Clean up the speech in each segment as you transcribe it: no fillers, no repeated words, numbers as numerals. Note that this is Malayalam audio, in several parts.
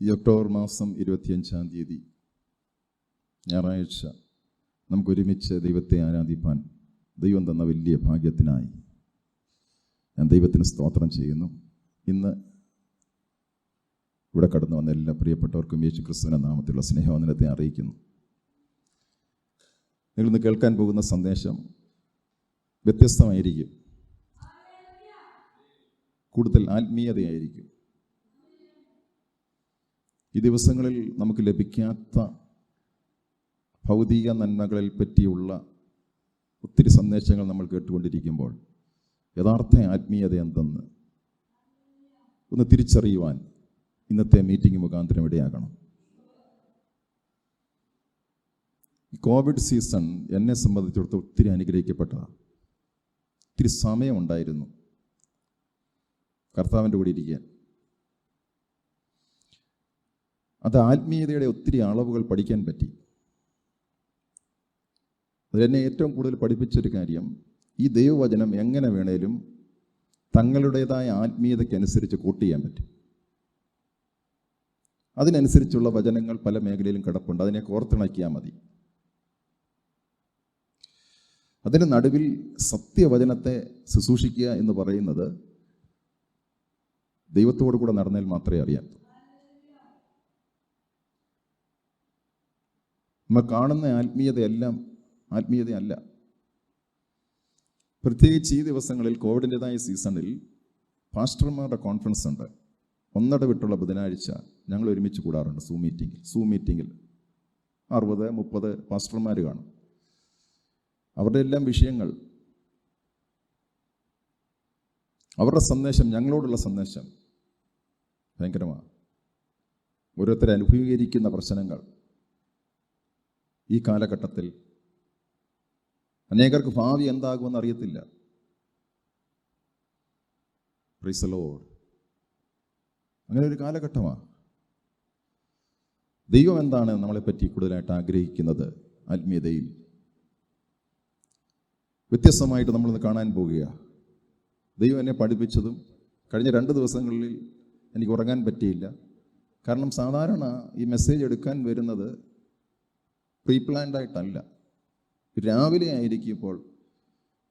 ഈ ഒക്ടോബർ മാസം 25-ാം തീയതി ഞായറാഴ്ച നമുക്കൊരുമിച്ച് ദൈവത്തെ ആരാധിപ്പാൻ ദൈവം തന്ന വലിയ ഭാഗ്യത്തിനായി ഞാൻ ദൈവത്തിന് സ്തോത്രം ചെയ്യുന്നു. ഇന്ന് ഇവിടെ കടന്നു വന്ന എല്ലാ പ്രിയപ്പെട്ടവർക്കും യേശു ക്രിസ്തുവിന്റെ നാമത്തിലുള്ള സ്നേഹവന്ദനത്തെ അറിയിക്കുന്നു. നിങ്ങളിന്ന് കേൾക്കാൻ പോകുന്ന സന്ദേശം വ്യത്യസ്തമായിരിക്കും, കൂടുതൽ ആത്മീയതയായിരിക്കും. ഈ ദിവസങ്ങളിൽ നമുക്ക് ലഭിക്കാത്ത ഭൗതിക നന്മകളിൽ പറ്റിയുള്ള ഒത്തിരി സന്ദേശങ്ങൾ നമ്മൾ കേട്ടുകൊണ്ടിരിക്കുമ്പോൾ യഥാർത്ഥ ആത്മീയത എന്തെന്ന് ഒന്ന് തിരിച്ചറിയുവാൻ ഇന്നത്തെ മീറ്റിംഗ് മുഖാന്തരം ഇടയാകണം. ഈ കോവിഡ് സീസൺ എന്നെ സംബന്ധിച്ചിടത്തോളം ഒത്തിരി അനുഗ്രഹിക്കപ്പെട്ടതാണ്. ഒത്തിരി സമയമുണ്ടായിരുന്നു കർത്താവിൻ്റെ കൂടെ ഇരിക്കാൻ. അത് ആത്മീയതയുടെ ഒത്തിരി അളവുകൾ പഠിക്കാൻ പറ്റി. അതെന്നെ ഏറ്റവും കൂടുതൽ പഠിപ്പിച്ചൊരു കാര്യം, ഈ ദൈവവചനം എങ്ങനെ വേണേലും തങ്ങളുടേതായ ആത്മീയതയ്ക്കനുസരിച്ച് കോട്ട് ചെയ്യാൻ പറ്റും. അതിനനുസരിച്ചുള്ള വചനങ്ങൾ പല മേഖലയിലും കിടപ്പുണ്ട്, അതിനെ കോർത്തിണക്കിയാൽ മതി. അതിന് നടുവിൽ സത്യവചനത്തെ ശുശ്രൂഷിക്കുക എന്ന് പറയുന്നത് ദൈവത്തോടു കൂടെ നടന്നാൽ മാത്രമേ അറിയാൻ. നമ്മൾ കാണുന്ന ആത്മീയതയെല്ലാം ആത്മീയതയല്ല. പ്രത്യേകിച്ച് ഈ ദിവസങ്ങളിൽ കോവിഡിൻ്റെതായ സീസണിൽ പാസ്റ്റർമാരുടെ കോൺഫറൻസ് ഉണ്ട്. ഒന്നിടവിട്ടുള്ള ബുധനാഴ്ച ഞങ്ങൾ ഒരുമിച്ച് കൂടാറുണ്ട് സൂം മീറ്റിങ്ങിൽ 60-30 പാസ്റ്റർമാർ കാണും. അവരുടെ എല്ലാം വിഷയങ്ങൾ, അവരുടെ സന്ദേശം, ഞങ്ങളോടുള്ള സന്ദേശം ഭയങ്കരമാണ്. ഓരോരുത്തരെ അനുഭവീകരിക്കുന്ന പ്രശ്നങ്ങൾ ഈ കാലഘട്ടത്തിൽ അനേകർക്ക് ഭാവി എന്താകുമെന്ന് അറിയത്തില്ല. Price the Lord. അങ്ങനെ ഒരു കാലഘട്ടമാണ്. ദൈവം എന്താണ് നമ്മളെപ്പറ്റി കൂടുതലായിട്ട് ആഗ്രഹിക്കുന്നത്? ആത്മീയതയിൽ വ്യത്യസ്തമായിട്ട് നമ്മളിന്ന് കാണാൻ പോവുകയാണ്. ദൈവം എന്നെ പഠിപ്പിച്ചതും കഴിഞ്ഞ 2 ദിവസങ്ങളിൽ എനിക്ക് ഉറങ്ങാൻ പറ്റിയില്ല. കാരണം സാധാരണ ഈ മെസ്സേജ് എടുക്കാൻ വരുന്നത് പ്രീ പ്ലാൻഡ് ആയിട്ടല്ല, രാവിലെ ആയിരിക്കും ഇപ്പോൾ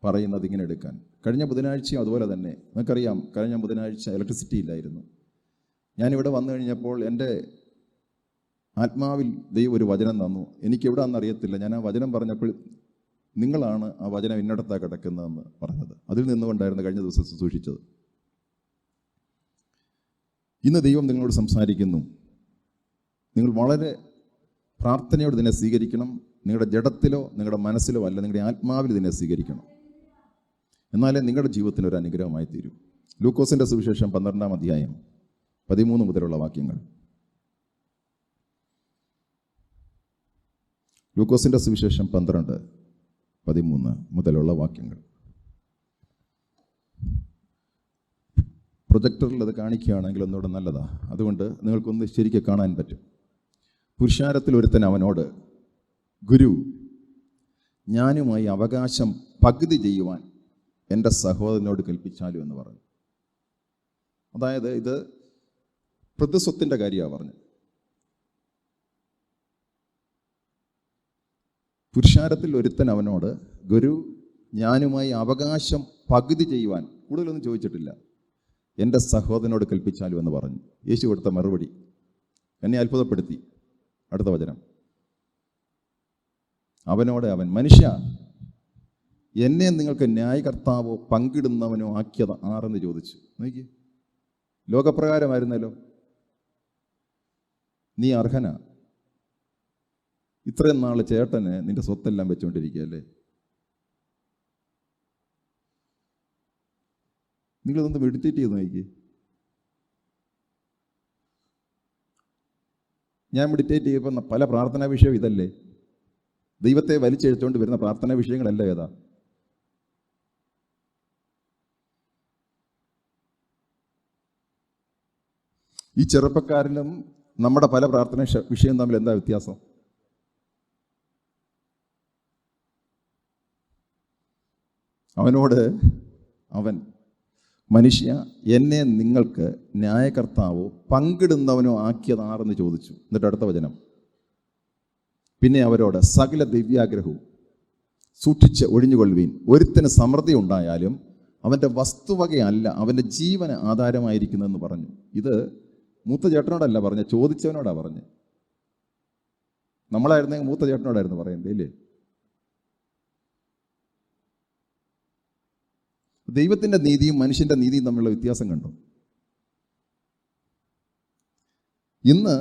പറയുന്നത് ഇങ്ങനെ എടുക്കാൻ. കഴിഞ്ഞ ബുധനാഴ്ചയും അതുപോലെ തന്നെ. നിങ്ങൾക്കറിയാം, കഴിഞ്ഞ ബുധനാഴ്ച ഇലക്ട്രിസിറ്റി ഇല്ലായിരുന്നു. ഞാനിവിടെ വന്നു കഴിഞ്ഞപ്പോൾ എൻ്റെ ആത്മാവിൽ ദൈവം ഒരു വചനം തന്നു. എനിക്കെവിടെയാണെന്ന് അറിയത്തില്ല. ഞാൻ ആ വചനം പറഞ്ഞപ്പോൾ നിങ്ങളാണ് ആ വചനം ഇന്നടത്താ കിടക്കുന്നതെന്ന് പറഞ്ഞത്. അതിൽ നിന്നുകൊണ്ടായിരുന്നു കഴിഞ്ഞ ദിവസം സൂക്ഷിച്ചത്. ഇന്ന് ദൈവം നിങ്ങളോട് സംസാരിക്കുന്നു. നിങ്ങൾ വളരെ പ്രാർത്ഥനയോട് ഇതിനെ സ്വീകരിക്കണം. നിങ്ങളുടെ ജഡത്തിലോ നിങ്ങളുടെ മനസ്സിലോ അല്ല, നിങ്ങളുടെ ആത്മാവിൽ ഇതിനെ സ്വീകരിക്കണം. എന്നാലേ നിങ്ങളുടെ ജീവിതത്തിന് ഒരു അനുഗ്രഹമായി തീരും. ലൂക്കോസിൻ്റെ സുവിശേഷം 12-ാം അധ്യായം 13 മുതലുള്ള വാക്യങ്ങൾ. ലൂക്കോസിൻ്റെ സുവിശേഷം 12-13 മുതലുള്ള വാക്യങ്ങൾ. പ്രൊജക്ടറിൽ അത് കാണിക്കുകയാണെങ്കിൽ ഒന്നുകൂടെ നല്ലതാണ്. അതുകൊണ്ട് നിങ്ങൾക്കൊന്ന് ശരിക്കും കാണാൻ പറ്റും. പുരുഷാരത്തിൽ ഒരുത്തൻ അവനോട്, ഗുരു, ഞാനുമായി അവകാശം പകുതി ചെയ്യുവാൻ എൻ്റെ സഹോദരനോട് കൽപ്പിച്ചാലും എന്ന് പറഞ്ഞു. അതായത് ഇത് പ്രതിസ്വത്തിൻ്റെ കാര്യമാണ് പറഞ്ഞത്. പുരുഷാരത്തിൽ ഒരുത്തൻ അവനോട്, ഗുരു, ഞാനുമായി അവകാശം പകുതി ചെയ്യുവാൻ, കൂടുതലൊന്നും ചോദിച്ചിട്ടില്ല, എൻ്റെ സഹോദരനോട് കൽപ്പിച്ചാലും എന്ന് പറഞ്ഞു. യേശു കൊടുത്ത മറുപടി എന്നെ അത്ഭുതപ്പെടുത്തി. അടുത്ത വചനം, അവനോട് അവൻ, മനുഷ്യ, എന്നെ നിങ്ങൾക്ക് ന്യായകർത്താവോ പങ്കിടുന്നവനോ ആക്കിയത് ആരെന്ന് ചോദിച്ചു. നോക്കി, ലോകപ്രകാരമായിരുന്നല്ലോ. നീ അർഹനാ. ഇത്രയും നാൾ ചേട്ടന് നിന്റെ സ്വത്തെല്ലാം വെച്ചുകൊണ്ടിരിക്കുകയല്ലേ. നിങ്ങളിതൊന്ന് മെഡിറ്റേറ്റ് ചെയ്ത് നോക്കി. ഞാൻ മെഡിറ്റേറ്റ് ചെയ്യുമ്പോൾ പല പ്രാർത്ഥനാ വിഷയവും ഇതല്ലേ. ദൈവത്തെ വലിച്ചെഴുത്തുകൊണ്ട് വരുന്ന പ്രാർത്ഥനാ വിഷയങ്ങളല്ല ഏതാ. ഈ ചെറുപ്പക്കാരനും നമ്മുടെ പല പ്രാർത്ഥനാ വിഷയം തമ്മിൽ എന്താ വ്യത്യാസം? അവനോട് അവൻ, മനുഷ്യ, എന്നെ നിങ്ങൾക്ക് ന്യായകർത്താവോ പങ്കിടുന്നവനോ ആക്കിയതാരെന്ന് ചോദിച്ചു. എന്നിട്ട് അടുത്ത വചനം, പിന്നെ അവരോട് സകല ദിവ്യാഗ്രഹവും സൂക്ഷിച്ച് ഒഴിഞ്ഞുകൊള്ളുവീൻ. ഒരുത്തന് സമൃദ്ധി ഉണ്ടായാലും അവൻ്റെ വസ്തുവകയല്ല അവൻ്റെ ജീവന് ആധാരമായിരിക്കുന്നതെന്ന് പറഞ്ഞു. ഇത് മൂത്ത ചേട്ടനോടല്ല പറഞ്ഞ്, ചോദിച്ചവനോടാ പറഞ്ഞ്. നമ്മളായിരുന്നെങ്കിൽ മൂത്ത ചേട്ടനോടായിരുന്നു പറയണ്ടേ, ഇല്ലേ? ദൈവത്തിൻ്റെ നീതിയും മനുഷ്യൻ്റെ നീതിയും തമ്മിലുള്ള വ്യത്യാസം കണ്ടു. ഇന്ന്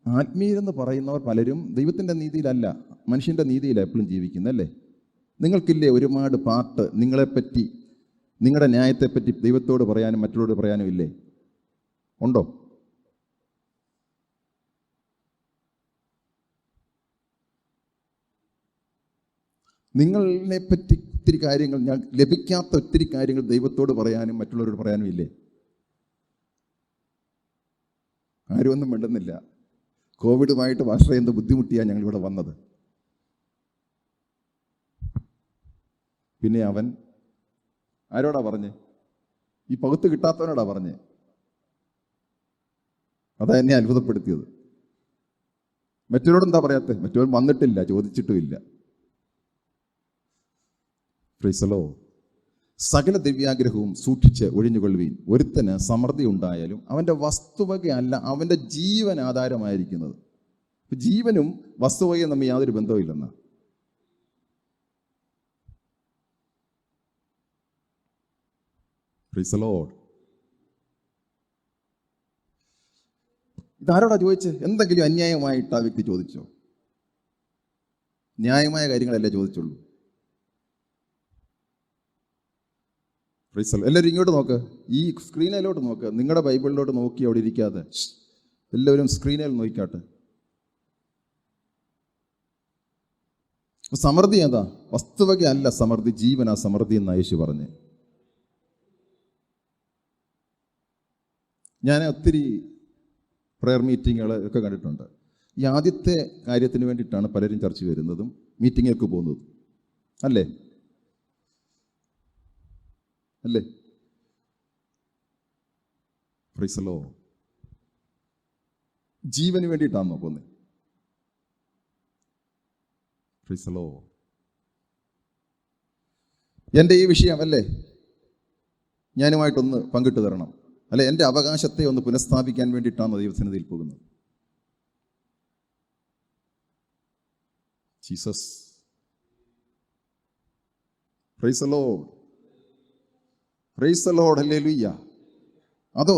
ആത്മീയരെന്ന് പറയുന്നവർ പലരും ദൈവത്തിൻ്റെ നീതിയിലല്ല, മനുഷ്യൻ്റെ നീതിയിലാണ് എപ്പോഴും ജീവിക്കുന്നല്ലേ. നിങ്ങൾക്കില്ലേ ഒരുപാട് പാട്ട് നിങ്ങളെപ്പറ്റി, നിങ്ങളുടെ ന്യായത്തെപ്പറ്റി ദൈവത്തോട് പറയാനും മറ്റുള്ളവരോട് പറയാനും ഇല്ലേ? ഉണ്ടോ? നിങ്ങളെപ്പറ്റി ഒത്തിരി കാര്യങ്ങൾ, ഞാൻ ലഭിക്കാത്ത ഒത്തിരി കാര്യങ്ങൾ ദൈവത്തോട് പറയാനും മറ്റുള്ളവരോട് പറയാനും ഇല്ലേ? ആരും ഒന്നും മിണ്ടുന്നില്ല. കോവിഡുമായിട്ട് ഭാഷ എന്ത് ബുദ്ധിമുട്ടിയാണ് ഞങ്ങളിവിടെ വന്നത്. പിന്നെ അവൻ ആരോടാ പറഞ്ഞ്? ഈ പകുത്ത് കിട്ടാത്തവനോടാ പറഞ്ഞ്. അതാ എന്നെ അത്ഭുതപ്പെടുത്തിയത്. മറ്റവരോടെന്താ പറയാത്തത്? മറ്റവർ വന്നിട്ടില്ല, ചോദിച്ചിട്ടുമില്ല. Price the Lord. സകല ദിവ്യാഗ്രഹവും സൂക്ഷിച്ച് ഒഴിഞ്ഞുകൊള്ളുവീൻ. ഒരുത്തന് സമൃദ്ധി ഉണ്ടായാലും അവൻ്റെ വസ്തുവകയല്ല അവൻ്റെ ജീവൻ ആധാരമായിരിക്കുന്നത്. ജീവനും വസ്തുവകയും തമ്മിൽ യാതൊരു ബന്ധവുമില്ലെന്ന്. Praise the Lord. ഇതാരോടാ ചോദിച്ച്? എന്തെങ്കിലും അന്യായമായിട്ട് ആ വ്യക്തി ചോദിച്ചോ? ന്യായമായ കാര്യങ്ങളല്ലേ ചോദിച്ചുള്ളൂ. Price the Lord. എല്ലാവരും ഇങ്ങോട്ട് നോക്ക്, ഈ സ്ക്രീനിലോട്ട് നോക്ക്. നിങ്ങളുടെ ബൈബിളിലോട്ട് നോക്കി അവിടെ ഇരിക്കാതെ എല്ലാവരും സ്ക്രീനിൽ നോക്കാട്ടെ. സമൃദ്ധി ഏതാ? വസ്തുവക അല്ല സമൃദ്ധി, ജീവനാ സമൃദ്ധി എന്ന് യേശു പറഞ്ഞ്. ഞാൻ ഒത്തിരി പ്രെയർ മീറ്റിങ്ങുകൾ ഒക്കെ കണ്ടിട്ടുണ്ട്. ഈ ആദ്യത്തെ കാര്യത്തിന് വേണ്ടിയിട്ടാണ് പലരും ചർച്ച വരുന്നതും മീറ്റിങ്ങിലേക്ക് പോകുന്നതും, അല്ലേ? അല്ലേ? Praise the Lord. ജീവന് വേണ്ടിയിട്ടാണോ പോകുന്നത്? Price the Lord. എൻ്റെ ഈ വിഷയം അല്ലേ ഞാനുമായിട്ടൊന്ന് പങ്കിട്ട് തരണം, അല്ലെ എൻ്റെ അവകാശത്തെ ഒന്ന് പുനഃസ്ഥാപിക്കാൻ വേണ്ടിയിട്ടാണോ ദൈവസന്നിധിയിൽ പോകുന്നത്? Jesus. Praise the Lord. Praise the Lord. Hallelujah. അതോ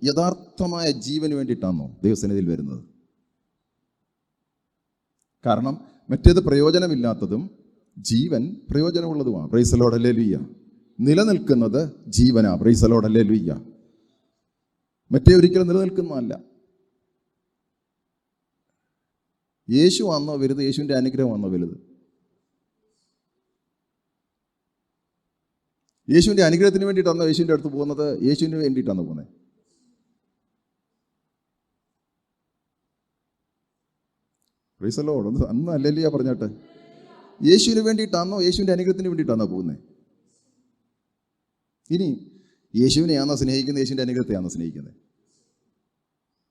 യഥാർത്ഥമായ ജീവന് വേണ്ടിയിട്ടാണോ ദൈവസന്നിധിയിൽ വരുന്നത്? കാരണം മറ്റേത് പ്രയോജനമില്ലാത്തതും ജീവൻ പ്രയോജനമുള്ളതുമാണ്. Praise the Lord. ഹല്ലേലൂയ. നിലനിൽക്കുന്നത് ജീവനാ. Praise the Lord. ഹല്ലേലൂയ. മറ്റേ ഒരിക്കലും നിലനിൽക്കുന്നതല്ല. യേശു ആണോ വലുത്? യേശുവിൻ്റെ അനുഗ്രഹമാണോ വലുത്? യേശുവിൻ്റെ അനുഗ്രഹത്തിന് വേണ്ടിയിട്ടാണോ യേശുവിൻ്റെ അടുത്ത് പോകുന്നത്? യേശുവിന് വേണ്ടിയിട്ടാണോ പോകുന്നത്? Price the Lord. അന്ന് ഹല്ലേലൂയ പറഞ്ഞോട്ടെ. യേശുവിന് വേണ്ടിയിട്ടാണോ യേശുവിൻ്റെ അനുഗ്രഹത്തിന് വേണ്ടിയിട്ടാണോ പോകുന്നത്? ഇനി യേശുവിനെയാണോ സ്നേഹിക്കുന്നത്? യേശുവിൻ്റെ അനുഗ്രഹത്തെയാണോ സ്നേഹിക്കുന്നത്?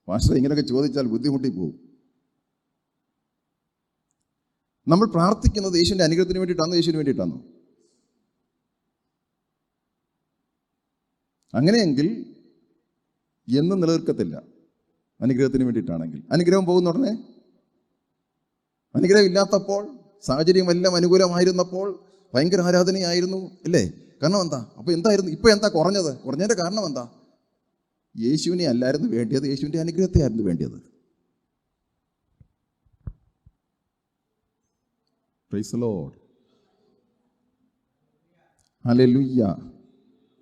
പാസ്റ്റർ ഇങ്ങനെയൊക്കെ ചോദിച്ചാൽ ബുദ്ധിമുട്ടി പോകും. നമ്മൾ പ്രാർത്ഥിക്കുന്നത് യേശുവിൻ്റെ അനുഗ്രഹത്തിന് വേണ്ടിയിട്ടാണോ യേശുവിന് വേണ്ടിയിട്ടാണോ? അങ്ങനെയെങ്കിൽ എന്നും നിലനിൽക്കത്തില്ല. അനുഗ്രഹത്തിന് വേണ്ടിയിട്ടാണെങ്കിൽ അനുഗ്രഹം പോകുന്ന ഉടനെ, അനുഗ്രഹം ഇല്ലാത്തപ്പോൾ, സാഹചര്യം എല്ലാം അനുകൂലമായിരുന്നപ്പോൾ ഭയങ്കര ആരാധനയായിരുന്നു, അല്ലേ? കാരണം എന്താ? അപ്പോൾ എന്തായിരുന്നു? ഇപ്പോൾ എന്താ കുറഞ്ഞത്? കുറഞ്ഞതിൻ്റെ കാരണം എന്താ? യേശുവിനെ അല്ലായിരുന്നു വേണ്ടിയത്, യേശുവിൻ്റെ അനുഗ്രഹത്തെ ആയിരുന്നു വേണ്ടിയത്. Price the Lord. Hallelujah.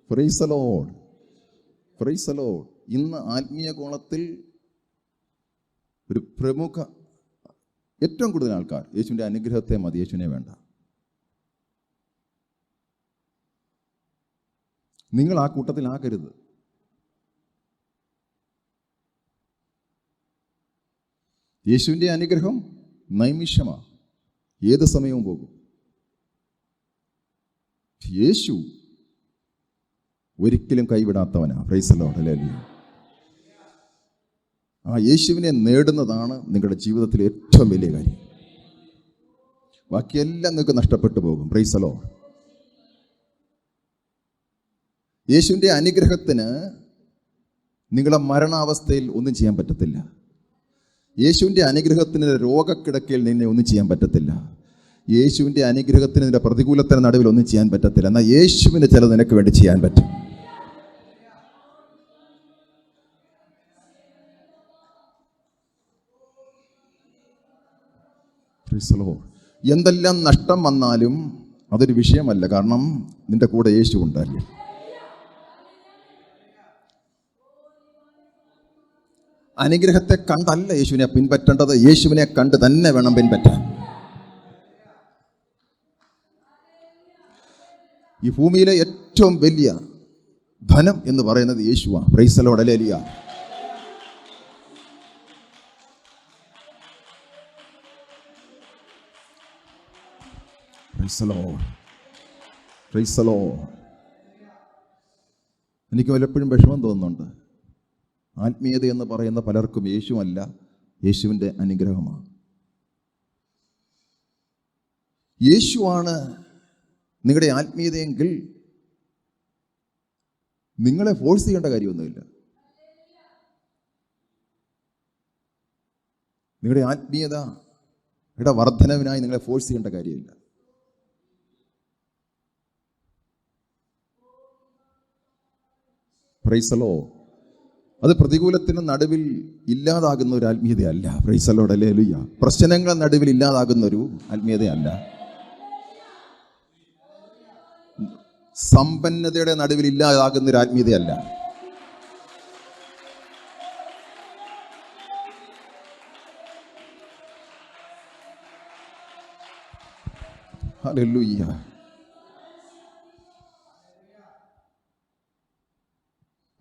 Praise the Lord. Praise the Lord. ഇന്ന് ആത്മീയ കോണത്തിൽ ഒരു പ്രമുഖ, ഏറ്റവും കൂടുതൽ ആൾക്കാർ യേശുവിൻ്റെ അനുഗ്രഹത്തെ മതി, യേശുവിനെ വേണ്ട. നിങ്ങൾ ആ കൂട്ടത്തിലാകരുത്. യേശുവിൻ്റെ അനുഗ്രഹം നൈമിഷമാണ്, ഏത് സമയവും പോകും. യേശു ഒരിക്കലും കൈവിടാത്തവനാ. Praise the Lord. ഹല്ലേലൂയ. ആ യേശുവിനെ നേടുന്നതാണ് നിങ്ങളുടെ ജീവിതത്തിലെ ഏറ്റവും വലിയ കാര്യം. ബാക്കിയെല്ലാം നിങ്ങൾക്ക് നഷ്ടപ്പെട്ടു പോകും. Price the Lord. യേശുവിൻ്റെ അനുഗ്രഹത്തിന് നിങ്ങളുടെ മരണാവസ്ഥയിൽ ഒന്നും ചെയ്യാൻ പറ്റത്തില്ല. യേശുവിൻ്റെ അനുഗ്രഹത്തിന് രോഗക്കിടക്കയിൽ നിന്നെ ഒന്നും ചെയ്യാൻ പറ്റത്തില്ല. യേശുവിൻ്റെ അനുഗ്രഹത്തിന് നിന്റെ പ്രതികൂലത്തിന് നടുവിൽ ഒന്നും ചെയ്യാൻ പറ്റത്തില്ല. എന്നാൽ യേശുവിന് ചിലത് നിനക്ക് വേണ്ടി ചെയ്യാൻ പറ്റും. എന്തെല്ലാം നഷ്ടം വന്നാലും അതൊരു വിഷയമല്ല. കാരണം നിന്റെ കൂടെ യേശു ഉണ്ടല്ലേ. അനുഗ്രഹത്തെ കണ്ടല്ല യേശുവിനെ പിൻപറ്റേണ്ടത്, യേശുവിനെ കണ്ട് തന്നെ വേണം പിൻപറ്റാൻ. ഈ ഭൂമിയിലെ ഏറ്റവും വലിയ ധനം എന്ന് പറയുന്നത് യേശുവാണ്. Price the Lord. Hallelujah. Praise the Lord. Praise the Lord. എനിക്ക് പലപ്പോഴും വിഷമം തോന്നുന്നുണ്ട്. ആത്മീയത എന്ന് പറയുന്ന പലർക്കും യേശുവല്ല, യേശുവിൻ്റെ അനുഗ്രഹമാണ്. യേശുവാണ് നിങ്ങളുടെ ആത്മീയതയെങ്കിൽ നിങ്ങളെ ഫോഴ്സ് ചെയ്യേണ്ട കാര്യമൊന്നുമില്ല. നിങ്ങളുടെ ആത്മീയതയുടെ വർധനവിനായി നിങ്ങളെ ഫോഴ്സ് ചെയ്യേണ്ട കാര്യമില്ല. Praise the Lord. അത് പ്രതികൂലത്തിന് നടുവിൽ ഇല്ലാതാകുന്ന ഒരു ആത്മീയതയല്ല. Praise the Lord. ഹല്ലേലൂയ. പ്രശ്നങ്ങളുടെ നടുവിൽ ഇല്ലാതാകുന്ന ഒരു ആത്മീയതയല്ല. സമ്പന്നതയുടെ നടുവിൽ ഇല്ലാതാകുന്ന ഒരു ആത്മീയതയല്ല. ഹല്ലേലൂയ.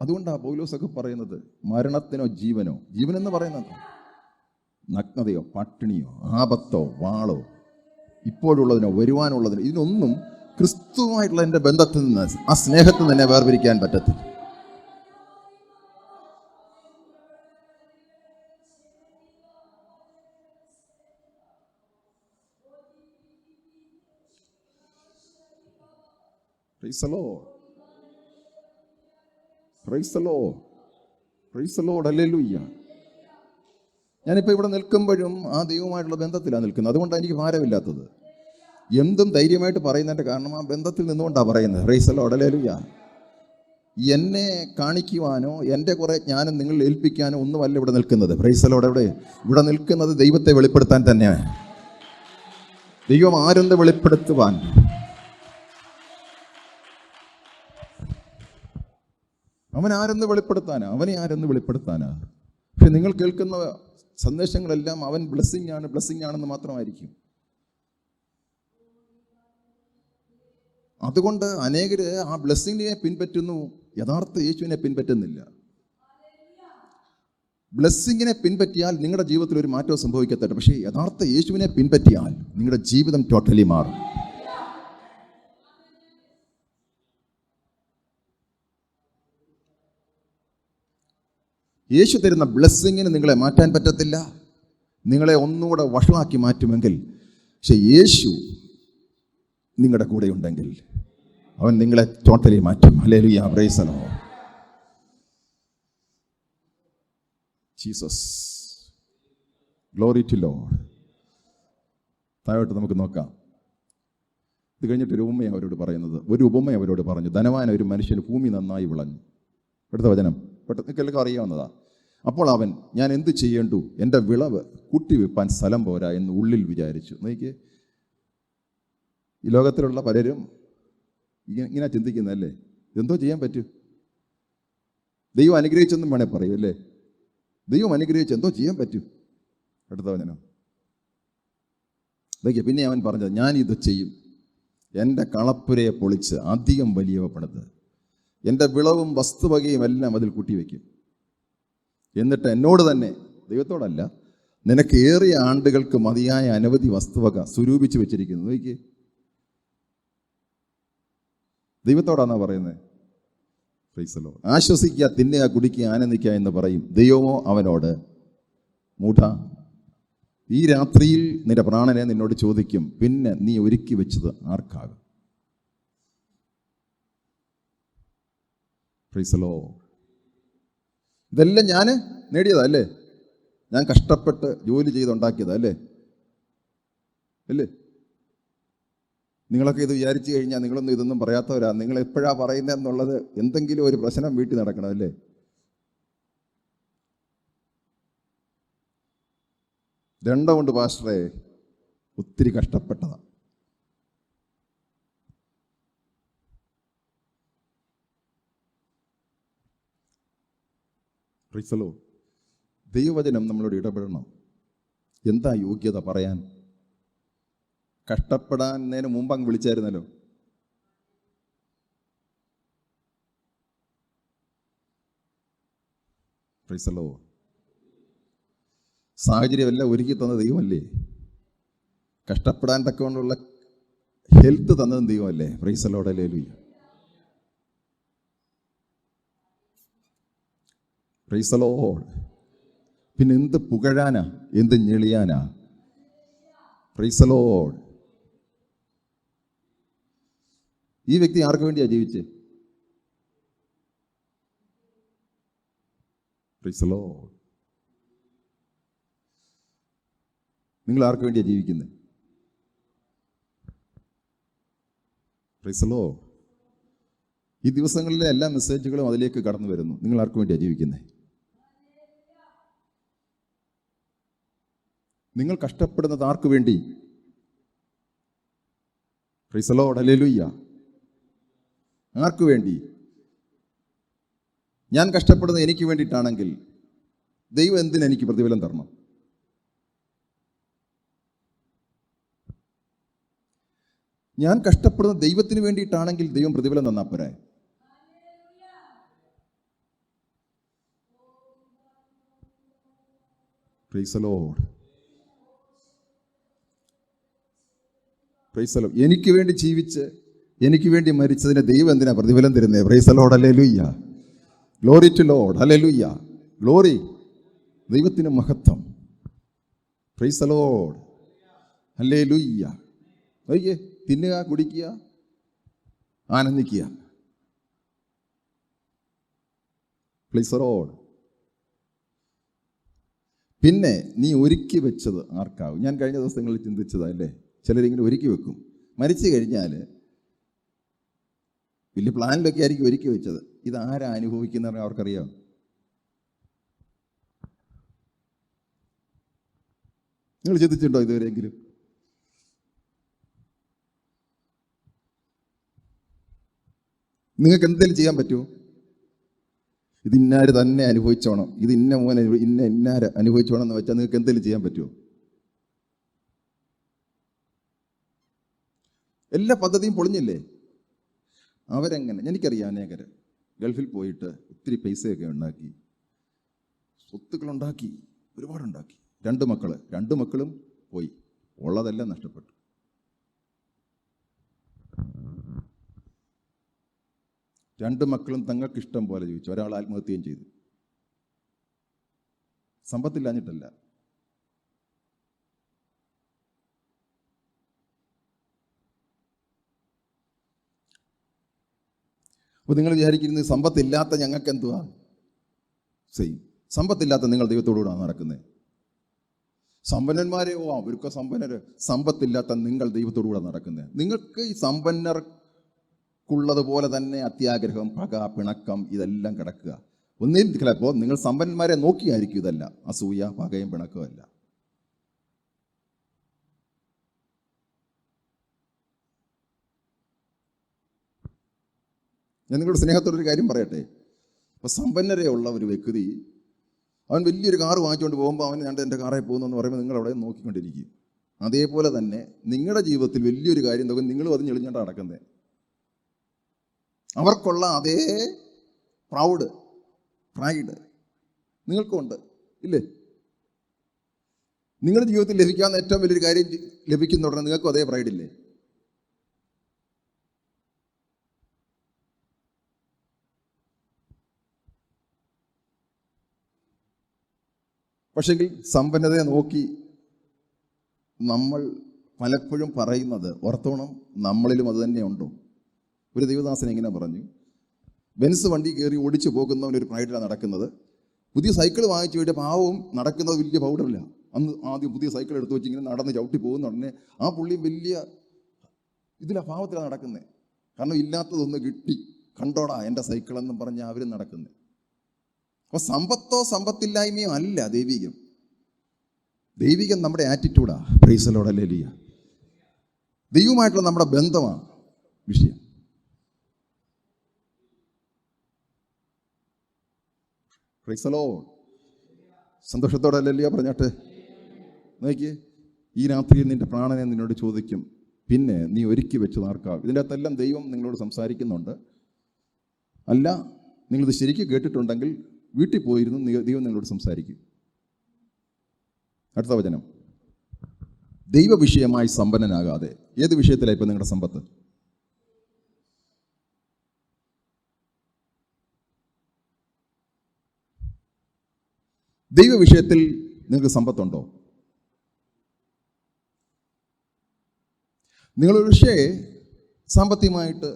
അതുകൊണ്ടാണ് പൗലോസൊക്കെ പറയുന്നത് മരണത്തിനോ ജീവനോ, ജീവനെന്ന് പറയുന്നത് നഗ്നതയോ പട്ടിണിയോ ആപത്തോ വാളോ ഇപ്പോഴുള്ളതിനോ വരുവാനുള്ളതിനോ, ഇതിനൊന്നും ക്രിസ്തുവുമായിട്ടുള്ള എൻ്റെ ബന്ധത്തിൽ നിന്ന്, ആ സ്നേഹത്തിൽ തന്നെ വേർപിരിക്കാൻ പറ്റത്തില്ല. Price the Lord. Praise the Lord. Praise the Lord. Hallelujah. ഞാനിപ്പോൾ ഇവിടെ നിൽക്കുമ്പോഴും ആ ദൈവമായിട്ടുള്ള ബന്ധത്തിലാണ് നിൽക്കുന്നത്. അതുകൊണ്ടാണ് എനിക്ക് ഭാരമില്ലാത്തത്. എന്തും ധൈര്യമായിട്ട് പറയുന്നതിൻ്റെ കാരണം ആ ബന്ധത്തിൽ നിന്നുകൊണ്ടാണ് പറയുന്നത്. Praise the Lord. ഹല്ലേലൂയ. എന്നെ കാണിക്കുവാനോ എൻ്റെ കുറേ ജ്ഞാനം നിങ്ങളിൽ ഏൽപ്പിക്കാനോ ഒന്നുമല്ല ഇവിടെ നിൽക്കുന്നത്. Price the Lord. ഇവിടെ നിൽക്കുന്നത് ദൈവത്തെ വെളിപ്പെടുത്താൻ തന്നെയാണ്. ദൈവം ആരെന്ന് വെളിപ്പെടുത്തുവാൻ. അവൻ ആരെന്ന് വെളിപ്പെടുത്താനാ, അവനെ ആരെന്ന് വെളിപ്പെടുത്താനാ. പക്ഷെ നിങ്ങൾ കേൾക്കുന്ന സന്ദേശങ്ങളെല്ലാം അവൻ ബ്ലെസ്സിങ് ആണെന്ന് മാത്രമായിരിക്കും. അതുകൊണ്ട് അനേകര് ആ ബ്ലെസ്സിങ്ങിനെ പിൻപറ്റുന്നു, യഥാർത്ഥ യേശുവിനെ പിൻപറ്റുന്നില്ല. ബ്ലെസ്സിങ്ങിനെ പിൻപറ്റിയാൽ നിങ്ങളുടെ ജീവിതത്തിൽ ഒരു മാറ്റവും സംഭവിക്കത്തില്ല. പക്ഷേ യഥാർത്ഥ യേശുവിനെ പിൻപറ്റിയാൽ നിങ്ങളുടെ ജീവിതം ടോട്ടലി മാറും. യേശു തരുന്ന ബ്ലെസ്സിങ്ങിന് നിങ്ങളെ മാറ്റാൻ പറ്റത്തില്ല. നിങ്ങളെ ഒന്നുകൂടെ വഷളാക്കി മാറ്റുമെങ്കിൽ, പക്ഷെ യേശു നിങ്ങളുടെ കൂടെ ഉണ്ടെങ്കിൽ അവൻ നിങ്ങളെ ടോട്ടലി മാറ്റും. Hallelujah. Praise the lord. Jesus. Glory to lord. താഴോട്ട് നമുക്ക് നോക്കാം. ഇത് കഴിഞ്ഞിട്ട് ഒരു ഉപമ അവരോട് പറഞ്ഞു. ധനവാൻ ഒരു മനുഷ്യന് ഭൂമി നന്നായി വിളഞ്ഞു. അടുത്ത വചനം പെട്ടെന്ന് എല്ലാവർക്കും അറിയാവുന്നതാ. അപ്പോൾ അവൻ, ഞാൻ എന്ത് ചെയ്യേണ്ടു, എൻ്റെ വിളവ് കൂട്ടിവെപ്പാൻ സ്ഥലം പോരാ എന്ന് ഉള്ളിൽ വിചാരിച്ചു. നോക്കിയേ, ഈ ലോകത്തിലുള്ള പലരും ഇങ്ങനെ ചിന്തിക്കുന്നതല്ലേ, ഇതെന്തോ ചെയ്യാൻ പറ്റൂ. ദൈവം അനുഗ്രഹിച്ചെന്നും വേണേ പറയൂ അല്ലേ. ദൈവം അനുഗ്രഹിച്ച് എന്തോ ചെയ്യാൻ പറ്റൂ. അടുത്ത വചനം നോക്കിയേ. പിന്നെ അവൻ പറഞ്ഞത്, ഞാനിത് ചെയ്യും. എൻ്റെ കളപ്പുരയെ പൊളിച്ച് അധികം വലിയവ പണിത് എൻ്റെ വിളവും വസ്തുവകയും എല്ലാം അതിൽ കൂട്ടിവെക്കും. എന്നിട്ട് എന്നോട് തന്നെ, ദൈവത്തോടല്ല, നിനക്ക് ഏറിയ ആണ്ടുകൾക്ക് മതിയായ അനവധി വസ്തുവക സ്വരൂപിച്ച് വെച്ചിരിക്കുന്നു. നോക്കിയേ, ദൈവത്തോടാന്നാ പറയുന്നത്. ആശ്വസിക്കുക, തിന്നുക, കുടിക്കുക, ആനന്ദിക്കുക എന്ന് പറയും. ദൈവമോ അവനോട്, മൂഢ, ഈ രാത്രിയിൽ നിന്റെ പ്രാണനെ നിന്നോട് ചോദിക്കും, പിന്നെ നീ ഒരുക്കി വെച്ചത് ആർക്കാകും? ഇതെല്ലാം ഞാൻ നേടിയതാ അല്ലേ? ഞാൻ കഷ്ടപ്പെട്ട് ജോലി ചെയ്തുണ്ടാക്കിയതാ അല്ലേ? അല്ലേ? നിങ്ങളൊക്കെ ഇത് വിചാരിച്ചു കഴിഞ്ഞാൽ നിങ്ങളൊന്നും ഇതൊന്നും പറയാത്തവരാ. നിങ്ങൾ എപ്പോഴാ പറയുന്നതെന്നുള്ളത് എന്തെങ്കിലും ഒരു പ്രശ്നം വീട്ടിൽ നടക്കണം അല്ലേ? രണ്ടുകൊണ്ട് പാസ്റ്ററെ ഒത്തിരി കഷ്ടപ്പെട്ടതാ. ദൈവവചനം നമ്മളോട് ഇടപെടണം. എന്താ യോഗ്യത പറയാൻ? കഷ്ടപ്പെടാനേന് മുമ്പ് അങ്ങ് വിളിച്ചായിരുന്നല്ലോ. സാഹചര്യമെല്ലാം ഒരുക്കി തന്ന ദൈവമല്ലേ? കഷ്ടപ്പെടാൻ തക്കവണ്ണമുള്ള ഹെൽത്ത് തന്നതും ദൈവമല്ലേ? Praise the Lord, hallelujah. Praise the Lord. പിന്നെ എന്ത് പുകഴാനാ, എന്ത് ഞെളിയാനാ? Price the Lord. ഈ വ്യക്തി ആർക്ക് വേണ്ടിയാ ജീവിച്ചേ? Price the Lord. നിങ്ങൾ ആർക്ക് വേണ്ടിയാ ജീവിക്കുന്നത്? Price the Lord. ഈ ദിവസങ്ങളിലെ എല്ലാ മെസ്സേജുകളും അതിലേക്ക് കടന്നു വരുന്നു. നിങ്ങൾ ആർക്ക് വേണ്ടിയാ ജീവിക്കുന്നത്? നിങ്ങൾ കഷ്ടപ്പെടുന്നത് ആർക്ക് വേണ്ടി? Praise the Lord, hallelujah. ആർക്ക് വേണ്ടി? ഞാൻ കഷ്ടപ്പെടുന്നത് എനിക്ക് വേണ്ടിയിട്ടാണെങ്കിൽ ദൈവം എന്തിന് എനിക്ക് പ്രതിഫലം തരണം? ഞാൻ കഷ്ടപ്പെടുന്നത് ദൈവത്തിന് വേണ്ടിയിട്ടാണെങ്കിൽ ദൈവം പ്രതിഫലം തന്നാ പോരെ? Price the Lord, praise the Lord. എനിക്ക് വേണ്ടി ജീവിച്ച് എനിക്ക് വേണ്ടി മരിച്ചതിന് ദൈവം എന്തിനാ പ്രതിഫലം തരുന്നത്? Praise the Lord, hallelujah. Glory to lord, hallelujah. Glory, ദൈവത്തിന് മഹത്വം. Praise the Lord, hallelujah. നോക്കിയേ, തിന്നുക, കുടിക്കുക, ആനന്ദിക്കുക. Price the Lord. പിന്നെ നീ ഒരുക്കി വെച്ചത് ആർക്കാവും? ഞാൻ കഴിഞ്ഞ ദിവസങ്ങളിൽ ചിന്തിച്ചതല്ലേ, ചിലരിങ്ങനെ ഒരുക്കി വെക്കും. മരിച്ചു കഴിഞ്ഞാൽ വലിയ പ്ലാനിലൊക്കെ ആയിരിക്കും ഒരുക്കി വെച്ചത്. ഇതാരാ അനുഭവിക്കുന്നവരെ അവർക്കറിയാം. നിങ്ങൾ ചിന്തിച്ചിട്ടുണ്ടോ ഇതുവരെയെങ്കിലും? നിങ്ങൾക്ക് എന്തെങ്കിലും ചെയ്യാൻ പറ്റുമോ? ഇത് ഇന്നാര് തന്നെ അനുഭവിച്ചോണം, ഇത് ഇന്ന മോനെ ഇന്നാര് അനുഭവിച്ചോണം എന്ന് വെച്ചാൽ നിങ്ങൾക്ക് എന്തെങ്കിലും ചെയ്യാൻ പറ്റുമോ? എല്ലാ പദ്ധതിയും പൊളിഞ്ഞില്ലേ? അവരെങ്ങനെ? എനിക്കറിയാം, അനേകർ ഗൾഫിൽ പോയിട്ട് ഒത്തിരി പൈസയൊക്കെ ഉണ്ടാക്കി, സ്വത്തുക്കളുണ്ടാക്കി, ഒരുപാടുണ്ടാക്കി. രണ്ട് മക്കളും പോയി, ഉള്ളതെല്ലാം നഷ്ടപ്പെട്ടു. രണ്ട് മക്കളും തങ്ങൾക്ക് ഇഷ്ടം പോലെ ജീവിച്ചു. ഒരാൾ ആത്മഹത്യയും ചെയ്തു. സമ്പത്തില്ലാഞ്ഞിട്ടല്ല. അപ്പോൾ നിങ്ങൾ വിചാരിക്കുന്നത് സമ്പത്തില്ലാത്ത ഞങ്ങൾക്ക് എന്തുവാ സെയിം? സമ്പത്തില്ലാത്ത നിങ്ങൾ ദൈവത്തോടുകൂടാണ് നടക്കുന്നത്. സമ്പന്നന്മാരെയോ അവർക്ക് സമ്പന്നര്, സമ്പത്തില്ലാത്ത നിങ്ങൾ ദൈവത്തോടുകൂടെ നടക്കുന്നത്. നിങ്ങൾക്ക് ഈ സമ്പന്നർക്കുള്ളതുപോലെ തന്നെ അത്യാഗ്രഹം, പക, പിണക്കം ഇതെല്ലാം കിടക്കുക. ഒന്നിൽ ചിലപ്പോൾ നിങ്ങൾ സമ്പന്നന്മാരെ നോക്കിയായിരിക്കും ഇതല്ല. അസൂയ, പകയും പിണക്കവും അല്ല. ഞാൻ നിങ്ങളുടെ സ്നേഹത്തോടൊരു കാര്യം പറയട്ടെ. അപ്പോൾ സമ്പന്നരെ ഉള്ള ഒരു വ്യക്തി അവൻ വലിയൊരു കാറ് വാങ്ങിച്ചുകൊണ്ട് പോകുമ്പോൾ അവൻ എൻ്റെ കാറിൽ പോകുന്നു എന്ന് പറയുമ്പോൾ നിങ്ങൾ അവിടെ നോക്കിക്കൊണ്ടിരിക്കും. അതേപോലെ തന്നെ നിങ്ങളുടെ ജീവിതത്തിൽ വലിയൊരു കാര്യം നോക്കും, നിങ്ങളും അത് ഞെളിഞ്ഞാണ്ട് നടക്കുന്നത്. അവർക്കുള്ള അതേ പ്രൈഡ് നിങ്ങൾക്കുണ്ട് ഇല്ലേ? നിങ്ങളുടെ ജീവിതത്തിൽ ലഭിക്കാവുന്ന ഏറ്റവും വലിയൊരു കാര്യം ലഭിക്കുന്ന ഉടനെ നിങ്ങൾക്കും അതേ പ്രൈഡില്ലേ? പക്ഷെങ്കിൽ സമ്പന്നതയെ നോക്കി നമ്മൾ പലപ്പോഴും പറയുന്നത് ഓർത്തോണം, നമ്മളിലും അത് തന്നെ ഉണ്ടോ? ഒരു ദൈവദാസൻ ഇങ്ങനെ പറഞ്ഞു, ബെൻസ് വണ്ടി കയറി ഓടിച്ചു പോകുന്നവൻ ഒരു പ്രൈഡിലാണ് നടക്കുന്നത്. പുതിയ സൈക്കിൾ വാങ്ങിച്ചു വേണ്ടി പാവവും നടക്കുന്നത് വലിയ പൗഡറില്ല. അന്ന് ആദ്യം പുതിയ സൈക്കിൾ എടുത്ത് വെച്ച് ഇങ്ങനെ നടന്ന് ചവിട്ടി പോകുന്ന ഉടനെ ആ പുള്ളിയും വലിയ ഇതിലാ ഭാവത്തിലാണ് നടക്കുന്നത്. കാരണം ഇല്ലാത്തതൊന്ന് കിട്ടി, കണ്ടോടാ എൻ്റെ സൈക്കിളെന്നും പറഞ്ഞ് അവരും നടക്കുന്നത്. അപ്പോൾ സമ്പത്തോ സമ്പത്തില്ലായ്മയോ അല്ല ദൈവികം. ദൈവികം നമ്മുടെ ആറ്റിറ്റ്യൂഡാ. Praise the Lord, hallelujah. ദൈവമായിട്ടുള്ള നമ്മുടെ ബന്ധമാണ് വിഷയം. Praise the Lord. സന്തോഷത്തോടെ ഹല്ലേലൂയ പറഞ്ഞാട്ടെ. നോക്കിയേ, ഈ രാത്രിയിൽ നിന്റെ പ്രാണനെ നിന്നോട് ചോദിക്കും, പിന്നെ നീ ഒരുക്കി വെച്ച് നാർക്കാവും. ഇതിൻ്റെ അകത്തെല്ലാം ദൈവം നിങ്ങളോട് സംസാരിക്കുന്നുണ്ട്. അല്ല, നിങ്ങളിത് ശരിക്കും കേട്ടിട്ടുണ്ടെങ്കിൽ വീട്ടിൽ പോയിരുന്നു ദൈവം നിങ്ങളോട് സംസാരിക്കും. അടുത്ത വചനം, ദൈവ വിഷയമായി സമ്പന്നനാകാതെ. ഏത് വിഷയത്തിലാണ് ഇപ്പം നിങ്ങളുടെ സമ്പത്ത്? ദൈവ വിഷയത്തിൽ നിങ്ങൾക്ക് സമ്പത്തുണ്ടോ? നിങ്ങളൊരു പക്ഷേ സാമ്പത്തികമായിട്ട്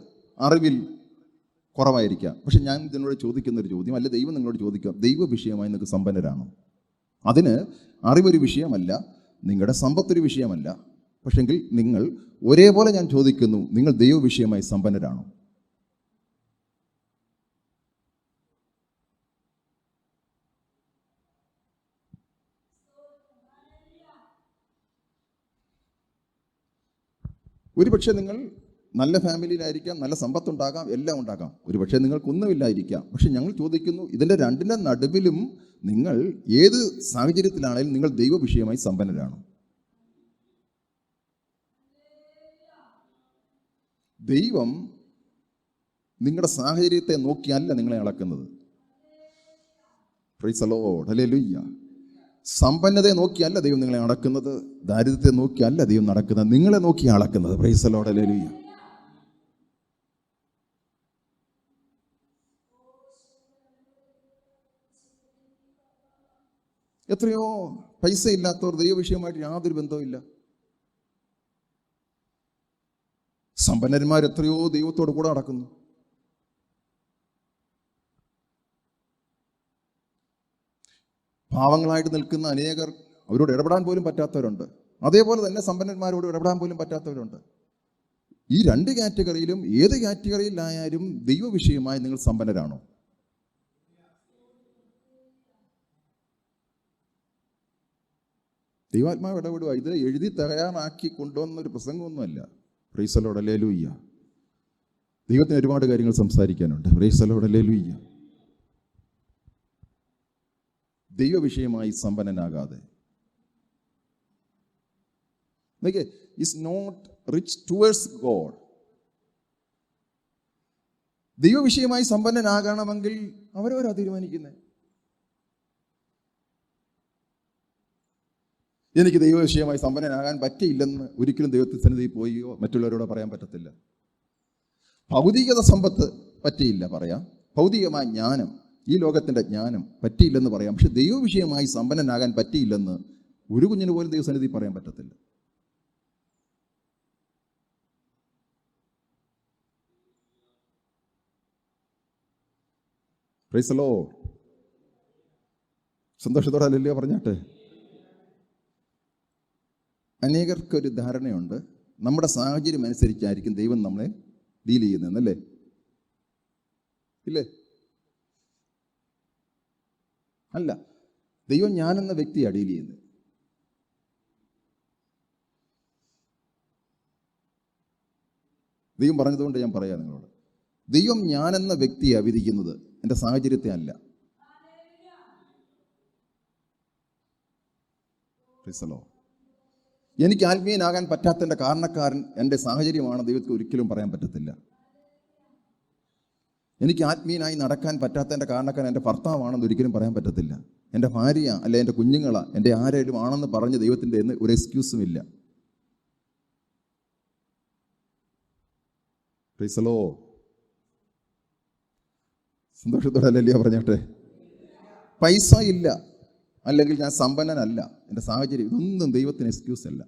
അറിവിൽ കുറവായിരിക്കാം. പക്ഷെ ഞാൻ ഇതിനോട് ചോദിക്കുന്നൊരു ചോദ്യം, അല്ല ദൈവം നിങ്ങളോട് ചോദിക്കുക, ദൈവ വിഷയമായി നിങ്ങൾക്ക് സമ്പന്നരാണോ? അതിന് അറിവൊരു വിഷയമല്ല, നിങ്ങളുടെ സമ്പത്തൊരു വിഷയമല്ല. പക്ഷെങ്കിൽ നിങ്ങൾ ഒരേപോലെ ഞാൻ ചോദിക്കുന്നു, നിങ്ങൾ ദൈവ വിഷയമായി സമ്പന്നരാണോ? ഒരുപക്ഷെ നിങ്ങൾ നല്ല ഫാമിലിയിലായിരിക്കാം, നല്ല സമ്പത്തുണ്ടാകാം, എല്ലാം ഉണ്ടാകാം. ഒരുപക്ഷെ നിങ്ങൾക്കൊന്നുമില്ലായിരിക്കാം. പക്ഷെ ഞങ്ങൾ ചോദിക്കുന്നു, ഇതിൻ്റെ രണ്ടിൻ്റെ നടുവിലും നിങ്ങൾ ഏത് സാഹചര്യത്തിലാണെങ്കിലും നിങ്ങൾ ദൈവ വിഷയമായി സമ്പന്നരാണ്. ദൈവം നിങ്ങളുടെ സാഹചര്യത്തെ നോക്കിയല്ല നിങ്ങളെ അളക്കുന്നത്. Praise the Lord, hallelujah. സമ്പന്നതയെ നോക്കിയല്ല ദൈവം നിങ്ങളെ അളക്കുന്നത്, ദാരിദ്ര്യത്തെ നോക്കിയല്ല ദൈവം നടക്കുന്നത്, നിങ്ങളെ നോക്കി അളക്കുന്നത്. Praise the Lord, hallelujah. എത്രയോ പൈസ ഇല്ലാത്തവർ ദൈവവിഷയമായിട്ട് യാതൊരു ബന്ധവുമില്ല. സമ്പന്നന്മാർ എത്രയോ ദൈവത്തോട് കൂടെ നടക്കുന്നു. പാവങ്ങളായിട്ട് നിൽക്കുന്ന അനേകർ അവരോട് ഇടപെടാൻ പോലും പറ്റാത്തവരുണ്ട്. അതേപോലെ തന്നെ സമ്പന്നന്മാരോട് ഇടപെടാൻ പോലും പറ്റാത്തവരുണ്ട്. ഈ രണ്ട് കാറ്റഗറിയിലും ഏത് കാറ്റഗറിയിലായാലും ദൈവവിഷയമായി നിങ്ങൾ സമ്പന്നരാണോ? ദൈവാത്മാവ് ഇടപെടുക. ഇത് എഴുതി തയ്യാറാക്കി കൊണ്ടുവന്നൊരു പ്രസംഗമൊന്നുമല്ല. Praise the Lord, hallelujah. ദൈവത്തിന് ഒരുപാട് കാര്യങ്ങൾ സംസാരിക്കാനുണ്ട്. Praise the Lord, hallelujah. ദൈവവിഷയമായി സമ്പന്നനാകാതെ is not rich towards God. ദൈവവിഷയമായി സമ്പന്നനാകണമെങ്കിൽ അവരവരാ തീരുമാനിക്കുന്നത്. എനിക്ക് ദൈവവിഷയമായി സമ്പന്നനാകാൻ പറ്റിയില്ലെന്ന് ഒരിക്കലും ദൈവത്തിന്റെ സന്നിധിയിൽ പോയോ മറ്റുള്ളവരോട് പറയാൻ പറ്റത്തില്ല. ഭൗതികത സമ്പത്ത് പറ്റിയില്ല പറയാം, ഭൗതികമായ ജ്ഞാനം, ഈ ലോകത്തിൻ്റെ ജ്ഞാനം പറ്റിയില്ലെന്ന് പറയാം. പക്ഷെ ദൈവവിഷയമായി സമ്പന്നനാകാൻ പറ്റിയില്ലെന്ന് ഒരു കുഞ്ഞിന് പോലും ദൈവസന്നിധി പറയാൻ പറ്റത്തില്ല. Price the Lord. സന്തോഷത്തോടെ ഹല്ലേലൂയ പറഞ്ഞാട്ടെ. അനേകർക്കൊരു ധാരണയുണ്ട്, നമ്മുടെ സാഹചര്യം അനുസരിച്ചായിരിക്കും ദൈവം നമ്മളെ ഡീൽ ചെയ്യുന്നതെന്നല്ലേ? ഇല്ലേ? അല്ല, ദൈവം ഞാനെന്ന വ്യക്തിയാണ് ഡീൽ ചെയ്യുന്നത്. ദൈവം പറഞ്ഞതുകൊണ്ട് ഞാൻ പറയാം നിങ്ങളോട്, ദൈവം ഞാനെന്ന വ്യക്തിയാണ് വിധിക്കുന്നത്, എൻ്റെ സാഹചര്യത്തെ അല്ല. എനിക്ക് ആത്മീയനാകാൻ പറ്റാത്തതിൻ്റെ കാരണക്കാരൻ എൻ്റെ സാഹചര്യമാണ് ദൈവത്തിന് ഒരിക്കലും പറയാൻ പറ്റത്തില്ല. എനിക്ക് ആത്മീയനായി നടക്കാൻ പറ്റാത്തതിൻ്റെ കാരണക്കാരൻ എൻ്റെ ഭർത്താവാണെന്ന് ഒരിക്കലും പറയാൻ പറ്റത്തില്ല. എൻ്റെ ഭാര്യ അല്ലെ എൻ്റെ കുഞ്ഞുങ്ങളാ എൻ്റെ ആരെങ്കിലും ആണെന്ന് പറഞ്ഞ് ദൈവത്തിൻ്റെ ഒരു എക്സ്ക്യൂസും ഇല്ല. Price the Lord. സന്തോഷത്തോടെ ഹല്ലേലൂയ പറഞ്ഞാട്ടെ. പൈസ ഇല്ല, അല്ലെങ്കിൽ ഞാൻ സമ്പന്നനല്ല, എൻ്റെ സാഹചര്യം, ഇതൊന്നും ദൈവത്തിന് എക്സ്ക്യൂസ് അല്ല.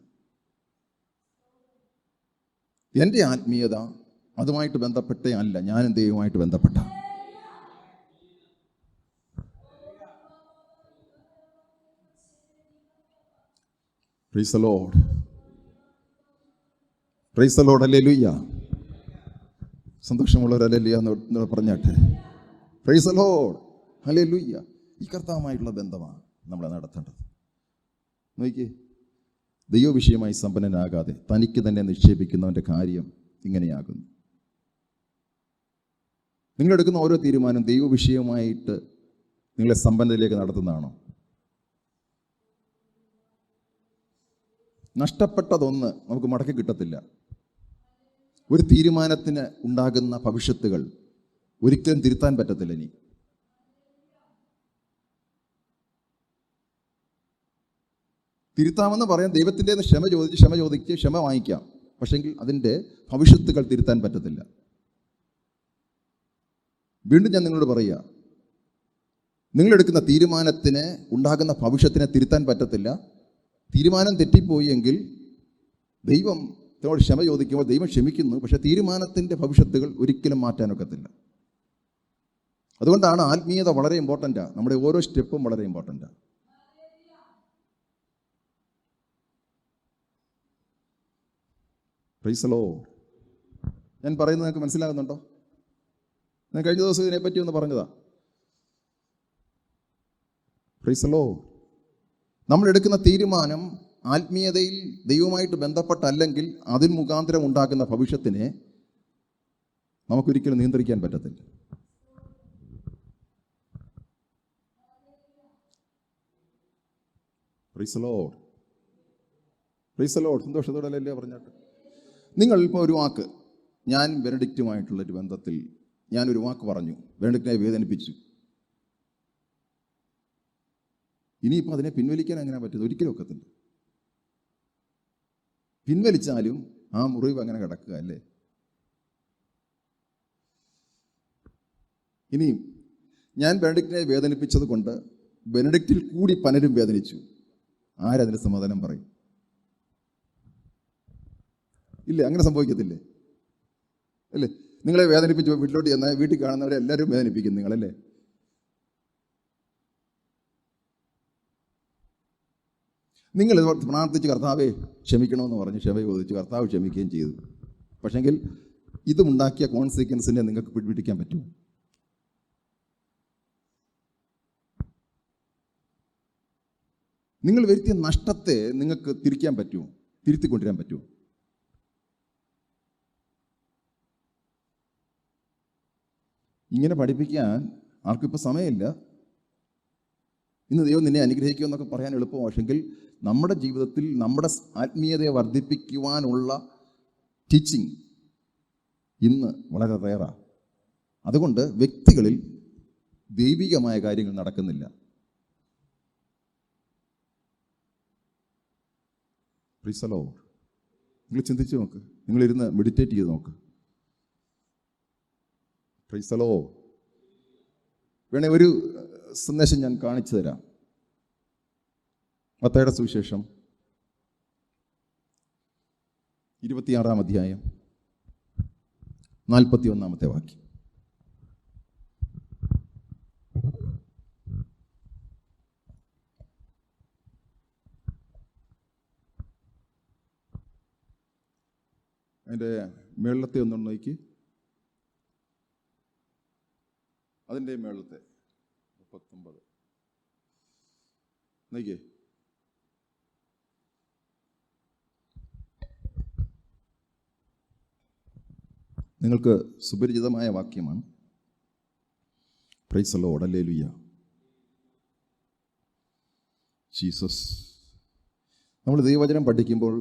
എൻ്റെ ആത്മീയത അതുമായിട്ട് ബന്ധപ്പെട്ടേ അല്ല, ഞാനും ദൈവമായിട്ട് ബന്ധപ്പെട്ട. Praise the Lord, praise the Lord, hallelujah. സന്തോഷമുള്ളവർ ഹല്ലേലൂയ എന്ന് പറഞ്ഞാട്ടെ. Praise the Lord, hallelujah. ഈ കർത്താവുമായിട്ടുള്ള ബന്ധമാണ് നമ്മളെ നടത്തേണ്ടത്. നോക്കിയേ, ദൈവവിഷയമായി സമ്പന്നനാകാതെ തനിക്ക് തന്നെ നിക്ഷേപിക്കുന്നവൻ്റെ കാര്യം ഇങ്ങനെയാകുന്നു. നിങ്ങളെടുക്കുന്ന ഓരോ തീരുമാനം ദൈവവിഷയമായിട്ട് നിങ്ങളെ സമ്പന്നതയിലേക്ക് നടത്തുന്നതാണോ? നഷ്ടപ്പെട്ടതൊന്ന് നമുക്ക് മടക്കി കിട്ടത്തില്ല. ഒരു തീരുമാനത്തിന് ഉണ്ടാകുന്ന ഭവിഷ്യത്തുകൾ ഒരിക്കലും തിരുത്താൻ പറ്റത്തില്ല. ഇനി തിരുത്താമെന്ന് പറയാൻ ദൈവത്തിൻ്റെ ക്ഷമ ചോദിച്ച് ക്ഷമ വാങ്ങിക്കാം. പക്ഷെങ്കിൽ അതിൻ്റെ ഭവിഷ്യത്തുകൾ തിരുത്താൻ പറ്റത്തില്ല. വീണ്ടും ഞാൻ നിങ്ങളോട് പറയുക, നിങ്ങളെടുക്കുന്ന തീരുമാനത്തിന് ഉണ്ടാകുന്ന ഭവിഷ്യത്തിനെ തിരുത്താൻ പറ്റത്തില്ല. തീരുമാനം തെറ്റിപ്പോയി എങ്കിൽ ദൈവത്തോട് ക്ഷമ ചോദിക്കുമ്പോൾ ദൈവം ക്ഷമിക്കുന്നു. പക്ഷേ തീരുമാനത്തിൻ്റെ ഭവിഷ്യത്തുകൾ ഒരിക്കലും മാറ്റാനൊക്കത്തില്ല. അതുകൊണ്ടാണ് ആത്മീയത വളരെ ഇമ്പോർട്ടൻ്റാണ്. നമ്മുടെ ഓരോ സ്റ്റെപ്പും വളരെ ഇമ്പോർട്ടൻ്റാണ്. Praise the Lord. ഞാൻ പറയുന്നത് നിങ്ങൾക്ക് മനസ്സിലാകുന്നുണ്ടോ? ഞാൻ കഴിഞ്ഞ ദിവസം ഇതിനെപ്പറ്റി ഒന്ന് പറഞ്ഞതാ. Price the Lord. നമ്മളെടുക്കുന്ന തീരുമാനം ആത്മീയതയിൽ ദൈവമായിട്ട് ബന്ധപ്പെട്ടല്ലെങ്കിൽ അതിൽ മുഖാന്തരം ഉണ്ടാക്കുന്ന ഭവിഷ്യത്തിനെ നമുക്കൊരിക്കലും നിയന്ത്രിക്കാൻ പറ്റത്തില്ല. Price the Lord, praise the Lord. സന്തോഷത്തോടെ പറഞ്ഞാട്ട്. നിങ്ങൾ ഇപ്പോൾ ഒരു വാക്ക്, ഞാൻ ബെനഡിക്റ്റുമായിട്ടുള്ളൊരു ബന്ധത്തിൽ ഞാനൊരു വാക്ക് പറഞ്ഞു, ബെനഡിക്റ്റിനെ വേദനിപ്പിച്ചു. ഇനിയിപ്പോൾ അതിനെ പിൻവലിക്കാൻ എങ്ങനെ പറ്റുന്നത്? ഒരിക്കലും ഒക്കത്തില്ല. പിൻവലിച്ചാലും ആ മുറിവ് അങ്ങനെ കിടക്കുക അല്ലേ. ഇനിയും ഞാൻ ബെനഡിക്റ്റിനെ വേദനിപ്പിച്ചത് കൊണ്ട് ബെനഡിക്റ്റിൽ കൂടി പലരും വേദനിച്ചു. ആരതിന് സമാധാനം പറയും? ഇല്ലേ, അങ്ങനെ സംഭവിക്കത്തില്ലേ? അല്ലേ? നിങ്ങളെ വേദനിപ്പിച്ച് വീട്ടിലോട്ട് ചെന്നാൽ വീട്ടിൽ കാണുന്നവരെ എല്ലാവരും വേദനിപ്പിക്കും നിങ്ങളല്ലേ? നിങ്ങൾ പ്രാർത്ഥിച്ച് കർത്താവെ ക്ഷമിക്കണമെന്ന് പറഞ്ഞ് ക്ഷമ ചോദിച്ചു, കർത്താവ് ക്ഷമിക്കുകയും ചെയ്തു. പക്ഷെങ്കിൽ ഇതുണ്ടാക്കിയ കോൺസിക്വൻസിനെ നിങ്ങൾക്ക് പിടിപിടിക്കാൻ പറ്റുമോ? നിങ്ങൾ വരുത്തിയ നഷ്ടത്തെ നിങ്ങൾക്ക് തിരിക്കാൻ പറ്റുമോ? തിരുത്തിക്കൊണ്ടിരാൻ പറ്റുമോ? ഇങ്ങനെ പഠിപ്പിക്കാൻ ആർക്കും ഇപ്പോൾ സമയമില്ല. ഇന്ന് ദൈവം നിന്നെ അനുഗ്രഹിക്കുമെന്നൊക്കെ പറയാൻ എളുപ്പം. പക്ഷെങ്കിൽ നമ്മുടെ ജീവിതത്തിൽ നമ്മുടെ ആത്മീയതയെ വർദ്ധിപ്പിക്കുവാനുള്ള ടീച്ചിങ് ഇന്ന് വളരെ റെയറാണ്. അതുകൊണ്ട് വ്യക്തികളിൽ ദൈവികമായ കാര്യങ്ങൾ നടക്കുന്നില്ല. Price the Lord. നിങ്ങൾ ചിന്തിച്ച് നോക്ക്, നിങ്ങളിരുന്ന് മെഡിറ്റേറ്റ് ചെയ്ത് നോക്ക്. Price the Lord. വേണേ ഒരു സന്ദേശം ഞാൻ കാണിച്ചു തരാം. മത്തായിയുടെ സുവിശേഷം 26-ാം അധ്യായം 41-ാമത്തെ വാക്യം. അതിൻ്റെ മേളത്തെ ഒന്നും നോക്കി, അതിൻ്റെ മേളത്തെ 39 നോക്കിയേ. നിങ്ങൾക്ക് സുപരിചിതമായ വാക്യമാണ്. Price the Lord, hallelujah. Jesus. നമ്മൾ ദൈവവചനം പഠിക്കുമ്പോൾ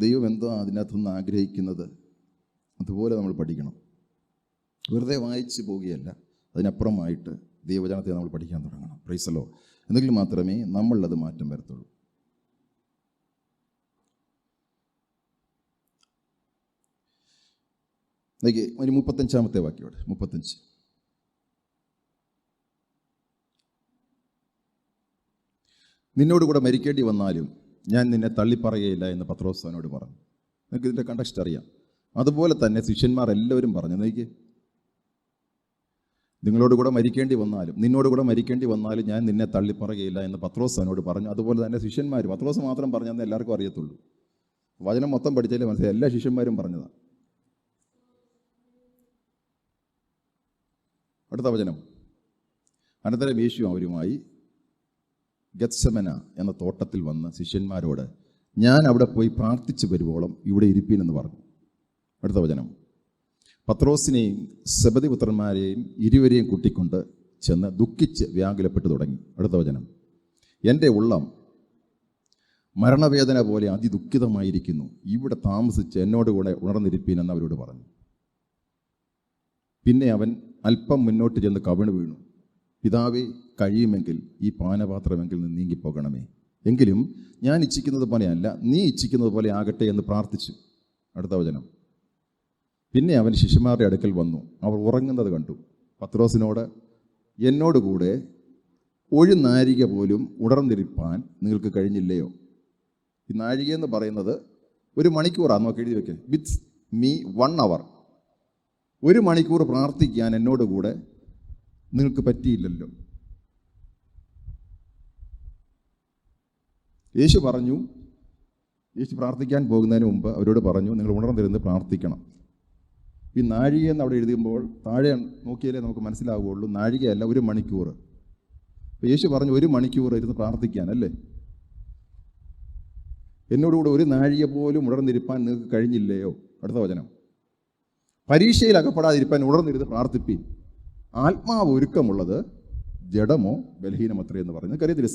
ദൈവം എന്തോ അതിനകത്തുനിന്ന് ആഗ്രഹിക്കുന്നത് അതുപോലെ നമ്മൾ പഠിക്കണം. വെറുതെ വായിച്ച് പോവുകയല്ല, അതിനപ്പുറമായിട്ട് ദൈവവചനത്തെ നമ്മൾ പഠിക്കാൻ തുടങ്ങണം. Price the Lord. എന്നെങ്കിൽ മാത്രമേ നമ്മളത് മാറ്റം വരത്തുള്ളൂ. അതിന് 35-ാമത്തെ വാക്യോടെ 35. നിന്നോട് കൂടെ മരിക്കേണ്ടി വന്നാലും ഞാൻ നിന്നെ തള്ളിപ്പറയുകയില്ല എന്ന് പത്രോസ് അവനോട് പറഞ്ഞു. നിങ്ങൾക്ക് ഇതിൻ്റെ കണ്ടക്സ്റ്റ് അറിയാം. അതുപോലെ തന്നെ ശിഷ്യന്മാർ എല്ലാവരും പറഞ്ഞു. നോക്കിയേ, നിങ്ങളോട് കൂടെ മരിക്കേണ്ടി വന്നാലും, നിന്നോട് കൂടെ മരിക്കേണ്ടി വന്നാലും ഞാൻ നിന്നെ തള്ളിപ്പറയുകയില്ല എന്ന് പത്രോസ് അവനോട് പറഞ്ഞു. അതുപോലെ തന്നെ ശിഷ്യന്മാർ, പത്രോസ് മാത്രം പറഞ്ഞതെന്ന് എല്ലാവർക്കും അറിയത്തുള്ളൂ. വചനം മൊത്തം പഠിച്ചാലേ മനസ്സിലായി, എല്ലാ ശിഷ്യന്മാരും പറഞ്ഞതാണ്. അടുത്ത വചനം. അനന്തരം യേശു അവരുമായി ഗത്സമന എന്ന തോട്ടത്തിൽ വന്ന് ശിഷ്യന്മാരോട്, ഞാൻ അവിടെ പോയി പ്രാർത്ഥിച്ചു വരുവോളം ഇവിടെ ഇരിപ്പീനെന്ന് പറഞ്ഞു. അടുത്ത വചനം. പത്രോസിനെയും സെബദിപുത്രന്മാരെയും ഇരുവരെയും കൂട്ടിക്കൊണ്ട് ചെന്ന് ദുഃഖിച്ച് വ്യാകുലപ്പെട്ടു തുടങ്ങി. അടുത്ത വചനം. എൻ്റെ ഉള്ളം മരണവേദന പോലെ അതിദുഃഖിതമായിരിക്കുന്നു, ഇവിടെ താമസിച്ച് എന്നോടുകൂടെ ഉണർന്നിരിപ്പീനെന്ന് അവരോട് പറഞ്ഞു. പിന്നെ അവൻ അല്പം മുന്നോട്ട് ചെന്ന് കവിണ് വീണു, പിതാവേ, കഴിയുമെങ്കിൽ ഈ പാനപാത്രമെങ്കിൽ നിന്ന് നീങ്ങിപ്പോകണമേ, എങ്കിലും ഞാൻ ഇച്ഛിക്കുന്നത് പോലെയല്ല, നീ ഇച്ഛിക്കുന്നത് പോലെ ആകട്ടെ എന്ന് പ്രാർത്ഥിച്ചു. അടുത്ത വചനം. പിന്നെ അവൻ ശിഷ്യന്മാരുടെ അടുക്കൽ വന്നു, അവർ ഉറങ്ങുന്നത് കണ്ടു. പത്രോസിനോട്, എന്നോടുകൂടെ ഒരു നാഴിക പോലും ഉണർന്നിരിപ്പാൻ നിങ്ങൾക്ക് കഴിഞ്ഞില്ലയോ? ഈ നാഴിക എന്ന് പറയുന്നത് 1 മണിക്കൂറാണ്. നോക്കി എഴുതി വെക്കേ, വിത്ത് മീ 1 hour. 1 മണിക്കൂർ പ്രാർത്ഥിക്കാൻ എന്നോടുകൂടെ നിങ്ങൾക്ക് പറ്റിയില്ലല്ലോ. യേശു പറഞ്ഞു, യേശു പ്രാർത്ഥിക്കാൻ പോകുന്നതിന് മുമ്പ് അവരോട് പറഞ്ഞു, നിങ്ങൾ ഉണർന്നിരുന്ന് പ്രാർത്ഥിക്കണം. ഈ നാഴികയെന്ന് അവിടെ എഴുതുമ്പോൾ താഴെ നോക്കിയാലേ നമുക്ക് മനസ്സിലാവുകയുള്ളൂ. നാഴികയല്ല, 1 മണിക്കൂർ. അപ്പോൾ യേശു പറഞ്ഞു 1 മണിക്കൂർ ഇരുന്ന് പ്രാർത്ഥിക്കാൻ അല്ലേ. എന്നോടുകൂടെ 1 നാഴിക പോലും ഉണർന്നിരിപ്പാൻ നിങ്ങൾക്ക് കഴിഞ്ഞില്ലയോ? അടുത്ത വചനം. പരീക്ഷയിൽ അകപ്പെടാതിരിപ്പാൻ ഉണർന്നിരുന്ന് പ്രാർത്ഥിപ്പീൻ. ആത്മാവ് ഒരുക്കമുള്ളത്, ജഡമോ ബലഹീനമത്രേ എന്ന് പറയുന്നത്. കരുതില്ല,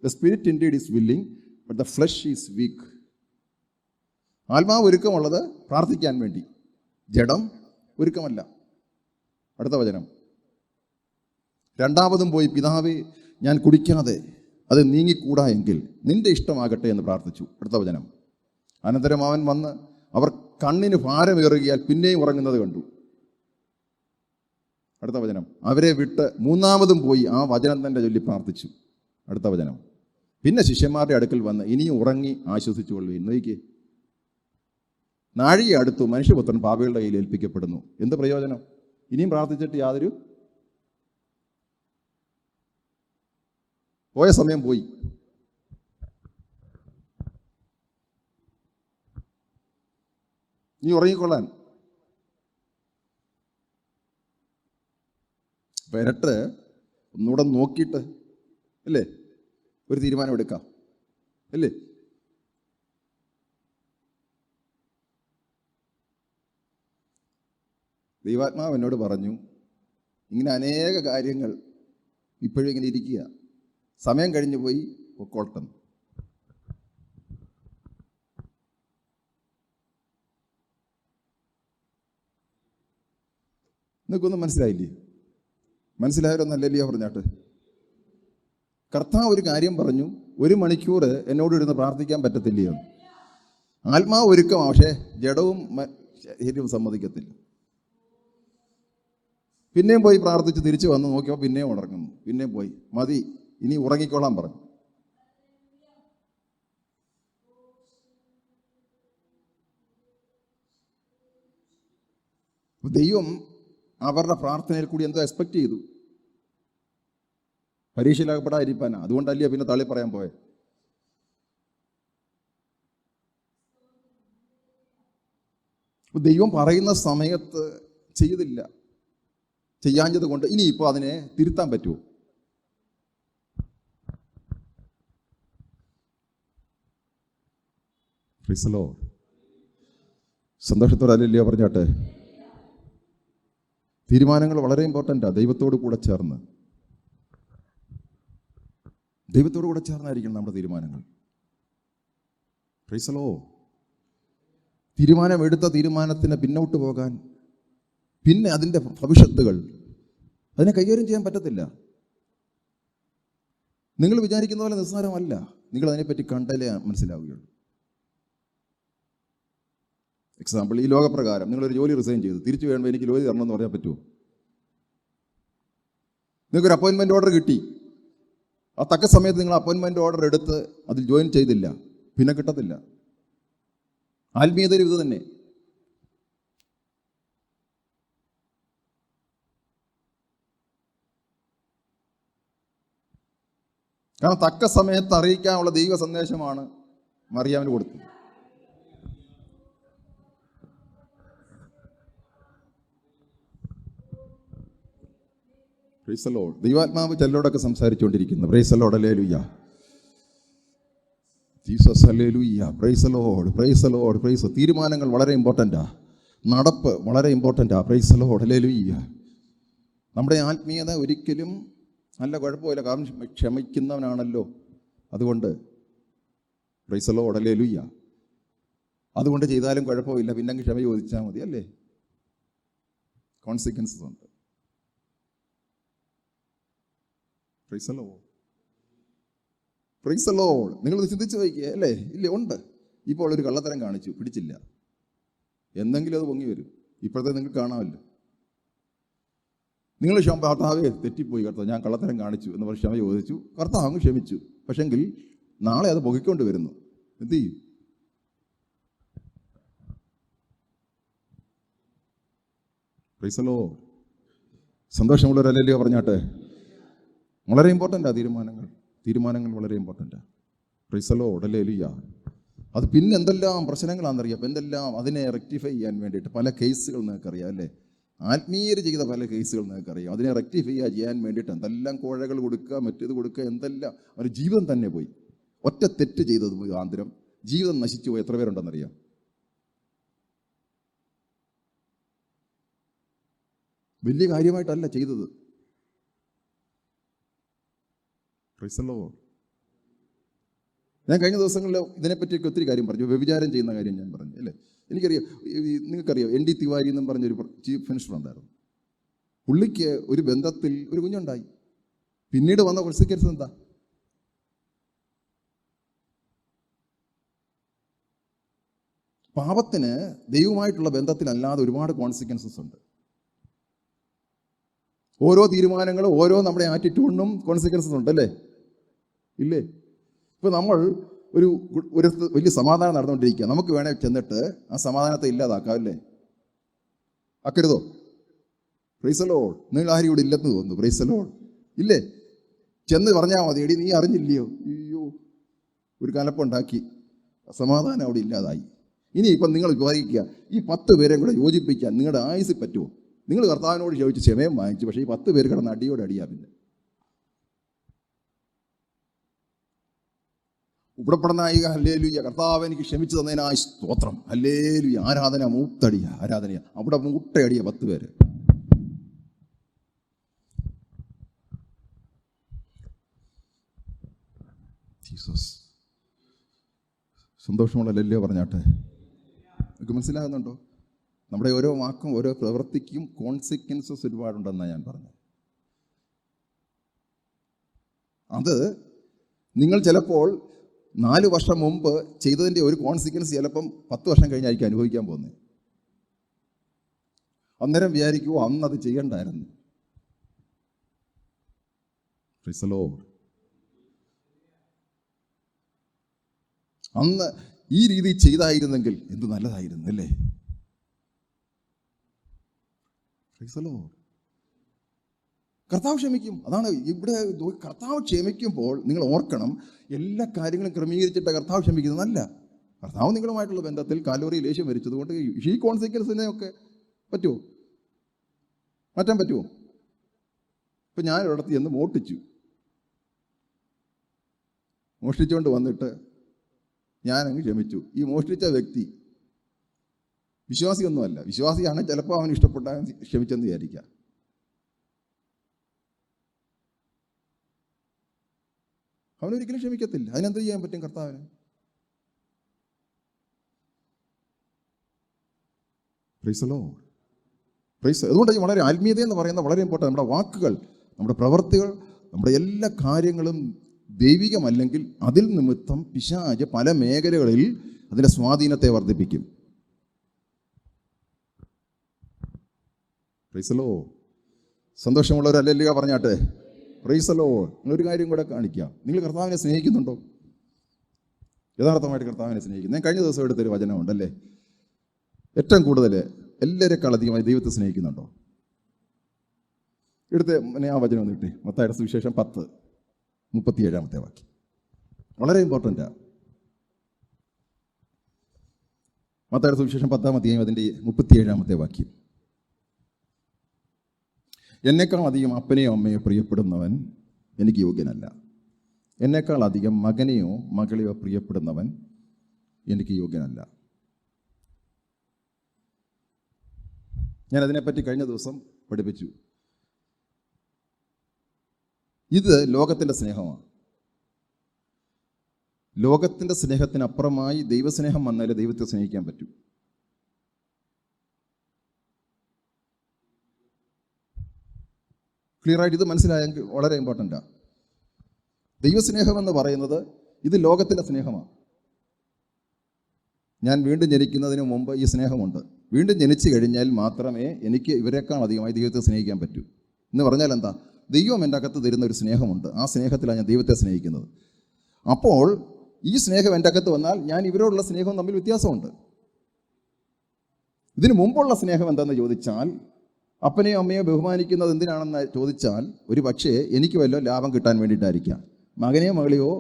the spirit indeed is willing but the flesh is weak. ആത്മാവ് ഒരുക്കമുള്ളത് പ്രാർത്ഥിക്കാൻ വേണ്ടി, ജഡം ഒരുക്കമല്ല. അടുത്ത വചനം. രണ്ടാമതും പോയി, പിതാവേ, ഞാൻ കുടിക്കാതെ അത് നീങ്ങിക്കൂടാ എങ്കിൽ നിന്റെ ഇഷ്ടമാകട്ടെ എന്ന് പ്രാർത്ഥിച്ചു. അടുത്ത വചനം. അനന്തരം അവൻ വന്ന് അവർ കണ്ണിന് ഭാരമേറുകയാൽ പിന്നെയും ഉറങ്ങുന്നത് കണ്ടു. അടുത്ത വചനം. അവരെ വിട്ട് മൂന്നാമതും പോയി ആ വചനം തന്നെ ചൊല്ലി പ്രാർത്ഥിച്ചു. അടുത്ത വചനം. പിന്നെ ശിഷ്യന്മാരുടെ അടുക്കൽ വന്ന് ഇനിയും ഉറങ്ങി ആശ്വസിച്ചു കൊള്ളുകയും. നോക്കിക്കേ, നാഴിക അടുത്തു, മനുഷ്യപുത്രൻ പാപികളുടെ കയ്യിൽ ഏൽപ്പിക്കപ്പെടുന്നു. എന്ത് പ്രയോജനം? ഇനിയും പ്രാർത്ഥിച്ചിട്ട് യാതൊരു, പോയ സമയം പോയി. നീ ഉറങ്ങിക്കൊള്ളാൻ. വരട്ട് ഒന്നുകൂടെ നോക്കിയിട്ട് അല്ലേ ഒരു തീരുമാനം എടുക്കാം അല്ലേ? ദൈവാത്മാവ് എന്നോട് പറഞ്ഞു, ഇങ്ങനെ അനേക കാര്യങ്ങൾ ഇപ്പോഴും ഇങ്ങനെ ഇരിക്കുക, സമയം കഴിഞ്ഞു പോയി, പൊക്കോട്ടം. നിങ്ങൾക്കൊന്നും മനസ്സിലായില്ലേ? മനസ്സിലായവരൊന്നല്ലല്ലോ പറഞ്ഞാട്ട്. കർത്താവ് ഒരു കാര്യം പറഞ്ഞു, 1 മണിക്കൂർ എന്നോട് ഇരുന്ന് പ്രാർത്ഥിക്കാൻ പറ്റത്തില്ലയോ? ആത്മാവ് ഒരുക്കം, പക്ഷേ ജഡവും ശരീരവും സമ്മതിക്കത്തില്ല. പിന്നെയും പോയി പ്രാർത്ഥിച്ച് തിരിച്ചു വന്ന് നോക്കിയപ്പോൾ പിന്നെയും ഉറങ്ങുന്നു. പിന്നെയും പോയി, മതി, ഇനി ഉറങ്ങിക്കോളാൻ പറഞ്ഞു. ദൈവം അവരുടെ പ്രാർത്ഥനയിൽ കൂടി എന്തോ എക്സ്പെക്ട് ചെയ്തു. പരീക്ഷയിലാകപ്പെടാതിരിക്കാനാ. അതുകൊണ്ടല്ലേ പിന്നെ തള്ളി പറയാൻ പോയെ. ദൈവം പറയുന്ന സമയത്ത് ചെയ്തില്ല, ചെയ്യാഞ്ഞത് കൊണ്ട് ഇനിയിപ്പോൾ അതിനെ തിരുത്താൻ പറ്റുമോ? സന്തോഷത്തോടല്ലയോ പറഞ്ഞാട്ടെ. തീരുമാനങ്ങൾ വളരെ ഇമ്പോർട്ടൻ്റാണ്. ദൈവത്തോട് കൂടെ ചേർന്ന്, ദൈവത്തോട് കൂടെ ചേർന്നായിരിക്കണം നമ്മുടെ തീരുമാനങ്ങൾ. Price the Lord. തീരുമാനമെടുത്ത തീരുമാനത്തിന് പിന്നോട്ട് പോകാൻ, പിന്നെ അതിൻ്റെ ഭവിഷ്യത്തുകൾ അതിനെ കൈകാര്യം ചെയ്യാൻ പറ്റത്തില്ല. നിങ്ങൾ വിചാരിക്കുന്ന പോലെ നിസ്സാരമല്ല. നിങ്ങൾ അതിനെപ്പറ്റി കണ്ടാലേ മനസ്സിലാവുകയുള്ളൂ. എക്സാമ്പിൾ, ഈ ലോകപ്രകാരം നിങ്ങളൊരു ജോലി റിസൈൻ ചെയ്തു, തിരിച്ചു വേണമെങ്കിൽ എനിക്ക് ജോലി തരണമെന്ന് പറയാൻ പറ്റുമോ? നിങ്ങൾക്കൊരു അപ്പോയിൻമെൻറ്റ് ഓർഡർ കിട്ടി, ആ തക്ക സമയത്ത് നിങ്ങൾ അപ്പോയിൻമെൻ്റ് ഓർഡർ എടുത്ത് അതിൽ ജോയിൻ ചെയ്തില്ല, പിന്നെ കിട്ടത്തില്ല. ആത്മീയതയിൽ ഇത് തന്നെ. കാരണം തക്ക സമയത്ത് അറിയിക്കാനുള്ള ദൈവ സന്ദേശമാണ് മറിയാമിന് കൊടുത്തത്. Praise the Lord. ദൈവാത്മാവ് ചിലരോടൊക്കെ സംസാരിച്ചുകൊണ്ടിരിക്കുന്നു. Praise the Lord. Hallelujah. Jesus hallelujah. Praise the Lord. Praise the Lord. Praise. തീരുമാനങ്ങൾ വളരെ ഇമ്പോർട്ടൻ്റാ. നടപ്പ് വളരെ ഇമ്പോർട്ടൻ്റാ. Praise the Lord. ഹല്ലേലൂയ. നമ്മുടെ ആത്മീയത ഒരിക്കലും നല്ല കുഴപ്പമില്ല, കാരണം ക്ഷമിക്കുന്നവനാണല്ലോ. അതുകൊണ്ട് പ്രൈസ് ദി ലോർഡ്. ഹല്ലേലൂയ. അതുകൊണ്ട് ചെയ്താലും കുഴപ്പമില്ല, പിന്നെ ക്ഷമ ചോദിച്ചാൽ മതി, അല്ലേ? കോൺസിക്വൻസസ് ഉണ്ട്. Price the Lord. Praise the Lord. നിങ്ങൾ ചിന്തിച്ച് നോക്കിയേ, അല്ലേ? ഇല്ലേ, ഉണ്ട്. ഇപ്പോൾ ഒരു കള്ളത്തരം കാണിച്ചു, പിടിച്ചില്ല, എന്തെങ്കിലും അത് പൊങ്ങി വരും. ഇപ്പോഴത്തെ നിങ്ങൾക്ക് കാണാമല്ലോ. നിങ്ങൾ കർത്താവേ തെറ്റിപ്പോയി കർത്താവ്, ഞാൻ കള്ളത്തരം കാണിച്ചു എന്ന് പറഞ്ഞ് ക്ഷമ ചോദിച്ചു, കർത്താവ് അങ്ങ് ക്ഷമിച്ചു. പക്ഷെങ്കിൽ നാളെ അത് പൊക്കിക്കൊണ്ട് വരുന്നു. എന്ത് ചെയ്യും? Price the Lord. സന്തോഷമുള്ളവരല്ലല്ലോ പറഞ്ഞാട്ടെ. വളരെ ഇമ്പോർട്ടൻ്റാണ് തീരുമാനങ്ങൾ വളരെ ഇമ്പോർട്ടൻ്റാണ്. Praise the Lord. ഹല്ലേലൂയ. അത് പിന്നെ എന്തെല്ലാം പ്രശ്നങ്ങളാണെന്നറിയാം. അപ്പം എന്തെല്ലാം അതിനെ റെക്ടിഫൈ ചെയ്യാൻ വേണ്ടിയിട്ട് പല കേസുകൾ നിങ്ങൾക്കറിയാം, അല്ലേ? ആത്മീയർ ചെയ്ത പല കേസുകൾ നിങ്ങൾക്കറിയാം. അതിനെ റെക്ടിഫൈ ചെയ്യാൻ വേണ്ടിയിട്ട് എന്തെല്ലാം കോഴകൾ കൊടുക്കുക, മറ്റേത് കൊടുക്കുക, എന്തെല്ലാം. അവർ ജീവിതം തന്നെ പോയി. ഒറ്റ തെറ്റ് ചെയ്തത് മുഖാന്തരം ജീവിതം നശിച്ചു പോയി എത്ര പേരുണ്ടെന്നറിയാം? വലിയ കാര്യമായിട്ടല്ല ചെയ്തത്. Price the Lord. ഞാൻ കഴിഞ്ഞ ദിവസങ്ങളിൽ ഇതിനെപ്പറ്റിയൊക്കെ ഒത്തിരി കാര്യം പറഞ്ഞു. വ്യഭിചാരം ചെയ്യുന്ന കാര്യം ഞാൻ പറഞ്ഞു, അല്ലേ? എനിക്കറിയാം, നിങ്ങൾക്കറിയാം, എൻ ഡി തിവാരി എന്നും പറഞ്ഞൊരു ചീഫ് മിനിസ്റ്റർ ഉണ്ടായിരുന്നു. പുള്ളിക്ക് ഒരു ബന്ധത്തിൽ ഒരു കുഞ്ഞുണ്ടായി. പിന്നീട് വന്ന കോൺസിക്വൻസ് എന്താ? പാപത്തിന് ദൈവമായിട്ടുള്ള ബന്ധത്തിലല്ലാതെ ഒരുപാട് കോൺസിക്വൻസസ് ഉണ്ട്. ഓരോ തീരുമാനങ്ങളും ഓരോ നമ്മുടെ ആറ്റിറ്റ്യൂഡിനും കോൺസിക്വൻസസ് ഉണ്ട്, അല്ലേ? ഇല്ലേ? ഇപ്പോൾ നമ്മൾ ഒരു വലിയ സമാധാനം നടന്നുകൊണ്ടിരിക്കുക, നമുക്ക് വേണേൽ ചെന്നിട്ട് ആ സമാധാനത്തെ ഇല്ലാതാക്കാം, അല്ലേ? ആക്കരുതോ? Praise the Lord. നിങ്ങൾ ആരും ഇവിടെ ഇല്ലെന്ന് തോന്നുന്നു. Praise the Lord. ഇല്ലേ? ചെന്ന് പറഞ്ഞാൽ മതി, എടി നീ അറിഞ്ഞില്ലയോ, അയ്യോ ഒരു കലപ്പുണ്ടാക്കി, സമാധാനം അവിടെ ഇല്ലാതായി. ഇനി ഇപ്പം നിങ്ങൾ വിചാരിക്കുക, ഈ 10 പേരെ കൂടെ യോജിപ്പിക്കാൻ നിങ്ങളുടെ ആയുസ് പറ്റുമോ? നിങ്ങൾ കർത്താവിനോട് ചോദിച്ച് ക്ഷമയും വാങ്ങിച്ചു, പക്ഷേ ഈ 10 പേര് കിടന്ന് അടിയോട് അടിയാ. പിന്നെ ഉപടപ്പെടുന്നായിക ഹല്ലേലൂയ, കർത്താവ് എനിക്ക് ക്ഷമിച്ചു തന്നതിനായി സ്തോത്രം, ഹല്ലേലൂയ, ആരാധന മൂത്തടിയ ആരാധനയ. അവിടെ മൂട്ടയടിയ 10 പേര്. ജീസസ്. സന്തോഷമുള്ള ഹല്ലേലൂയ പറഞ്ഞാട്ടെ. നിങ്ങൾക്ക് മനസ്സിലാകുന്നുണ്ടോ? നമ്മുടെ ഓരോ വാക്കും ഓരോ പ്രവൃത്തിക്കും കോൺസിക്വൻസസ് ഒരുപാടുണ്ടെന്നാണ് ഞാൻ പറഞ്ഞത്. അത് നിങ്ങൾ ചിലപ്പോൾ 4 വർഷം മുമ്പ് ചെയ്തതിൻ്റെ ഒരു കോൺസിക്വൻസ് ചിലപ്പം 10 വർഷം കഴിഞ്ഞായിരിക്കും അനുഭവിക്കാൻ പോകുന്നത്. അന്നേരം വിചാരിക്കുമോ അന്നത് ചെയ്യണ്ടായിരുന്നു. Price the Lord. അന്ന് ഈ രീതി ചെയ്തായിരുന്നെങ്കിൽ എന്ത് നല്ലതായിരുന്നു, അല്ലേ? Praise the Lord. കർത്താവ് ക്ഷമിക്കും. അതാണ് ഇവിടെ കർത്താവ് ക്ഷമിക്കുമ്പോൾ നിങ്ങൾ ഓർക്കണം, എല്ലാ കാര്യങ്ങളും ക്രമീകരിച്ചിട്ട് കർത്താവ് ക്ഷമിക്കുന്നതല്ല. കർത്താവ് നിങ്ങളുമായിട്ടുള്ള ബന്ധത്തിൽ കാലോറി ലേശം വരിച്ചതുകൊണ്ട് ഈ കോൺസിക്വൻസിനെയൊക്കെ പറ്റുമോ മാറ്റാൻ പറ്റുമോ? ഇപ്പം ഞാൻ ഒരിടത്ത് ചെന്ന് മോഷ്ടിച്ചുകൊണ്ട് വന്നിട്ട് ഞാനങ്ങ് ക്ഷമിച്ചു. ഈ മോഷ്ടിച്ച വ്യക്തി വിശ്വാസിയൊന്നുമല്ല. വിശ്വാസിയാണ്, ചിലപ്പോൾ അവൻ ഇഷ്ടപ്പെട്ടാൽ ക്ഷമിച്ചെന്ന് വിചാരിക്കാം. അവനൊരിക്കലും ക്ഷമിക്കത്തില്ല. അതിനെന്ത് ചെയ്യാൻ പറ്റും കർത്താവിന്? Price the Lord. പ്രൈസ്. അതുകൊണ്ട് വളരെ ആത്മീയത എന്ന് പറയുന്നത് വളരെ ഇമ്പോർട്ടൻ്റ്. നമ്മുടെ വാക്കുകൾ, നമ്മുടെ പ്രവൃത്തികൾ, നമ്മുടെ എല്ലാ കാര്യങ്ങളും ദൈവികമല്ലെങ്കിൽ അതിൽ നിമിത്തം പിശാച് പല മേഖലകളിൽ അതിൻ്റെ സ്വാധീനത്തെ വർദ്ധിപ്പിക്കും. Praise the Lord. സന്തോഷമുള്ളവർ ഹല്ലേലൂയ പറഞ്ഞാട്ടെ. Praise the Lord. നിങ്ങളൊരു കാര്യം കൂടെ കാണിക്കുക, നിങ്ങൾ കർത്താവിനെ സ്നേഹിക്കുന്നുണ്ടോ? യഥാർത്ഥമായിട്ട് കർത്താവിനെ സ്നേഹിക്കുന്നു. ഞാൻ കഴിഞ്ഞ ദിവസം എടുത്തൊരു വചനമുണ്ടല്ലേ, ഏറ്റവും കൂടുതൽ എല്ലാവരെക്കാൾ അധികമായി ദൈവത്തെ സ്നേഹിക്കുന്നുണ്ടോ? എടുത്ത് ആ വചനം ഒന്ന് കിട്ടി, മത്തായിയുടെ സുവിശേഷം 10:37 വാക്യം. വളരെ ഇമ്പോർട്ടൻ്റാണ്. മത്തായിയുടെ സുവിശേഷം 10 അതിൻ്റെ 37 വാക്യം. എന്നേക്കാൾ അധികം അപ്പനെയോ അമ്മയോ പ്രിയപ്പെടുന്നവൻ എനിക്ക് യോഗ്യനല്ല. എന്നേക്കാൾ അധികം മകനെയോ മകളെയോ പ്രിയപ്പെടുന്നവൻ എനിക്ക് യോഗ്യനല്ല. ഞാൻ അതിനെപ്പറ്റി കഴിഞ്ഞ ദിവസം പഠിപ്പിച്ചു. ഇത് ലോകത്തിൻ്റെ സ്നേഹമാണ്. ലോകത്തിൻ്റെ സ്നേഹത്തിനപ്പുറമായി ദൈവസ്നേഹം വന്നാലേ ദൈവത്തെ സ്നേഹിക്കാൻ പറ്റൂ. ക്ലിയറായിട്ട് ഇത് മനസ്സിലായെങ്കിൽ വളരെ ഇമ്പോർട്ടൻ്റാണ്. ദൈവസ്നേഹം എന്ന് പറയുന്നത് ഇത് ലോകത്തിൻ്റെ സ്നേഹമാണ്. ഞാൻ വീണ്ടും ജനിക്കുന്നതിന് മുമ്പ് ഈ സ്നേഹമുണ്ട്. വീണ്ടും ജനിച്ചു കഴിഞ്ഞാൽ മാത്രമേ എനിക്ക് ഇവരെക്കാൾ അധികമായി ദൈവത്തെ സ്നേഹിക്കാൻ പറ്റൂ. എന്ന് പറഞ്ഞാൽ എന്താ? ദൈവം എൻ്റെ അകത്ത് തരുന്ന ഒരു സ്നേഹമുണ്ട്. ആ സ്നേഹത്തിലാണ് ഞാൻ ദൈവത്തെ സ്നേഹിക്കുന്നത്. അപ്പോൾ ഈ സ്നേഹം എൻ്റെ അകത്ത് വന്നാൽ ഞാൻ ഇവരോടുള്ള സ്നേഹവും തമ്മിൽ വ്യത്യാസമുണ്ട്. ഇതിനു മുമ്പുള്ള സ്നേഹം എന്താണെന്ന് ചോദിച്ചാൽ, അപ്പനെയോ അമ്മയോ ബഹുമാനിക്കുന്നത് എന്തിനാണെന്ന് ചോദിച്ചാൽ, ഒരു പക്ഷേ എനിക്ക് വല്ല ലാഭം കിട്ടാൻ വേണ്ടിയിട്ടായിരിക്കാം. മകനെയോ മകളെയോ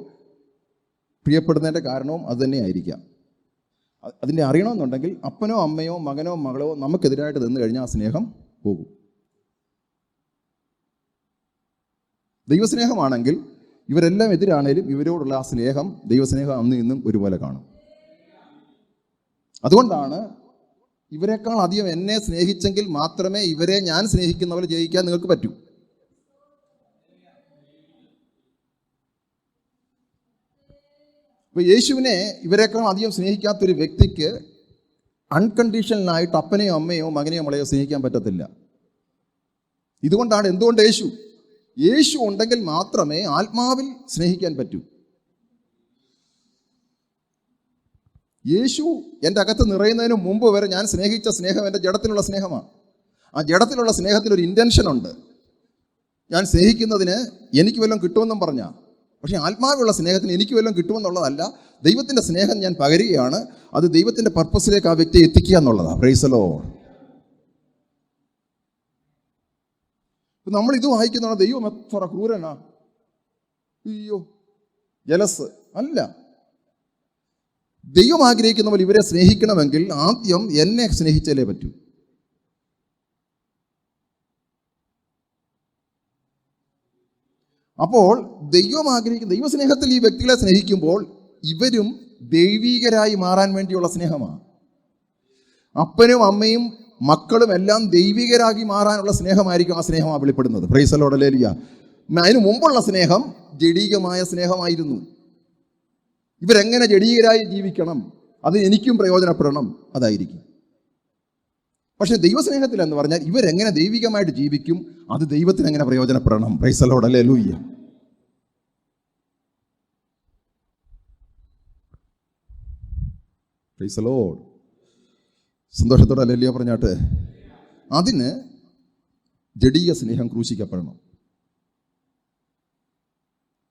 പ്രിയപ്പെടുന്നതിൻ്റെ കാരണവും അതുതന്നെയായിരിക്കാം. അതിൻ്റെ അറിയണമെന്നുണ്ടെങ്കിൽ അപ്പനോ അമ്മയോ മകനോ മകളോ നമുക്കെതിരായിട്ട് നിന്ന് കഴിഞ്ഞാൽ ആ സ്നേഹം പോകും. ദൈവസ്നേഹമാണെങ്കിൽ ഇവരെല്ലാം എതിരാണേലും ഇവരോടുള്ള ആ സ്നേഹം, ദൈവസ്നേഹം അന്നും ഇന്നും ഒരുപോലെ കാണും. അതുകൊണ്ടാണ് ഇവരെക്കാൾ അധികം എന്നെ സ്നേഹിച്ചെങ്കിൽ മാത്രമേ ഇവരെ ഞാൻ സ്നേഹിക്കുന്നവരെ ജയിക്കാൻ നിങ്ങൾക്ക് പറ്റൂ. ഇപ്പോൾ യേശുവിനെ ഇവരെക്കാൾ അധികം സ്നേഹിക്കാത്തൊരു വ്യക്തിക്ക് അൺകണ്ടീഷണലായിട്ട് അപ്പനെയോ അമ്മയോ മകനെയോ മകളെയോ സ്നേഹിക്കാൻ പറ്റത്തില്ല. ഇതുകൊണ്ടാണ് എന്തുകൊണ്ട് യേശു ഉണ്ടെങ്കിൽ മാത്രമേ ആത്മാവിൽ സ്നേഹിക്കാൻ പറ്റൂ. യേശു എൻ്റെ അകത്ത് നിറയുന്നതിന് മുമ്പ് വരെ ഞാൻ സ്നേഹിച്ച സ്നേഹം എൻ്റെ ജഡത്തിലുള്ള സ്നേഹമാണ്. ആ ജഡത്തിലുള്ള സ്നേഹത്തിലൊരു ഇൻറ്റൻഷനുണ്ട്. ഞാൻ സ്നേഹിക്കുന്നതിന് എനിക്ക് വല്ലതും കിട്ടുമെന്നും പറഞ്ഞാൽ, പക്ഷേ ആത്മാവിലുള്ള സ്നേഹത്തിന് എനിക്ക് വല്ലതും കിട്ടുമെന്നുള്ളതല്ല. ദൈവത്തിൻ്റെ സ്നേഹം ഞാൻ പകരുകയാണ്. അത് ദൈവത്തിൻ്റെ പർപ്പസിലേക്ക് ആ വ്യക്തിയെ എത്തിക്കുക എന്നുള്ളതാണ്. Price the Lord. നമ്മൾ ഇത് വായിക്കുന്നതാണ്, ദൈവം എത്ര ക്രൂരനാ, അയ്യോ ജലസ് അല്ല. ദൈവം ആഗ്രഹിക്കുന്നവർ ഇവരെ സ്നേഹിക്കണമെങ്കിൽ ആദ്യം എന്നെ സ്നേഹിച്ചാലേ പറ്റൂ. അപ്പോൾ ദൈവം ആഗ്രഹിക്കുന്ന ദൈവസ്നേഹത്തിൽ ഈ വ്യക്തികളെ സ്നേഹിക്കുമ്പോൾ ഇവരും ദൈവികരായി മാറാൻ വേണ്ടിയുള്ള സ്നേഹമാണ്. അപ്പനും അമ്മയും മക്കളും എല്ലാം ദൈവികരാಗಿ മാറാനുള്ള സ്നേഹമായിരിക്കും ആ സ്നേഹമാണ് വെളിപ്പെടുന്നത്. Praise the Lord, hallelujah. അതിനു മുമ്പുള്ള സ്നേഹം ജഡീകമായ സ്നേഹമായിരുന്നു. ഇവരെങ്ങനെ ജഡീകരായി ജീവിക്കണം, അത് എനിക്കും പ്രയോജനപ്പെടണം, അതായിരിക്കും. പക്ഷേ ദൈവസ്നേഹത്തിൽ എന്ന് പറഞ്ഞാൽ ഇവരെങ്ങനെ ദൈവികമായിട്ട് ജീവിക്കും, അത് ദൈവത്തിന് എങ്ങനെ പ്രയോജനപ്പെടണം. Praise the Lord, hallelujah. Praise the Lord. സന്തോഷത്തോടെ ഹല്ലേലൂയ പറഞ്ഞാട്ടെ. അതിന് ജഡീയ സ്നേഹം ക്രൂശിക്കപ്പെടണം.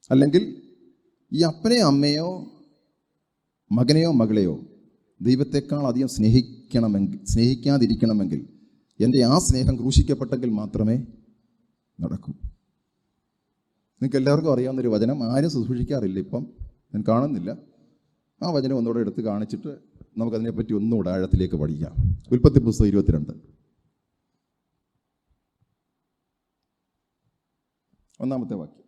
അല്ലെങ്കിൽ ഈ അപ്പനെയോ അമ്മയോ മകനെയോ മകളെയോ ദൈവത്തെക്കാൾ അധികം സ്നേഹിക്കാതിരിക്കണമെങ്കിൽ എൻ്റെ ആ സ്നേഹം ക്രൂശിക്കപ്പെട്ടെങ്കിൽ മാത്രമേ നടക്കൂ. നിങ്ങൾക്ക് എല്ലാവർക്കും അറിയാവുന്നൊരു വചനം, ആരും സൂക്ഷിക്കാറില്ല, ഇപ്പം ഞാൻ കാണുന്നില്ല. ആ വചനം ഒന്നുകൂടെ എടുത്ത് കാണിച്ചിട്ട് നമുക്കതിനെപ്പറ്റി ഒന്നുകൂടെ ആഴത്തിലേക്ക് പഠിക്കാം. ഉൽപ്പത്തി പുസ്തകം 22 ഒന്നാമത്തെ വാക്യം.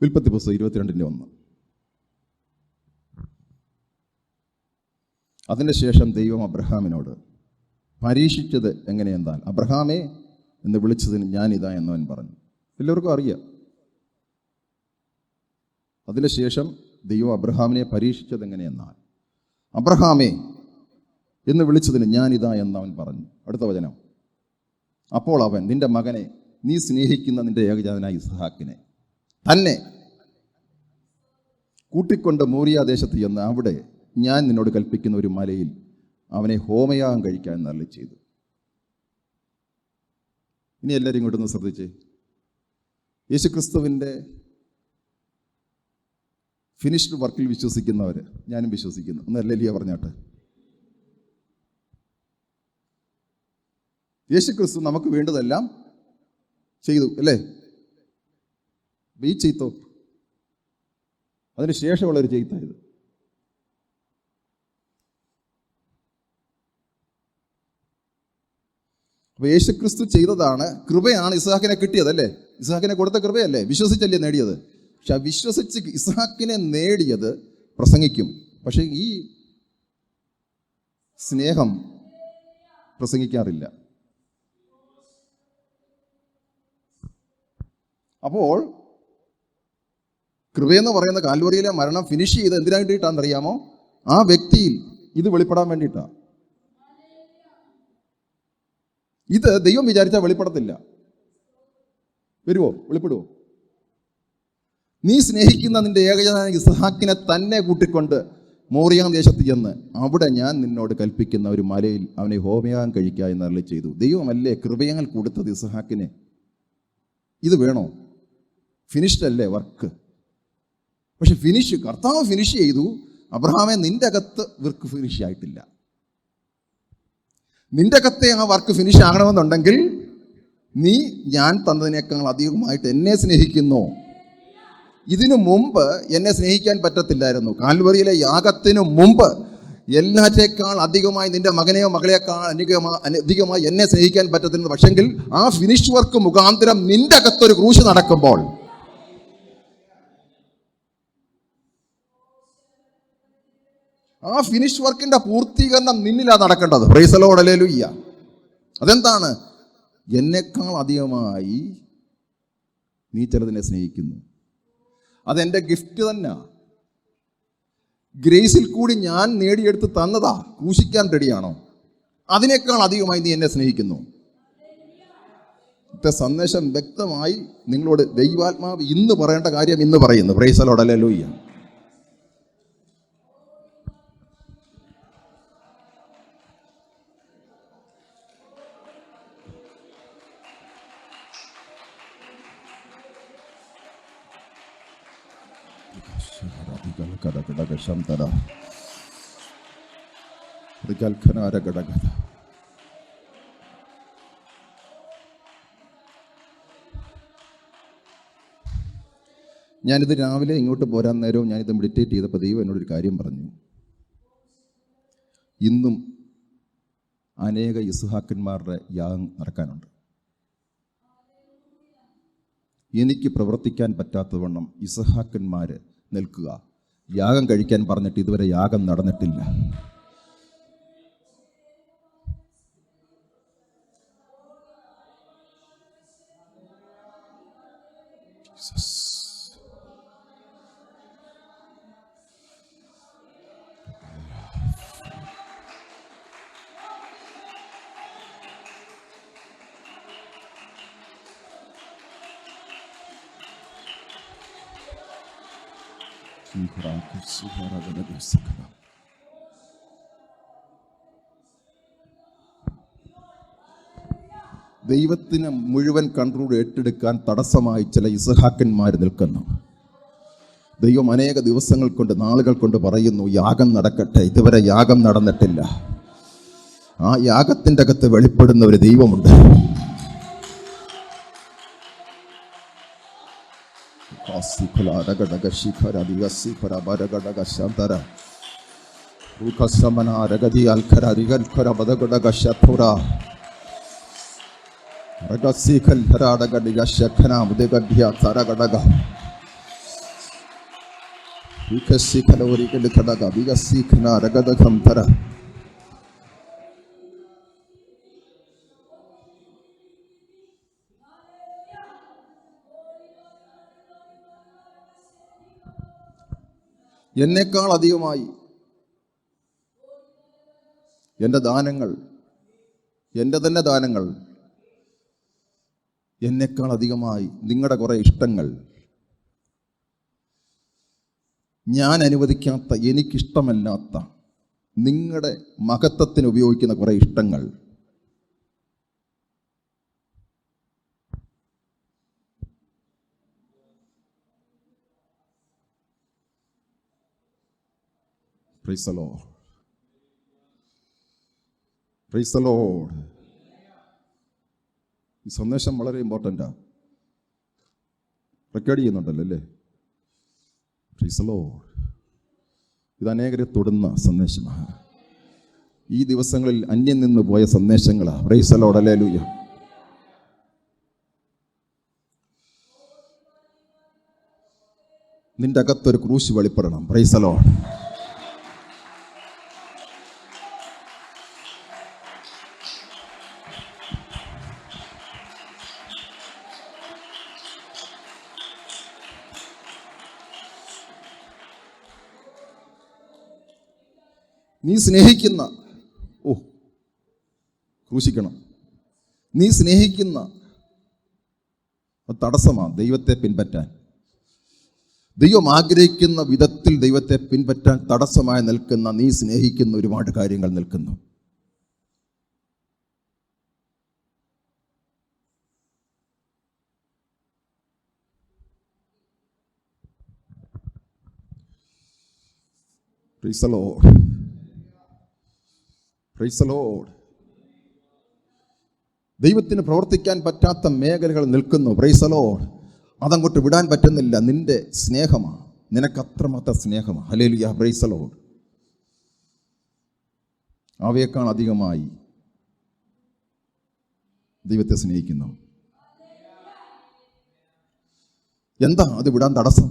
ഉൽപ്പത്തി പുസ്തകം 22:1. അതിൻ്റെ ശേഷം ദൈവം അബ്രഹാമിനോട് പരീക്ഷിച്ചത് എങ്ങനെയെന്നാൽ, അബ്രഹാമേ എന്ന് വിളിച്ചതിന് ഞാനിതാ എന്നവൻ പറഞ്ഞു. എല്ലാവർക്കും അറിയാം. അതിന് ശേഷം ദൈവം അബ്രഹാമിനെ പരീക്ഷിച്ചത് എങ്ങനെയെന്നാൽ, അബ്രഹാമേ എന്ന് വിളിച്ചതിന് ഞാനിതാ എന്നവൻ പറഞ്ഞു. അടുത്ത വചനം. അപ്പോൾ അവൻ നിന്റെ മകനെ, നീ സ്നേഹിക്കുന്ന നിന്റെ ഏകജാതനായ ഇസ്ഹാക്കിനെ തന്നെ കൂട്ടിക്കൊണ്ട് മോറിയ ദേശത്ത് ചെന്ന് അവിടെ ഞാൻ നിന്നോട് കൽപ്പിക്കുന്ന ഒരു മലയിൽ അവനെ ഹോമയാഗം കഴിക്കാൻ അരുളി ചെയ്തു. ഇനി എല്ലാവരും ഇങ്ങോട്ടൊന്ന് ശ്രദ്ധിച്ചേ. യേശുക്രിസ്തുവിൻ്റെ ഫിനിഷ്ഡ് വർക്കിൽ വിശ്വസിക്കുന്നവർ, ഞാനും വിശ്വസിക്കുന്നു, ഒന്ന് ഹല്ലേലൂയ പറഞ്ഞാട്ടെ. യേശുക്രിസ്തു നമുക്ക് വേണ്ടതെല്ലാം ചെയ്തു അല്ലേ? ഈ ചെയ്ത്തോ അതിന് ശേഷമുള്ളൊരു ചെയ്ത്തായത്. അപ്പൊ യേശുക്രിസ്തു ചെയ്തതാണ്, കൃപയാണ് ഇസ്ഹാക്കിനെ കിട്ടിയതല്ലേ? ഇസ്ഹാക്കിനെ കൊടുത്ത കൃപയല്ലേ? വിശ്വസിച്ചല്ലേ നേടിയത്? പക്ഷെ ആ വിശ്വസിച്ച് ഇസ്ഹാക്കിനെ നേടിയത് പ്രസംഗിക്കും. പക്ഷെ ഈ സ്നേഹം പ്രസംഗിക്കാറില്ല. അപ്പോൾ കൃപയെന്ന് പറയുന്ന കാൽവറിയിലെ മരണം ഫിനിഷ് ചെയ്ത് എന്തിനാ വേണ്ടിയിട്ടാണെന്നറിയാമോ? ആ വ്യക്തിയിൽ ഇത് വെളിപ്പെടാൻ വേണ്ടിയിട്ടാണ്. ഇത് ദൈവം വിചാരിച്ചാൽ വെളിപ്പെടത്തില്ല. വരുവോ? വെളിപ്പെടുവോ? നീ സ്നേഹിക്കുന്ന നിന്റെ ഏകജാതനായ ഇസ്ഹാക്കിനെ തന്നെ കൂട്ടിക്കൊണ്ട് മോറിയാം ദേശത്ത് ചെന്ന് അവിടെ ഞാൻ നിന്നോട് കൽപ്പിക്കുന്ന ഒരു മലയിൽ അവനെ ഹോമയാഗം കഴിക്കുക എന്ന് അരുളി ചെയ്തു. ദൈവമല്ലേ കൃപയാൽ കൊടുത്തത് ഇസ്ഹാക്കിനെ? ഇത് വേണോ? ഫിനിഷ്ഡ് അല്ലേ വർക്ക്? പക്ഷെ കർത്താവ് ഫിനിഷ് ചെയ്തു. അബ്രഹാമെ, നിന്റെ അകത്ത് വർക്ക് ഫിനിഷ് ആയിട്ടില്ല. നിന്റെ അകത്തെ ആ വർക്ക് ഫിനിഷ് ആകണമെന്നുണ്ടെങ്കിൽ നീ ഞാൻ തന്നതിനേക്കാൾ അധികമായിട്ട് എന്നെ സ്നേഹിക്കുന്നു. ഇതിനു മുമ്പ് എന്നെ സ്നേഹിക്കാൻ പറ്റത്തില്ലായിരുന്നു. കാൽവറിയിലെ യാഗത്തിനു മുമ്പ് എല്ലാറ്റേക്കാൾ അധികമായി നിന്റെ മകനെയോ മകളെക്കാൾ അധികമായി എന്നെ സ്നേഹിക്കാൻ പറ്റത്തില്ല. പക്ഷെങ്കിൽ ആ ഫിനിഷ് വർക്ക് മുഖാന്തരം നിന്റെ അകത്തൊരു ക്രൂശ് നടക്കുമ്പോൾ ആ ഫിനിഷ് വർക്കിന്റെ പൂർത്തീകരണം നിന്നിലാണ് നടക്കേണ്ടത്. Price the Lord, hallelujah. അതെന്താണ്? എന്നെക്കാൾ അധികമായി നീ ചിലതിനെ സ്നേഹിക്കുന്നു. അതെൻ്റെ ഗിഫ്റ്റ് തന്നെ. ഗ്രേസിൽ കൂടി ഞാൻ നേടിയെടുത്ത് തന്നതാ. ക്രൂശിക്കാൻ റെഡിയാണോ? അതിനേക്കാൾ അധികമായി നീ എന്നെ സ്നേഹിക്കുന്നു. ഇത്തെ സന്ദേശം വ്യക്തമായി നിങ്ങളോട് ദൈവാത്മാവ് ഇന്ന് പറയേണ്ട കാര്യം ഇന്ന് പറയുന്നു. Price the Lord, hallelujah. ഞാനിത് രാവിലെ ഇങ്ങോട്ട് പോരാൻ നേരവും ഞാനിത് മെഡിറ്റേറ്റ് ചെയ്തപ്പോൾ ദൈവം എന്നോടൊരു കാര്യം പറഞ്ഞു. ഇന്നും അനേക ഇസ്ഹാക്കന്മാരുടെ യാഗം നടക്കാനുണ്ട്. എനിക്ക് പ്രവർത്തിക്കാൻ പറ്റാത്തവണ്ണം ഇസ്ഹാക്കന്മാർ നിൽക്കുക. യാഗം കഴിക്കാൻ പറഞ്ഞിട്ട് ഇതുവരെ യാഗം നടന്നിട്ടില്ല. ദൈവത്തിന് മുഴുവൻ കൺട്രോൾ ഏറ്റെടുക്കാൻ തടസ്സമായി ചില ഇസ്ഹാക്കന്മാർ നിൽക്കുന്നു. ദൈവം അനേക ദിവസങ്ങൾ കൊണ്ട്, നാളുകൾ കൊണ്ട് പറയുന്നു, യാഗം നടക്കട്ടെ. ഇതുവരെ യാഗം നടന്നിട്ടില്ല. ആ യാഗത്തിൻ്റെ അകത്ത് വെളിപ്പെടുന്ന ഒരു ദൈവമുണ്ട്. എന്നേക്കാൾ അധികമായി എൻ്റെ ദാനങ്ങൾ, എൻ്റെ തന്നെ ദാനങ്ങൾ, എന്നേക്കാൾ അധികമായി നിങ്ങളുടെ കുറേ ഇഷ്ടങ്ങൾ, ഞാൻ അനുവദിക്കാത്ത, എനിക്കിഷ്ടമല്ലാത്ത, നിങ്ങളുടെ മഹത്വത്തിന് ഉപയോഗിക്കുന്ന കുറേ ഇഷ്ടങ്ങൾ, praise the Lord. Praise the Lord. ഈ സന്ദേശം വളരെ ഇമ്പോർട്ടൻ്റാണ്. റെക്കോർഡ് ചെയ്യുന്നുണ്ടല്ലോ അല്ലേ? Praise the Lord. ഇത് അനേകരെ തൊടുന്ന സന്ദേശമാണ്. ഈ ദിവസങ്ങളിൽ അന്യം നിന്ന് പോയ സന്ദേശങ്ങളാണ്. Praise the Lord. ഹല്ലേലൂയ. നിന്റെ അകത്തൊരു ക്രൂശ് വെളിപ്പെടണം. Price the Lord. നീ സ്നേഹിക്കുന്ന ക്രൂശിക്കണം. നീ സ്നേഹിക്കുന്ന തടസ്സമാണ് ദൈവത്തെ പിൻപറ്റാൻ. ദൈവം ആഗ്രഹിക്കുന്ന വിധത്തിൽ ദൈവത്തെ പിൻപറ്റാൻ തടസ്സമായി നിൽക്കുന്ന, നീ സ്നേഹിക്കുന്ന ഒരുപാട് കാര്യങ്ങൾ നിൽക്കുന്നു. Praise the Lord. Praise the Lord. ദൈവത്തിന് പ്രവർത്തിക്കാൻ പറ്റാത്ത മേഖലകൾ നിൽക്കുന്നു. Praise the Lord. അതങ്ങോട്ട് വിടാൻ പറ്റുന്നില്ല. നിന്റെ സ്നേഹമാണ്, നിനക്കത്രമാത്രം സ്നേഹമാണ്. ഹല്ലേലൂയ. Praise the Lord. അവയേക്കാൾ അധികമായി ദൈവത്തെ സ്നേഹിക്കുന്നു. എന്താ അത് വിടാൻ തടസ്സം?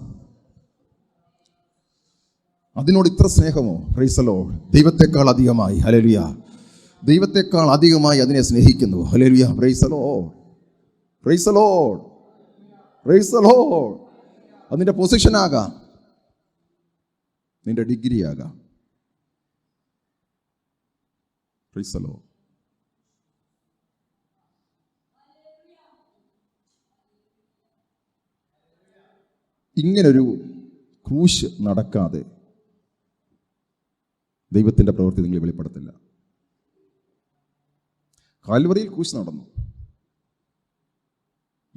അതിനോട് ഇത്ര സ്നേഹമോ? Praise the Lord. ദൈവത്തെക്കാൾ അധികമായി. ഹല്ലേലൂയ. ദൈവത്തെക്കാൾ അധികമായി അതിനെ സ്നേഹിക്കുന്നു. Hallelujah. Praise the Lord. Praise the Lord. Praise the Lord. അതിൻ്റെ പൊസിഷനാകാം, നിന്റെ ഡിഗ്രി ആകാം. Praise the Lord. ഇങ്ങനൊരു ക്രൂശ് നടക്കാതെ ദൈവത്തിൻ്റെ പ്രവൃത്തി നിങ്ങൾ വെളിപ്പെടുത്തില്ല. കാൽവറിയിൽ ക്രൂശ് നടന്നു.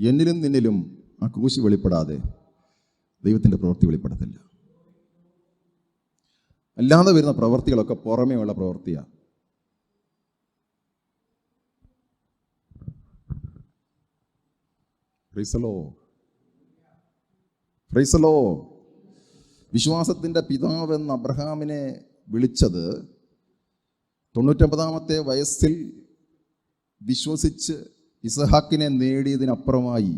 എന്നിലും നിന്നിലും ആ ക്രൂശ് വെളിപ്പെടാതെ ദൈവത്തിൻ്റെ പ്രവൃത്തി വെളിപ്പെടത്തില്ല. അല്ലാതെ വരുന്ന പ്രവൃത്തികളൊക്കെ പുറമേ ഉള്ള പ്രവൃത്തിയാണ്. Price the Lord. Praise the Lord. വിശ്വാസത്തിൻ്റെ പിതാവെന്ന് അബ്രഹാമിനെ വിളിച്ചത് 99 വയസ്സിൽ വിശ്വസിച്ച് ഇസഹാക്കിനെ നേടിയതിനപ്പുറമായി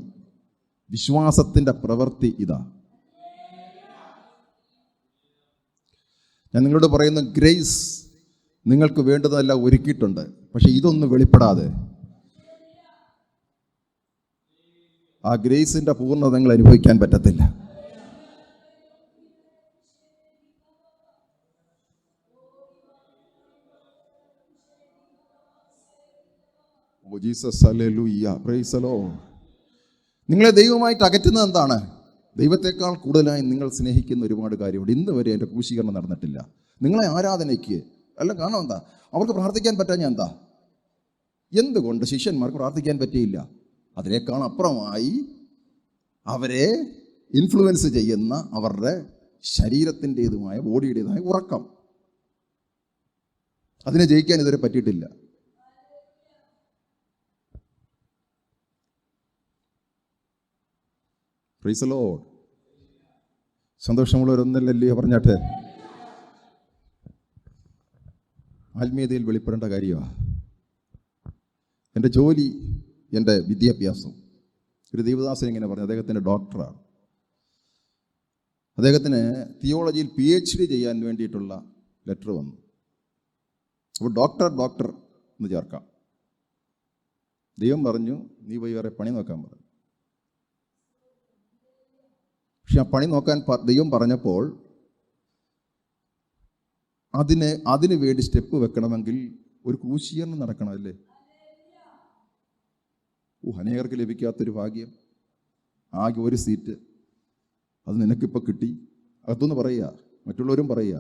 വിശ്വാസത്തിൻ്റെ പ്രവൃത്തി ഇതാ. ഞാൻ നിങ്ങളോട് പറയുന്ന ഗ്രേസ് നിങ്ങൾക്ക് വേണ്ടതെല്ലാം ഒരുക്കിയിട്ടുണ്ട്. പക്ഷെ ഇതൊന്നും വെളിപ്പെടാതെ ആ ഗ്രേസിൻ്റെ പൂർണ്ണത നിങ്ങൾ അനുഭവിക്കാൻ പറ്റത്തില്ല. Jesus hallelujah. Praise the Lord. നിങ്ങളെ ദൈവമായിട്ട് അകറ്റുന്നത് എന്താണ്? ദൈവത്തെക്കാൾ കൂടുതലായി നിങ്ങൾ സ്നേഹിക്കുന്ന ഒരുപാട് കാര്യമുണ്ട്. ഇന്ന് വരെ എൻ്റെ ക്രൂശീകരണം നടന്നിട്ടില്ല. നിങ്ങളെ ആരാധനയ്ക്ക് അല്ല. കാരണം എന്താ? അവർക്ക് പ്രാർത്ഥിക്കാൻ പറ്റാഞ്ഞ എന്താ? എന്തുകൊണ്ട് ശിഷ്യന്മാർക്ക് പ്രാർത്ഥിക്കാൻ പറ്റിയില്ല? അതിനേക്കാൾ അപ്പുറമായി അവരെ ഇൻഫ്ലുവൻസ് ചെയ്യുന്ന അവരുടെ ശരീരത്തിൻ്റെതുമായ ബോഡിയുടേതായ ഉറക്കം, അതിനെ ജയിക്കാൻ ഇതുവരെ പറ്റിയിട്ടില്ല. Price the Lord. സന്തോഷമുള്ളവരൊന്നല്ലല്ലോ പറഞ്ഞാട്ടെ. ആത്മീയതയിൽ വെളിപ്പെടേണ്ട കാര്യമാണ്. എൻ്റെ ജോലി, എൻ്റെ വിദ്യാഭ്യാസം. ഒരു ദൈവദാസൻ ഇങ്ങനെ പറഞ്ഞു, അദ്ദേഹത്തിൻ്റെ ഡോക്ടറാണ്. അദ്ദേഹത്തിന് തിയോളജിയിൽ PhD ചെയ്യാൻ വേണ്ടിയിട്ടുള്ള ലെറ്റർ വന്നു. അപ്പോൾ ഡോക്ടർ എന്ന് ചേർക്കാം. ദൈവം പറഞ്ഞു, നീ പോയി വേറെ പണി നോക്കാൻ പറഞ്ഞു. പക്ഷെ ആ പണി നോക്കാൻ ദൈവം പറഞ്ഞപ്പോൾ അതിന് വേണ്ടി സ്റ്റെപ്പ് വെക്കണമെങ്കിൽ ഒരു ക്രൂശീകരണം നടക്കണം, അല്ലേ? അനേകർക്ക് ലഭിക്കാത്തൊരു ഭാഗ്യം. ആകെ ഒരു സീറ്റ്, അത് നിനക്കിപ്പോൾ കിട്ടി. അകത്തുനിന്ന് പറയുക, മറ്റുള്ളവരും പറയുക.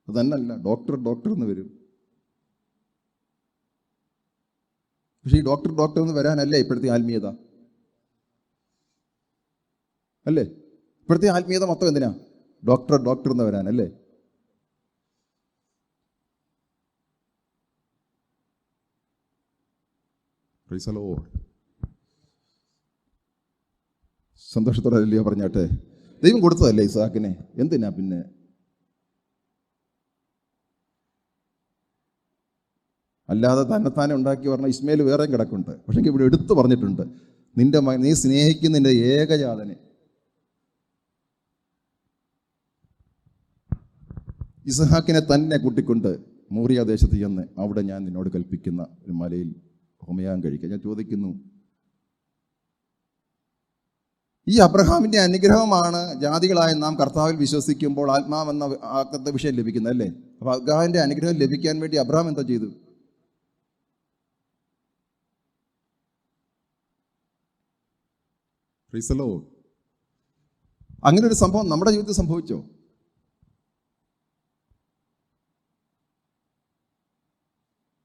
അതന്നല്ല, ഡോക്ടർ എന്ന് വരും. പക്ഷെ ഈ ഡോക്ടർ എന്ന് വരാനല്ലേ ഇപ്പോഴത്തെ ആത്മീയത, അല്ലേ? ഇപ്പോഴത്തെ ആത്മീയത മൊത്തം എന്തിനാ? ഡോക്ടർ എന്ന് വരാനല്ലേ? സന്തോഷത്തോടെ അല്ലയോ പറഞ്ഞാട്ടെ? ദൈവം കൊടുത്തതല്ലേ ഇസ്ഹാക്കിനെ, എന്തിനാ പിന്നെ? അല്ലാതെ തന്നെത്താനെ ഉണ്ടാക്കി പറഞ്ഞാൽ ഇസ്മായിൽ വേറെയും കിടക്കുന്നുണ്ട്. പക്ഷേ ഇവിടെ എടുത്തു പറഞ്ഞിട്ടുണ്ട്, നിന്റെ നീ സ്നേഹിക്കുന്ന നിന്റെ ഏകജാതനെ. ഇസ്ഹാക്കിനെ തന്നെ കൂട്ടിക്കൊണ്ട് മോറിയ ദേശത്ത് ചെന്ന് അവിടെ ഞാൻ നിന്നോട് കൽപ്പിക്കുന്ന ഒരു മലയിൽ ഹോമയാഗം കഴിക്കുക. ഞാൻ ചോദിക്കുന്നു, ഈ അബ്രഹാമിൻ്റെ അനുഗ്രഹമാണ് ജാതികളായ നാം കർത്താവിൽ വിശ്വസിക്കുമ്പോൾ ആത്മാവെന്ന ആക്കത്തെ വിഷയം ലഭിക്കുന്നത് അല്ലേ? അപ്പോൾ അബ്രഹാമിൻ്റെ അനുഗ്രഹം ലഭിക്കാൻ വേണ്ടി അബ്രഹാം എന്താ ചെയ്തു? അങ്ങനെ ഒരു സംഭവം നമ്മുടെ ജീവിതത്തിൽ സംഭവിച്ചോ?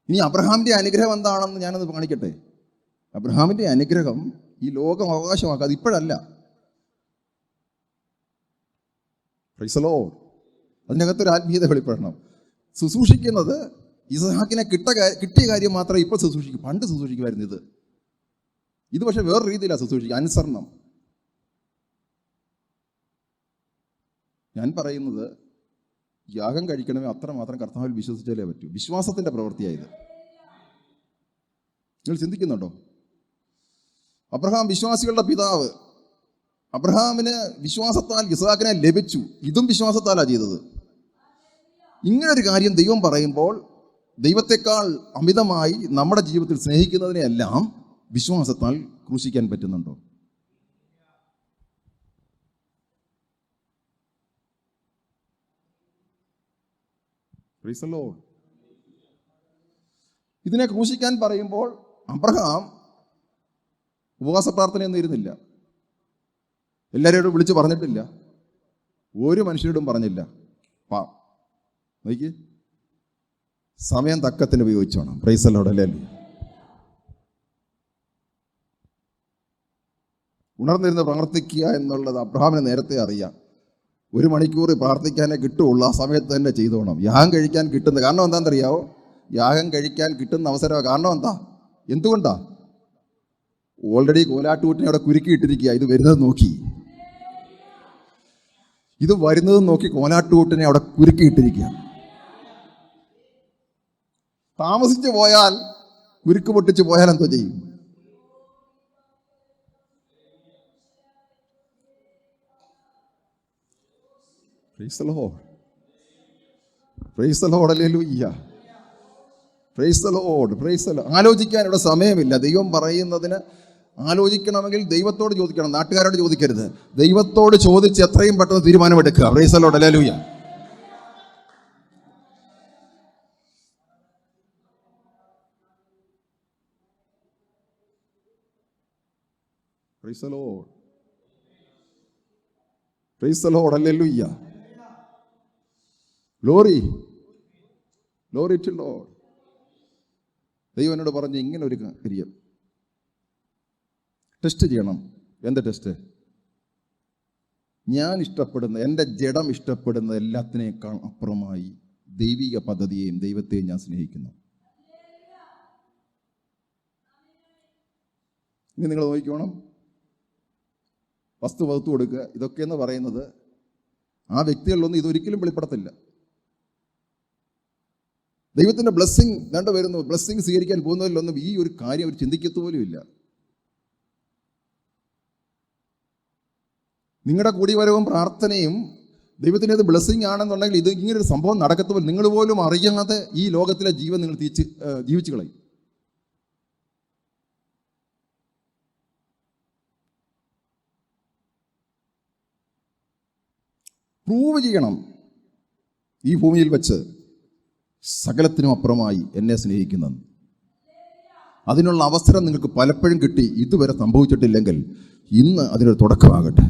ഇനി അബ്രഹാമിൻ്റെ അനുഗ്രഹം എന്താണെന്ന് ഞാനത് കാണിക്കട്ടെ. അബ്രഹാമിൻ്റെ അനുഗ്രഹം ഈ ലോകം അവകാശമാക്കാതെ ഇപ്പോഴല്ല. അതിനകത്തൊരു ആത്മീയത വെളിപ്പെടണം. ശുശ്രൂഷിക്കുന്നത് ഇസ്ഹാക്കിനെ കിട്ടിയ കാര്യം മാത്രമേ ഇപ്പോൾ ശുശ്രൂഷിക്കും. പണ്ട് ശുശ്രൂഷിക്കുമായിരുന്നു ഇത് പക്ഷെ വേറെ രീതിയിലാണ് ശുശ്രൂഷിക്കുക. അനുസരണം. ഞാൻ പറയുന്നത്, യാഗം കഴിക്കണമേ അത്രമാത്രം കർത്താവിൽ വിശ്വസിച്ചാലേ പറ്റൂ. വിശ്വാസത്തിൻ്റെ പ്രവൃത്തിയായത്. നിങ്ങൾ ചിന്തിക്കുന്നുണ്ടോ? അബ്രഹാം വിശ്വാസികളുടെ പിതാവ്. അബ്രഹാമിന് വിശ്വാസത്താൽ ഇസ്ഹാക്കിനെ ലഭിച്ചു. ഇതും വിശ്വാസത്താലാണ് ചെയ്തത്. ഇങ്ങനൊരു കാര്യം ദൈവം പറയുമ്പോൾ ദൈവത്തെക്കാൾ അമിതമായി നമ്മുടെ ജീവിതത്തിൽ സ്നേഹിക്കുന്നതിനെല്ലാം വിശ്വാസത്താൽ ക്രൂശിക്കാൻ പറ്റുന്നുണ്ടോ? ഇതിനെ ക്രൂശിക്കാൻ പറയുമ്പോൾ അബ്രഹാം ഉപവാസ പ്രാർത്ഥനയൊന്നും ഇരുന്നില്ല. എല്ലാവരോടും വിളിച്ച് പറഞ്ഞിട്ടില്ല. ഒരു മനുഷ്യരോടും പറഞ്ഞില്ല. നോക്കി, സമയം തക്കത്തിന് ഉപയോഗിച്ചോണം. Praise the Lord. അല്ലേ? ഉണർന്നിരുന്ന് പ്രാർത്ഥിക്കുക എന്നുള്ളത് അബ്രഹാമിന് നേരത്തെ അറിയാം. 1 മണിക്കൂർ പ്രാർത്ഥിക്കാനേ കിട്ടുള്ളൂ. ആ സമയത്ത് തന്നെ ചെയ്തോണം. യാഗം കഴിക്കാൻ കിട്ടുന്ന കാരണം എന്താണെന്നറിയാവോ? യാഗം കഴിക്കാൻ കിട്ടുന്ന അവസരം. കാരണം എന്താ? എന്തുകൊണ്ടാ? ഓൾറെഡി കോലാട്ടുകൂട്ടിനെ അവിടെ കുരുക്കിയിട്ടിരിക്കുക. ഇത് വരുന്നത് നോക്കി കോലാട്ടുകൂട്ടിനെ അവിടെ കുരുക്കിയിട്ടിരിക്കുക. താമസിച്ചു പോയാൽ, കുരുക്ക് പൊട്ടിച്ച് പോയാൽ എന്തോ ചെയ്യും? Praise the Lord. Praise the Lord. Hallelujah. Praise the Lord. Praise the Lord. ആലോചിക്കാനുള്ള സമയമില്ല. ദൈവം പറയുന്നതിന് ആലോചിക്കണമെങ്കിൽ ദൈവത്തോട് ചോദിക്കണം, നാട്ടുകാരോട് ചോദിക്കരുത്. ദൈവത്തോട് ചോദിച്ച് എത്രയും പെട്ടെന്ന് തീരുമാനമെടുക്കുക. Praise the Lord. Hallelujah. Praise the Lord. Praise the Lord. Hallelujah. Glory. Glory to Lord. ദൈവം എന്നോട് പറഞ്ഞു, ഇങ്ങനെ ഒരു കാര്യം ടെസ്റ്റ് ചെയ്യണം. എന്താ ടെസ്റ്റ്? ഞാൻ ഇഷ്ടപ്പെടുന്ന, എൻ്റെ ജഡം ഇഷ്ടപ്പെടുന്ന എല്ലാത്തിനേക്കാൾ അപ്പുറമായി ദൈവിക പദ്ധതിയെയും ദൈവത്തെയും ഞാൻ സ്നേഹിക്കുന്നു. ഇനി നിങ്ങൾ നോക്കിക്കോണം. വസ്തു കൊടുക്കുക, ഇതൊക്കെയെന്ന് പറയുന്നത് ആ വ്യക്തികളിലൊന്നും ഇതൊരിക്കലും വെളിപ്പെടത്തില്ല. ദൈവത്തിൻ്റെ ബ്ലെസ്സിങ് വരുന്നു. ബ്ലെസ്സിങ് സ്വീകരിക്കാൻ പോകുന്നതിലൊന്നും ഈ ഒരു കാര്യം അവർ ചിന്തിക്കത്തു പോലും ഇല്ല. നിങ്ങളുടെ കൂടിവരവും പ്രാർത്ഥനയും ദൈവത്തിൻ്റെ ബ്ലെസ്സിങ് ആണെന്നുണ്ടെങ്കിൽ ഇത് ഇങ്ങനൊരു സംഭവം നടക്കത്തുപോലും നിങ്ങൾ പോലും അറിയാതെ ഈ ലോകത്തിലെ ജീവൻ നിങ്ങൾ ജീവിച്ചു കളയും. പ്രൂവ് ചെയ്യണം ഈ ഭൂമിയിൽ വെച്ച് സകലത്തിനും അപ്പുറമായി എന്നെ സ്നേഹിക്കുന്നത്. അതിനുള്ള അവസരം നിങ്ങൾക്ക് പലപ്പോഴും കിട്ടി. ഇതുവരെ സംഭവിച്ചിട്ടില്ലെങ്കിൽ ഇന്ന് അതിനൊരു തുടക്കമാകട്ടെ.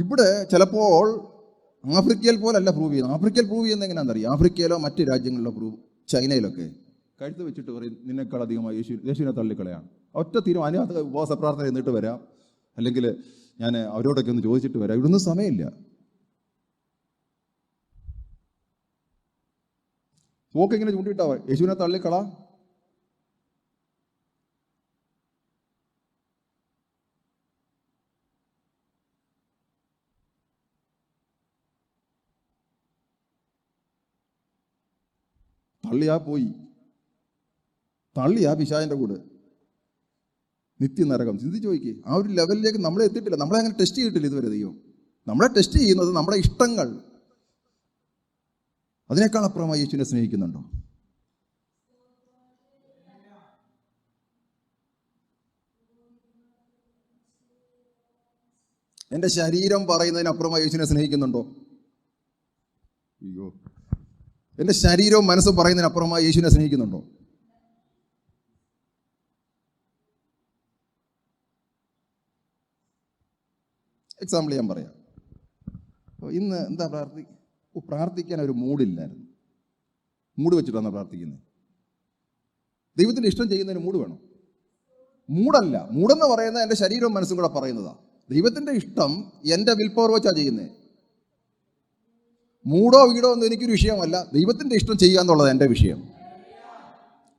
ഇവിടെ ചിലപ്പോൾ ആഫ്രിക്കയിൽ പോലല്ല പ്രൂവ് ചെയ്യുന്നത്. ആഫ്രിക്കയിൽ പ്രൂവ് ചെയ്യുന്നത് എങ്ങനെയാണെന്നറിയാം? ആഫ്രിക്കയിലോ മറ്റ് രാജ്യങ്ങളിലോ ചൈനയിലൊക്കെ കഴുത്ത് വെച്ചിട്ട് പറയും, നിന്നെക്കാൾ അധികമായി യേശുവിനെ തള്ളിക്കളയാണ്. ഒറ്റ തീരുമാനം. അതിനകത്ത് ഉപവാസ പ്രാർത്ഥന എന്നിട്ട് വരാം, അല്ലെങ്കിൽ ഞാൻ അവരോടൊക്കെ ഒന്ന് ചോദിച്ചിട്ട് വരാം. ഇവിടുന്ന് സമയമില്ല. തോക്കിങ്ങനെ ചൂണ്ടിയിട്ടാവാ യേശുവിനെ തള്ളിക്കളാ. തള്ളിയാ പോയി, തള്ളിയാ പിശാചിൻ്റെ കൂടെ നിത്യനരകം. ചിന്തിച്ച് നോക്കി, ആ ഒരു ലെവലിലേക്ക് നമ്മളെ എത്തിയിട്ടില്ല. നമ്മളെ അങ്ങനെ ടെസ്റ്റ് ചെയ്തിട്ടില്ല ഇതുവരെ ദൈവം. നമ്മളെ ടെസ്റ്റ് ചെയ്യുന്നത് നമ്മുടെ ഇഷ്ടങ്ങൾ. അതിനേക്കാൾ അപ്പുറമായി യേശുവിനെ സ്നേഹിക്കുന്നുണ്ടോ? എൻ്റെ ശരീരം പറയുന്നതിനപ്പുറമായി യേശുവിനെ സ്നേഹിക്കുന്നുണ്ടോ? അയ്യോ, എൻ്റെ ശരീരവും മനസ്സും പറയുന്നതിനപ്പുറമായി യേശുവിനെ സ്നേഹിക്കുന്നുണ്ടോ? എക്സാമ്പിൾ ഞാൻ പറയാം. ഇന്ന് എന്താ പ്രാർത്ഥിക്കാൻ ഒരു മൂഡില്ലായിരുന്നു. മൂഡ് വെച്ചിട്ടാണ് പ്രാർത്ഥിക്കുന്നത്. ദൈവത്തിൻ്റെ ഇഷ്ടം ചെയ്യുന്നതിന് മൂഡ് വേണം. മൂടല്ല, മൂടെന്ന് പറയുന്നത് എൻ്റെ ശരീരവും മനസ്സും കൂടെ പറയുന്നതാണ്. ദൈവത്തിൻ്റെ ഇഷ്ടം എൻ്റെ വിൽ പവർ വെച്ചാണ് ചെയ്യുന്നത്. മൂടോ വീടോ ഒന്നും എനിക്കൊരു വിഷയമല്ല. ദൈവത്തിൻ്റെ ഇഷ്ടം ചെയ്യുക എന്നുള്ളത് എൻ്റെ വിഷയം.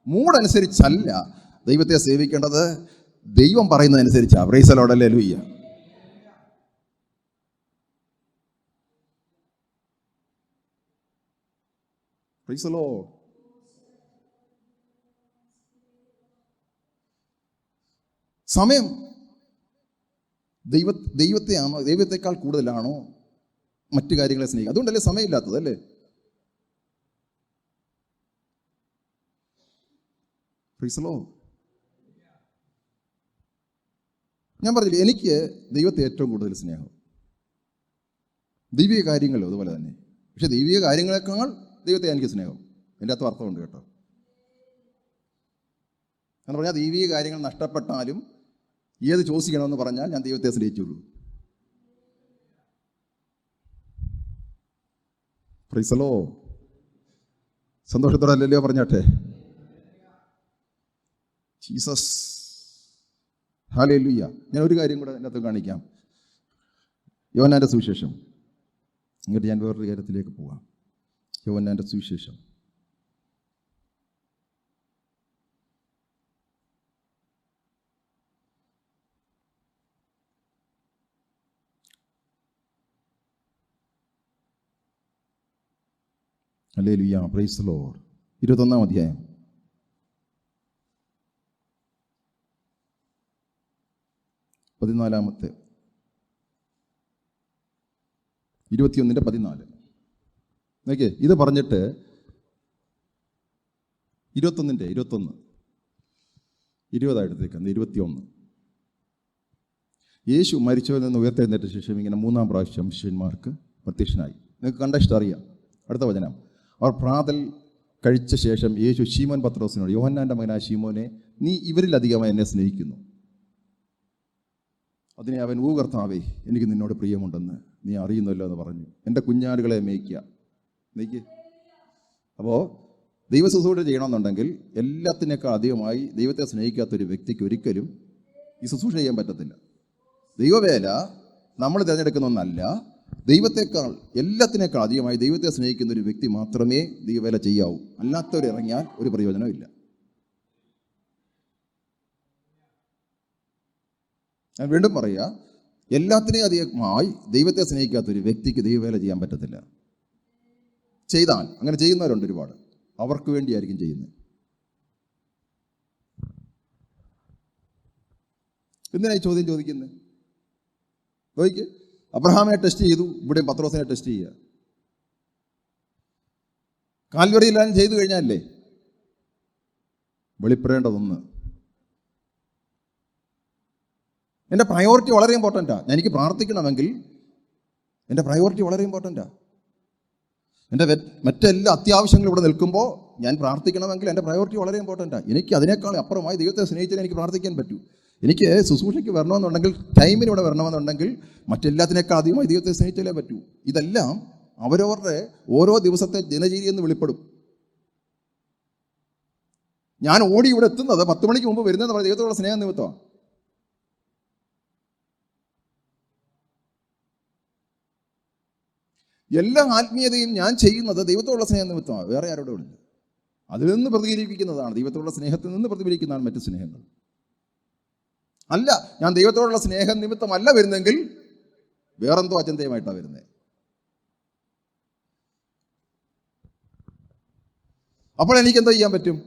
മൂടനുസരിച്ചല്ല ദൈവത്തെ സേവിക്കേണ്ടത്, ദൈവം പറയുന്നതനുസരിച്ചാണ്. Praise the Lord, hallelujah. Praise the Lord. സമയം ദൈവത്തെയാണോ, ദൈവത്തെക്കാൾ കൂടുതലാണോ മറ്റു കാര്യങ്ങളെ സ്നേഹിക്കുക? അതുകൊണ്ടല്ലേ സമയമില്ലാത്തത്, അല്ലേ? Praise the Lord. ഞാൻ പറഞ്ഞില്ലേ, എനിക്ക് ദൈവത്തെ ഏറ്റവും കൂടുതൽ സ്നേഹം. ദൈവിക കാര്യങ്ങളും അതുപോലെ തന്നെ. പക്ഷെ ദൈവിക കാര്യങ്ങളെക്കാൾ ദൈവത്തെ എനിക്ക് സ്നേഹം. എൻ്റെ അകത്ത് അർത്ഥമുണ്ട് കേട്ടോ. എന്ന് പറഞ്ഞാൽ ദൈവിക കാര്യങ്ങൾ നഷ്ടപ്പെട്ടാലും ഏത് ചോദിക്കണമെന്ന് പറഞ്ഞാൽ ഞാൻ ദൈവത്തെ സ്നേഹിച്ചുള്ളൂ. Price the Lord. സന്തോഷത്തോടെ അല്ലല്ലോ പറഞ്ഞാട്ടെ. Jesus, hallelujah. ഞാൻ ഒരു കാര്യം കൂടെ അതിനകത്ത് കാണിക്കാം. യോഹന്നാൻ്റെ സുവിശേഷം. എന്നിട്ട് ഞാൻ വേറൊരു കാര്യത്തിലേക്ക് പോവാം. യോഹന്നാൻ്റെ സുവിശേഷം. Hallelujah, praise the Lord. 21-ാം അധ്യായം 14 21:14. നോക്കിയേ, ഇത് പറഞ്ഞിട്ട് 20 21. യേശു മരിച്ചവരിൽ നിന്ന് ഉയർത്തെഴുന്നേറ്റ ശേഷം ഇങ്ങനെ 3-ാം പ്രാവശ്യം ശിഷ്യന്മാർക്ക് പ്രത്യക്ഷനായി. നിങ്ങൾക്ക് കണ്ട ഇഷ്ടം അറിയാം. അടുത്ത വചനം. അവർ പ്രാതൽ കഴിച്ച ശേഷം യേശു ശീമോൻ പത്രോസിനോട്, യോഹന്നാൻ്റെ മകനായ ശീമോനെ, നീ ഇവരിലധികമായി എന്നെ സ്നേഹിക്കുന്നു. അതിനെ അവൻ, ഓ കർത്താവേ, എനിക്ക് നിന്നോട് പ്രിയമുണ്ടെന്ന് നീ അറിയുന്നല്ലോ എന്ന് പറഞ്ഞു. എൻ്റെ കുഞ്ഞാടുകളെ മേയ്ക്കുക. അപ്പോൾ ദൈവ ശുശ്രൂഷ ചെയ്യണമെന്നുണ്ടെങ്കിൽ എല്ലാത്തിനേക്കാൾ അധികമായി ദൈവത്തെ സ്നേഹിക്കാത്തൊരു വ്യക്തിക്ക് ഒരിക്കലും ഈ ശുശ്രൂഷ ചെയ്യാൻ പറ്റത്തില്ല. ദൈവവേല നമ്മൾ തിരഞ്ഞെടുക്കുന്ന ഒന്നല്ല. ദൈവത്തെക്കാൾ, എല്ലാത്തിനേക്കാൾ അധികമായി ദൈവത്തെ സ്നേഹിക്കുന്ന ഒരു വ്യക്തി മാത്രമേ ദൈവവേല ചെയ്യാവൂ. അല്ലാത്തവരിറങ്ങിയാൽ ഒരു പ്രയോജനവും ഇല്ല. ഞാൻ വീണ്ടും പറയുക, എല്ലാത്തിനെയും അധികമായി ദൈവത്തെ സ്നേഹിക്കാത്തൊരു വ്യക്തിക്ക് ദൈവവേല ചെയ്യാൻ പറ്റത്തില്ല. ചെയ്താൽ, അങ്ങനെ ചെയ്യുന്നവരുണ്ട് ഒരുപാട്, അവർക്ക് വേണ്ടിയായിരിക്കും ചെയ്യുന്നത്. എന്തിനായി ചോദ്യം ചോദിക്കുന്നത്? നോക്കിക്ക്, അബ്രഹാമിനെ ടെസ്റ്റ് ചെയ്തു, ഇവിടെ പത്രോസിനെ ടെസ്റ്റ് ചെയ്യുക. കാൽവറിയിലാണ് ചെയ്തു കഴിഞ്ഞാലല്ലേ വെളിപ്പെടേണ്ടതൊന്ന്. എൻ്റെ പ്രയോറിറ്റി വളരെ ഇമ്പോർട്ടൻ്റാണ്. എനിക്ക് പ്രാർത്ഥിക്കണമെങ്കിൽ എൻ്റെ പ്രയോറിറ്റി വളരെ ഇമ്പോർട്ടൻ്റാണ്. എൻ്റെ മറ്റെല്ലാ അത്യാവശ്യങ്ങളും ഇവിടെ നിൽക്കുമ്പോൾ ഞാൻ പ്രാർത്ഥിക്കണമെങ്കിൽ എൻ്റെ പ്രയോറിറ്റി വളരെ ഇമ്പോർട്ടൻ്റാണ്. എനിക്ക് അതിനേക്കാൾ അപ്പുറമായി ദൈവത്തെ സ്നേഹിച്ചാൽ എനിക്ക് പ്രാർത്ഥിക്കാൻ പറ്റൂ. എനിക്ക് ശുശ്രൂഷയ്ക്ക് വരണമെന്നുണ്ടെങ്കിൽ, ടൈമിന് ഇവിടെ വരണമെന്നുണ്ടെങ്കിൽ മറ്റെല്ലാത്തിനേക്കാൾ അധികമായി ദൈവത്തെ സ്നേഹിച്ചാലേ പറ്റൂ. ഇതെല്ലാം അവരവരുടെ ഓരോ ദിവസത്തെ ദിനചര്യയെന്ന് വെളിപ്പെടും. ഞാൻ ഓടി ഇവിടെ എത്തുന്നത് 10 മണിക്ക് മുമ്പ് വരുന്നത് ദൈവത്തോടുള്ള സ്നേഹം നിമിത്തമാണ്. എല്ലാ ആത്മീയതയും ഞാൻ ചെയ്യുന്നത് ദൈവത്തോടുള്ള സ്നേഹം നിമിത്തമാണ്, വേറെ ആരോടും ഇല്ല. അതിൽ നിന്ന് പ്രതികരിപ്പിക്കുന്നതാണ്, ദൈവത്തോടുള്ള സ്നേഹത്തിൽ നിന്ന് പ്രതിഫലിക്കുന്നതാണ് മറ്റു സ്നേഹങ്ങൾ. അല്ല, ഞാൻ ദൈവത്തോടുള്ള സ്നേഹം നിമിത്തമല്ല വരുന്നെങ്കിൽ വേറെന്തോ അചന്തയമായിട്ടാണ് വരുന്നത്. അപ്പോൾ എനിക്ക് എന്താ ചെയ്യാൻ പറ്റും?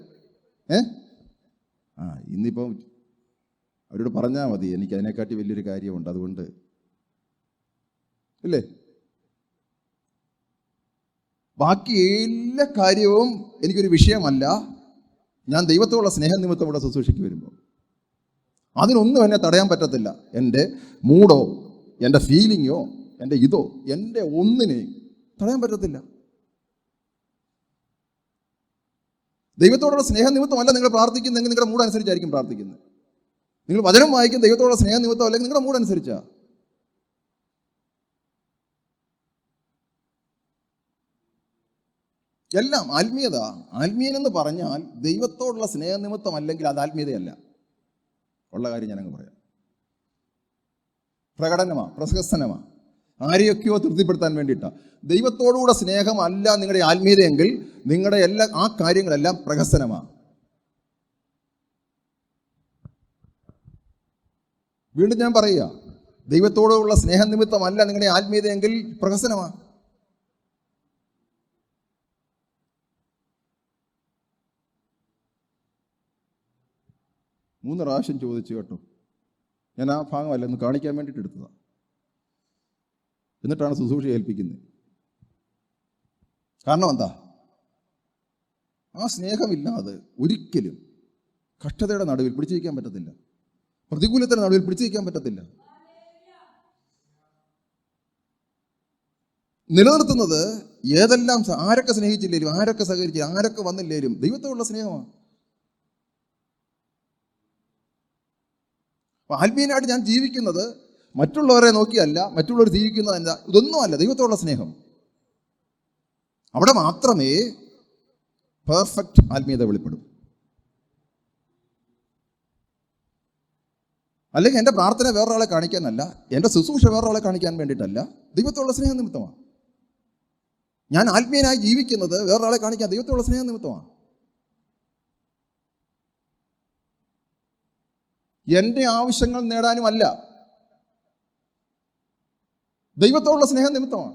ഇന്നിപ്പം അവരോട് പറഞ്ഞാൽ മതി, എനിക്ക് അതിനെക്കാട്ടി വലിയൊരു കാര്യമുണ്ട്, അതുകൊണ്ട് ഇല്ലേ, ബാക്കി എല്ലാ കാര്യവും എനിക്കൊരു വിഷയമല്ല. ഞാൻ ദൈവത്തോടുള്ള സ്നേഹം നിമിത്തം ഇവിടെ ശുശ്രൂഷയ്ക്ക് വരുമ്പോൾ അതിനൊന്നും എന്നെ തടയാൻ പറ്റത്തില്ല. എൻ്റെ മൂഡോ എൻ്റെ ഫീലിങ്ങോ എൻ്റെ ഇതോ എൻ്റെ ഒന്നിനെയും തടയാൻ പറ്റത്തില്ല. ദൈവത്തോടുള്ള സ്നേഹം നിമിത്തമല്ല നിങ്ങൾ പ്രാർത്ഥിക്കുന്നെങ്കിൽ നിങ്ങളുടെ മൂഡ് അനുസരിച്ചായിരിക്കും പ്രാർത്ഥിക്കുന്നത്. നിങ്ങൾ വചനം വായിക്കും ദൈവത്തോടുള്ള സ്നേഹം നിമിത്തം അല്ലെങ്കിൽ നിങ്ങളുടെ മൂഡ് അനുസരിച്ചാ. എല്ലാം ആത്മീയത. ആത്മീയനെന്ന് പറഞ്ഞാൽ ദൈവത്തോടുള്ള സ്നേഹനിമിത്തം അല്ലെങ്കിൽ അത് ആത്മീയതയല്ല. ഉള്ള കാര്യം ഞാനങ്ങ് പറയാം. പ്രകടനമാണ്, പ്രശസ്തനമാണ്, ആരെയൊക്കെയോ തൃപ്തിപ്പെടുത്താൻ വേണ്ടിയിട്ടാണ്. ദൈവത്തോടുകൂടെ സ്നേഹമല്ല നിങ്ങളുടെ ആത്മീയതയെങ്കിൽ നിങ്ങളുടെ ആ കാര്യങ്ങളെല്ലാം പ്രഹസനമാണ്. വീണ്ടും ഞാൻ പറയുക, ദൈവത്തോടുള്ള സ്നേഹനിമിത്തമല്ല നിങ്ങളുടെ ആത്മീയതയെങ്കിൽ പ്രഹസനമാണ്. മൂന്ന് പ്രാവശ്യം ചോദിച്ചു കേട്ടോ. ഞാൻ ആ ഭാഗമല്ല ഒന്ന് കാണിക്കാൻ വേണ്ടിയിട്ട് എടുത്തതാണ്. എന്നിട്ടാണ് ശുശ്രൂഷ ഏൽപ്പിക്കുന്നത്. കാരണം എന്താ? ആ സ്നേഹമില്ലാതെ ഒരിക്കലും കഷ്ടതയുടെ നടുവിൽ പിടിച്ചു വയ്ക്കാൻ പറ്റത്തില്ല, പ്രതികൂലത്തിന്റെ നടുവിൽ പിടിച്ചു വയ്ക്കാൻ പറ്റത്തില്ല. നിലനിർത്തുന്നത് ഏതെല്ലാം ആരൊക്കെ സ്നേഹിച്ചില്ലേലും, ആരൊക്കെ സഹകരിച്ചില്ല, ആരൊക്കെ വന്നില്ലേലും ദൈവത്തോടുള്ള സ്നേഹമാണ്. ആത്മീയനായിട്ട് ഞാൻ ജീവിക്കുന്നത് മറ്റുള്ളവരെ നോക്കിയല്ല, മറ്റുള്ളവർ ജീവിക്കുന്നതല്ല, ഇതൊന്നുമല്ല, ദൈവത്തോടുള്ള സ്നേഹം. അവിടെ മാത്രമേ പെർഫെക്റ്റ് ആത്മീയത വെളിപ്പെടും. അല്ലെങ്കിൽ എൻ്റെ പ്രാർത്ഥന വേറൊരാളെ കാണിക്കാനല്ല, എൻ്റെ ശുശ്രൂഷ വേറൊരാളെ കാണിക്കാൻ വേണ്ടിയിട്ടല്ല, ദൈവത്തോടുള്ള സ്നേഹം നിമിത്തമാണ്. ഞാൻ ആത്മീയനായി ജീവിക്കുന്നത് വേറൊരാളെ കാണിക്കാൻ ദൈവത്തോടുള്ള സ്നേഹം നിമിത്തമാണ്. എൻ്റെ ആവശ്യങ്ങൾ നേടാനുമല്ല, ദൈവത്തോടുള്ള സ്നേഹം നിമിത്തമാണ്.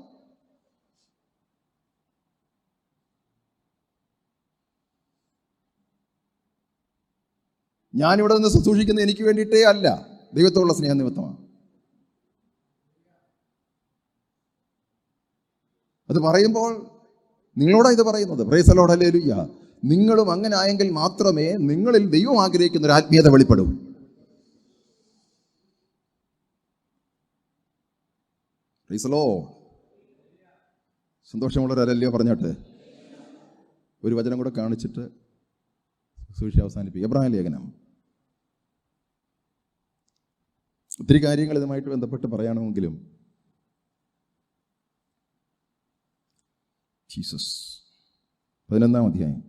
ഞാനിവിടെ നിന്ന് ശുശ്രൂഷിക്കുന്നത് എനിക്ക് വേണ്ടിയിട്ടേ അല്ല, ദൈവത്തോടുള്ള സ്നേഹം നിമിത്തമാണ്. അത് പറയുമ്പോൾ നിങ്ങളോടാണ് ഇത് പറയുന്നത്. Praise the Lord, hallelujah. നിങ്ങളും അങ്ങനെ ആയെങ്കിൽ മാത്രമേ നിങ്ങളിൽ ദൈവം ആഗ്രഹിക്കുന്ന ഒരു ആത്മീയത വെളിപ്പെടൂ. Praise the Lord. സന്തോഷമുള്ളവരല്ലയോ പറഞ്ഞോട്ടെ. ഒരു വചനം കൂടെ കാണിച്ചിട്ട് ശുശ്രൂഷ അവസാനിപ്പിക്കും. എബ്രായ ലേഖനം. ഒത്തിരി കാര്യങ്ങൾ ഇതുമായിട്ട് ബന്ധപ്പെട്ട് പറയണമെങ്കിലും ജീസസ് 11-ാം അധ്യായം.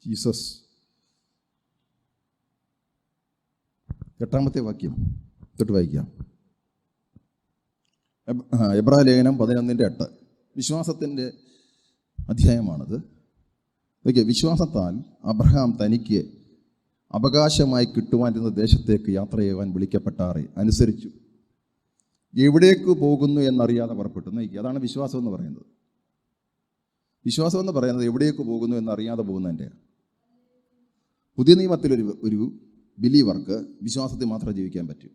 ജീസസ് 8-ാമത്തെ വാക്യം തൊട്ട് വായിക്കാം. എബ്രായ ലേഖനം 11:8. വിശ്വാസത്തിൻ്റെ അധ്യായമാണത്. ഓക്കെ. വിശ്വാസത്താൽ അബ്രഹാം തനിക്ക് അവകാശമായി കിട്ടുവാനിരുന്ന ദേശത്തേക്ക് യാത്ര ചെയ്യുവാൻ വിളിക്കപ്പെട്ടാറെ അനുസരിച്ചു. എവിടേക്ക് പോകുന്നു എന്നറിയാതെ പുറപ്പെട്ടു. അതാണ് വിശ്വാസം എന്ന് പറയുന്നത്. വിശ്വാസം എന്ന് പറയുന്നത് എവിടേക്ക് പോകുന്നു എന്നറിയാതെ പോകുന്നതിൻ്റെ. പുതിയ നിയമത്തിലൊരു ബിലീവർക്ക് വിശ്വാസത്തിൽ മാത്രമേ ജീവിക്കാൻ പറ്റൂ.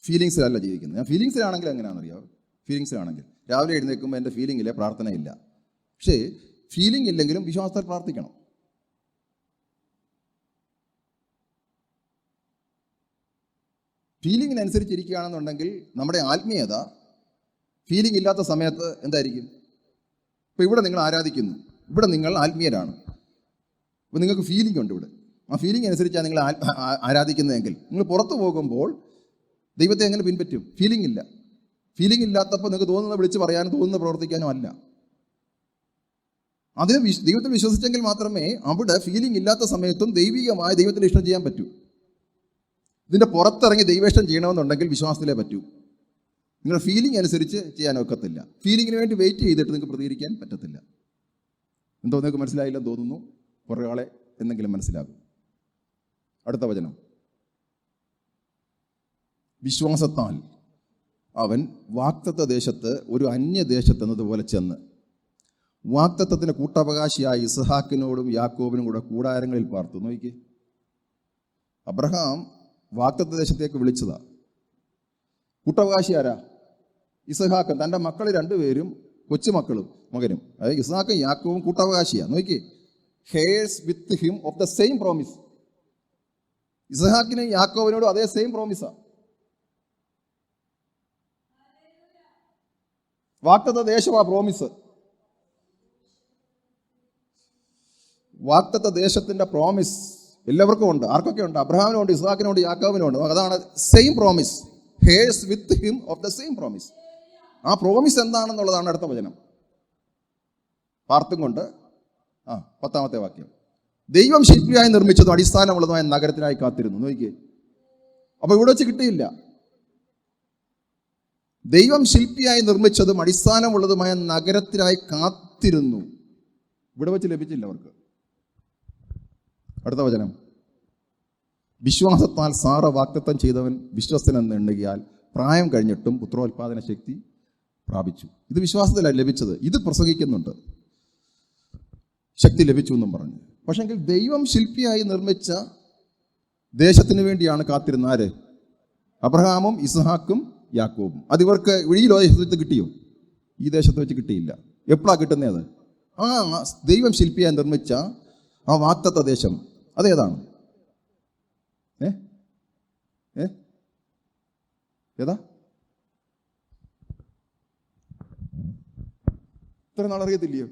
ഫീലിങ്സിലല്ല ജീവിക്കുന്നത്. ഞാൻ ഫീലിങ്സിലാണെങ്കിൽ എങ്ങനെയാണെന്നറിയാം. ഫീലിങ്സിലാണെങ്കിൽ രാവിലെ എഴുന്നേൽക്കുമ്പോൾ എൻ്റെ ഫീലിങ്ങിലെ പ്രാർത്ഥനയില്ല. പക്ഷേ ഫീലിംഗ് ഇല്ലെങ്കിലും വിശ്വാസത്താൽ പ്രാർത്ഥിക്കണം. ഫീലിങ്ങിനനുസരിച്ചിരിക്കുകയാണെന്നുണ്ടെങ്കിൽ നമ്മുടെ ആത്മീയത ഫീലിംഗ് ഇല്ലാത്ത സമയത്ത് എന്തായിരിക്കും? ഇപ്പോൾ ഇവിടെ നിങ്ങൾ ആരാധിക്കുന്നു, ഇവിടെ നിങ്ങൾ ആത്മീയരാണ്, അപ്പോൾ നിങ്ങൾക്ക് ഫീലിംഗ് ഉണ്ട് ഇവിടെ. ആ ഫീലിംഗ് അനുസരിച്ചാണ് നിങ്ങൾ ആരാധിക്കുന്നതെങ്കിൽ നിങ്ങൾ പുറത്തു പോകുമ്പോൾ ദൈവത്തെ എങ്ങനെ പിൻപറ്റും? ഫീലിംഗ് ഇല്ല. ഫീലിംഗ് ഇല്ലാത്തപ്പോൾ നിങ്ങൾക്ക് തോന്നുന്നത് വിളിച്ച് പറയാനും തോന്നുന്നത് പ്രവർത്തിക്കാനും അല്ല. അതിന് ദൈവത്തിൽ വിശ്വസിച്ചെങ്കിൽ മാത്രമേ അവിടെ ഫീലിംഗ് ഇല്ലാത്ത സമയത്തും ദൈവികമായ ദൈവത്തിന് ഇഷ്ടം ചെയ്യാൻ പറ്റൂ. ഇതിൻ്റെ പുറത്തിറങ്ങി ദൈവേഷ്ടം ചെയ്യണമെന്നുണ്ടെങ്കിൽ വിശ്വാസത്തിലേ പറ്റൂ. നിങ്ങളുടെ ഫീലിംഗ് അനുസരിച്ച് ചെയ്യാൻ ഒക്കത്തില്ല. ഫീലിങ്ങിന് വേണ്ടി വെയിറ്റ് ചെയ്തിട്ട് നിങ്ങൾക്ക് പ്രതികരിക്കാൻ പറ്റത്തില്ല. എന്തോ നിങ്ങൾക്ക് മനസ്സിലായില്ലെന്ന് തോന്നുന്നു. കുറേ ആളെ എന്തെങ്കിലും മനസ്സിലാകും. അടുത്ത വചനം. വിശ്വാസത്താൽ അവൻ വാഗ്ദത്ത ദേശത്ത് ഒരു അന്യദേശത്ത് എന്നതുപോലെ ചെന്ന് വാഗ്ദത്തത്തിന് കൂട്ടവകാശിയായ ഇസ്ഹാക്കിനോടും യാക്കോബിനും കൂടെ കൂടാരങ്ങളിൽ പാർത്തു. നോക്കി, അബ്രഹാം വാഗ്ദത്ത ദേശത്തേക്ക് വിളിച്ചതാ. കൂട്ടവകാശി ആരാ? ഇസ്ഹാക്ക്. തൻ്റെ മക്കൾ രണ്ടുപേരും കൊച്ചുമക്കളും മകനും, അതായത് ഇസ്ഹാക്കും യാക്കോബും കൂട്ടവകാശിയാണ്. നോക്കി, heirs with him of the same promise. ഇസ്ഹാക്കിനും യാക്കോബിനോടും അതേ സെയിം പ്രോമിസാ. വാഗ്ദത്ത ദേശമാ പ്രോമിസ്. വാഗ്ദത്ത ദേശത്തിന്റെ പ്രോമിസ് എല്ലാവർക്കും ഉണ്ട്. ആർക്കൊക്കെ ഉണ്ട്? അബ്രഹാമിനുണ്ട്, ഇസ്ഹാക്കിനുണ്ട്, യാക്കോബിനുണ്ട്. അതാണ് same promise. Hairs with him of the same promise. ആ പ്രോമിസ് എന്താണെന്നുള്ളതാണ് അടുത്ത വചനം. പാർത്തും കൊണ്ട് 10ാമത്തെ വാക്യം. ദൈവം ശില്പിയായി നിർമ്മിച്ചതും അടിസ്ഥാനമുള്ളതുമായ നഗരത്തിനായി കാത്തിരുന്നു. നോക്കിയേ, അപ്പൊ ഇവിടെ വെച്ച് കിട്ടിയില്ല. ദൈവം ശില്പിയായി നിർമ്മിച്ചതും അടിസ്ഥാനമുള്ളതുമായ നഗരത്തിനായി കാത്തിരുന്നു. ഇവിടെ വെച്ച് ലഭിച്ചില്ല അവർക്ക്. അടുത്ത വചനം. വിശ്വാസത്താൽ സാറ വാഗ്ദത്തം ചെയ്തവൻ വിശ്വസ്തനെന്ന് എണ്ണുകയാൽ പ്രായം കഴിഞ്ഞിട്ടും പുത്രോത്പാദന ശക്തി പ്രാപിച്ചു. ഇത് വിശ്വാസത്തിലാണ് ലഭിച്ചത്. ഇത് പ്രസംഗിക്കുന്നുണ്ട്, ശക്തി ലഭിച്ചു എന്നും പറഞ്ഞു. പക്ഷെങ്കിൽ ദൈവം ശില്പിയായി നിർമ്മിച്ച ദേശത്തിന് വേണ്ടിയാണ് കാത്തിരുന്ന ആര്? അബ്രഹാമും ഇസ്ഹാക്കും യാക്കോബും. അതിവർക്ക് ഈ ദേശത്ത് കിട്ടിയോ? ഈ ദേശത്ത് വെച്ച് കിട്ടിയില്ല. എപ്പോഴാണ് കിട്ടുന്നത്? ആ ദൈവം ശില്പിയായി നിർമ്മിച്ച ആ വാഗ്ദത്ത ദേശം അതേതാണ്? ഏതാ? ഇത്ര നാളറിയത്തില്ലയോ?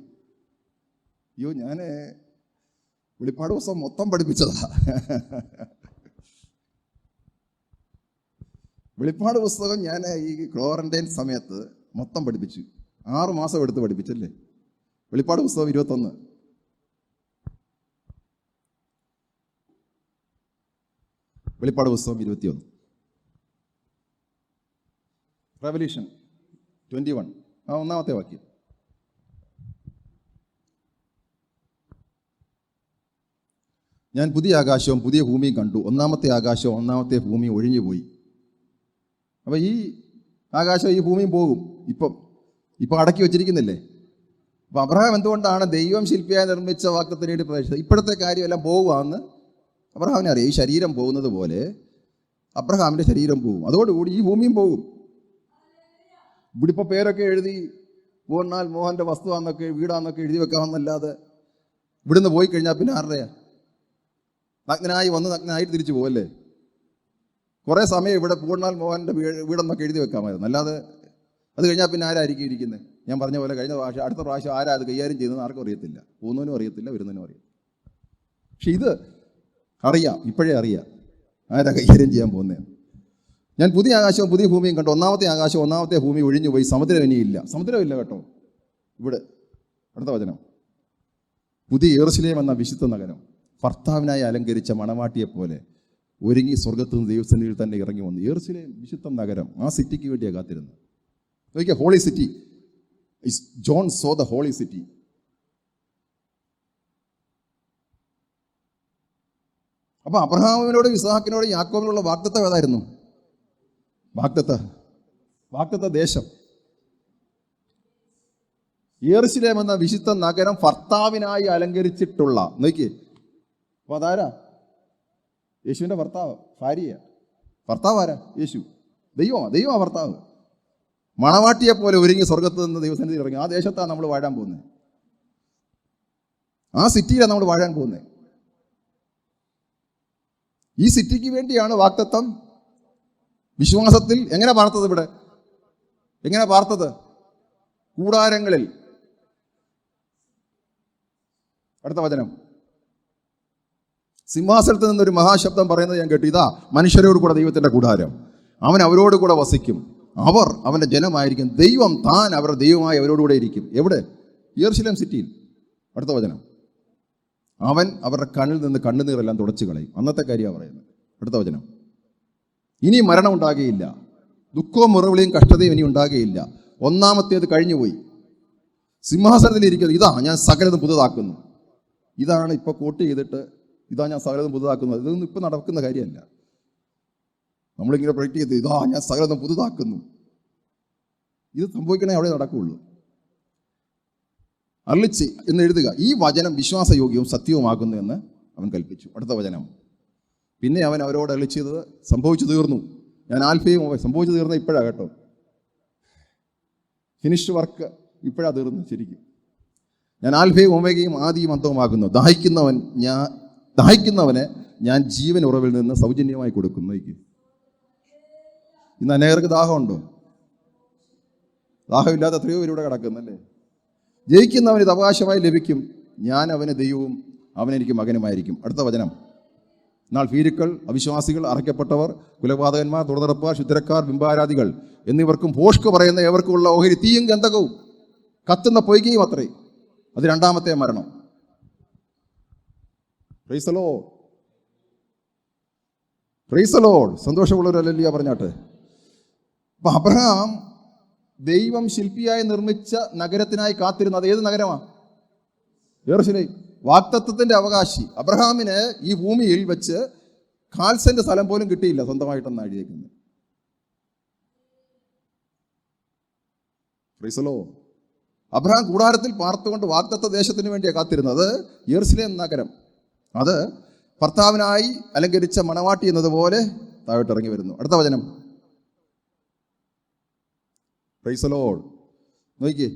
അയ്യോ, ഞാൻ വെളിപ്പാട് പുസ്തകം മൊത്തം പഠിപ്പിച്ചതാ. വെളിപ്പാട് പുസ്തകം ഞാൻ ഈ ക്വാറന്റൈൻ സമയത്ത് മൊത്തം പഠിപ്പിച്ചു. 6 മാസം എടുത്ത് പഠിപ്പിച്ചല്ലേ. വെളിപ്പാട് പുസ്തകം 21, വെളിപ്പാട് പുസ്തകം 21, റെവല്യൂഷൻ 21 1ാമത്തെ വാക്യം. ഞാൻ പുതിയ ആകാശവും പുതിയ ഭൂമിയും കണ്ടു. 1ാമത്തെ ആകാശവും 1ാമത്തെ ഭൂമിയും ഒഴിഞ്ഞുപോയി. അപ്പോൾ ഈ ആകാശവും ഈ ഭൂമിയും പോകും. ഇപ്പം അടക്കി വെച്ചിരിക്കുന്നില്ലേ. അപ്പോൾ അബ്രഹാം എന്തുകൊണ്ടാണ് ദൈവം ശില്പിയായി നിർമ്മിച്ച വാഗ്ദത്തത്തിന് വേണ്ടി പ്രതീക്ഷിച്ചത്? ഇപ്പോഴത്തെ കാര്യമെല്ലാം പോകുവാന്ന് അബ്രഹാമിനെ അറിയാം. ഈ ശരീരം പോകുന്നത് പോലെ അബ്രഹാമിൻ്റെ ശരീരം പോകും. അതോടുകൂടി ഈ ഭൂമിയും പോകും. ഇവിടെ ഇപ്പോൾ പേരൊക്കെ എഴുതി പൂർണ്ണാൽ മോഹൻ്റെ വസ്തുവാന്നൊക്കെ വീടാന്നൊക്കെ എഴുതി വെക്കാമെന്നല്ലാതെ ഇവിടുന്ന് പോയി കഴിഞ്ഞാൽ പിന്നെ ആരുടെയാ? നഗ്നായി വന്ന് നഗ്നായിട്ട് തിരിച്ചു പോകുമല്ലേ. കുറേ സമയം ഇവിടെ പൂർണ്ണാൽ മോഹൻ്റെ വീടെന്നൊക്കെ എഴുതി വെക്കാമായിരുന്നു. അല്ലാതെ അത് കഴിഞ്ഞാൽ പിന്നെ ആരായിരിക്കും ഇരിക്കുന്നത്? ഞാൻ പറഞ്ഞ പോലെ അടുത്ത പ്രാവശ്യം ആരാ അത് കൈകാര്യം ചെയ്യുന്നത് ആർക്കും അറിയത്തില്ല. പോകുന്നതിനും അറിയത്തില്ല, വരുന്നതിനും അറിയത്തില്ല. പക്ഷെ ഇത് അറിയാം, ഇപ്പോഴേ അറിയാം ആരാ കൈകാര്യം ചെയ്യാൻ പോകുന്നത്. ഞാൻ പുതിയ ആകാശവും പുതിയ ഭൂമിയും കണ്ടു. 1ാമത്തെ ആകാശവും 1ാമത്തെ ഭൂമി ഒഴിഞ്ഞു പോയി, സമുദ്രം ഇനിയില്ല. സമുദ്രമില്ല കേട്ടോ. ഇവിടെ അടുത്ത വചനം. പുതിയ യെരൂശലേം എന്ന വിശുദ്ധ നഗരം ഭർത്താവിനായി അലങ്കരിച്ച മണവാട്ടിയെപ്പോലെ ഒരുങ്ങി സ്വർഗത്തു നിന്ന് ദൈവസന്നിധിയിൽ തന്നെ ഇറങ്ങി വന്നു. യെരൂശലേം വിശുദ്ധ നഗരം, ആ സിറ്റിക്ക് വേണ്ടിയാണ് കാത്തിരുന്നത്. നോക്കിയാൽ holy city. John saw the holy city. അപ്പൊ അബ്രഹാമിനോടും ഇസ്ഹാക്കിനോടും യാക്കോബിനുള്ള വാഗ്ദത്തം ഏതായിരുന്നു? വാഗ്ദത്ത ദേശം. യെരൂശലേം എന്ന വിശുദ്ധ നഗരം ഭർത്താവിനായി അലങ്കരിച്ചിട്ടുള്ള. നോക്കിയേ, അപ്പൊ അതാരാ? യേശുവിൻ്റെ ഭർത്താവ്, ഭാര്യയാ. ഭർത്താവ് ആരാ? യേശു. ദൈവമാ ഭർത്താവ്. മണവാട്ടിയെ പോലെ ഒരുങ്ങി സ്വർഗത്ത് നിന്ന് ദൈവസന്നിധി ഇറങ്ങി. ആ ദേശത്താണ് നമ്മൾ വാഴാൻ പോകുന്നത്. ആ സിറ്റിയിലാണ് നമ്മൾ വാഴാൻ പോകുന്നത്. ഈ സിറ്റിക്ക് വേണ്ടിയാണ് വാഗ്ദത്തം വിശ്വാസത്തിൽ എങ്ങനെ പാർത്തത്? ഇവിടെ എങ്ങനെ പാർത്തത്? കൂടാരങ്ങളിൽ. അടുത്ത വചനം, സിംഹാസനത്തിൽ നിന്നൊരു മഹാശബ്ദം പറയുന്നത് ഞാൻ കേട്ടു, ഇതാ മനുഷ്യരോട് കൂടെ ദൈവത്തിൻ്റെ കൂടാരം, അവൻ അവരോട് കൂടെ വസിക്കും, അവർ അവൻ്റെ ജനമായിരിക്കും, ദൈവം താൻ അവരുടെ ദൈവമായി അവരോടുകൂടെ ഇരിക്കും. എവിടെ? യെരുശലേം സിറ്റിയിൽ. അടുത്ത വചനം, അവൻ അവരുടെ കണ്ണിൽ നിന്ന് കണ്ണുനീരെല്ലാം തുടച്ചു കളയും. അന്നത്തെ കാര്യമാണ് പറയുന്നത്. അടുത്ത വചനം, ഇനി മരണം ഉണ്ടാകുകയില്ല, ദുഃഖവും മുറവിളിയും കഷ്ടതയും ഇനി ഉണ്ടാകുകയില്ല, ഒന്നാമത്തേത് കഴിഞ്ഞുപോയി. സിംഹാസനത്തിൽ ഇരിക്കുന്നത്, ഇതാ ഞാൻ സകലതും പുതുതാക്കുന്നു. ഇതാണ് ഇപ്പോൾ കോട്ട് ചെയ്തിട്ട്, ഇതാ ഞാൻ സകലതും പുതുതാക്കുന്നത്. ഇതൊന്നും ഇപ്പം നടക്കുന്ന കാര്യമല്ല. നമ്മളിങ്ങനെ പ്രൊജക്റ്റ് ചെയ്ത്, ഇതാ ഞാൻ സകലതും പുതുതാക്കുന്നു. ഇത് സംഭവിക്കണേ അവിടെ നടക്കുകയുള്ളൂ. അരുളിച്ചെയ് എന്ന് എഴുതുക, ഈ വചനം വിശ്വാസയോഗ്യവും സത്യവുമാകുന്നു എന്ന് അവൻ കൽപ്പിച്ചു. അടുത്ത വചനം, പിന്നെ അവൻ അവരോട് അരുളിച്ചത്, സംഭവിച്ചു തീർന്നു, ഞാൻ ആൽഫയും സംഭവിച്ചു തീർന്ന ഇപ്പോഴാണ് കേട്ടോ, ഫിനിഷ്ഡ് വർക്ക് ഇപ്പോഴാണ് തീർന്നു. ശരിക്കും ഞാൻ ആൽഫയും ഒമേഗയും ആദിയും അന്തവുമാകുന്നു, ദാഹിക്കുന്നവന് ഞാൻ ജീവൻ ഉറവിൽ നിന്ന് സൗജന്യമായി കൊടുക്കുന്നു. ഇന്ന് അനേകർക്ക് ദാഹമുണ്ടോ? ദാഹമില്ലാത്ത എത്രയോ പേരിവിടെ കിടക്കുന്നല്ലേ. ജയിക്കുന്നവന് ഇത് അവകാശമായി ലഭിക്കും, ഞാൻ അവന് ദൈവവും അവനെനിക്ക് മകനുമായിരിക്കും. അടുത്ത വചനം, എന്നാൽ ഭീരുക്കൾ, അവിശ്വാസികൾ, അറയ്ക്കപ്പെട്ടവർ, കുലപാതകന്മാർ, തുറന്നിറപ്പുകാർ, ശുദ്ധരക്കാർ, ബിംബാരാധികൾ എന്നിവർക്കും ഭോഷ്ക് പറയുന്ന ഏവർക്കുമുള്ള ഓഹരി തീയും ഗന്ധകവും കത്തുന്ന പൊയ്കയും അത്രേ. അത് രണ്ടാമത്തെ മരണം. Praise the Lord, praise the Lord. സന്തോഷമുള്ളവർ ഹല്ലേലൂയ പറഞ്ഞാട്ടെ. അപ്പം അബ്രഹാം ദൈവം ശില്പിയായി നിർമ്മിച്ച നഗരത്തിനായി കാത്തിരുന്നത് ഏത് നഗരമാണ്? യെരുശലേം. വാഗ്ദത്തത്തിന്റെ അവകാശി അബ്രഹാമിന് ഈ ഭൂമിയിൽ വെച്ച് 1/4 സെന്റ് സ്ഥലം പോലും കിട്ടിയില്ല സ്വന്തമായിട്ടെന്ന് എഴുതിയിരിക്കുന്നത്. Price the Lord. അബ്രഹാം കൂടാരത്തിൽ പാർത്തുകൊണ്ട് വാഗ്ദത്ത ദേശത്തിന് വേണ്ടിയാണ് കാത്തിരുന്നത്. യെരുശലേം നഗരം അത് ഭർത്താവിനായി അലങ്കരിച്ച മണവാട്ടി എന്നതുപോലെ താഴോട്ടിറങ്ങി വരുന്നു. അടുത്ത വചനം, പ്രൈസ് ദി ലോർഡ്. നോക്കിക്കേ,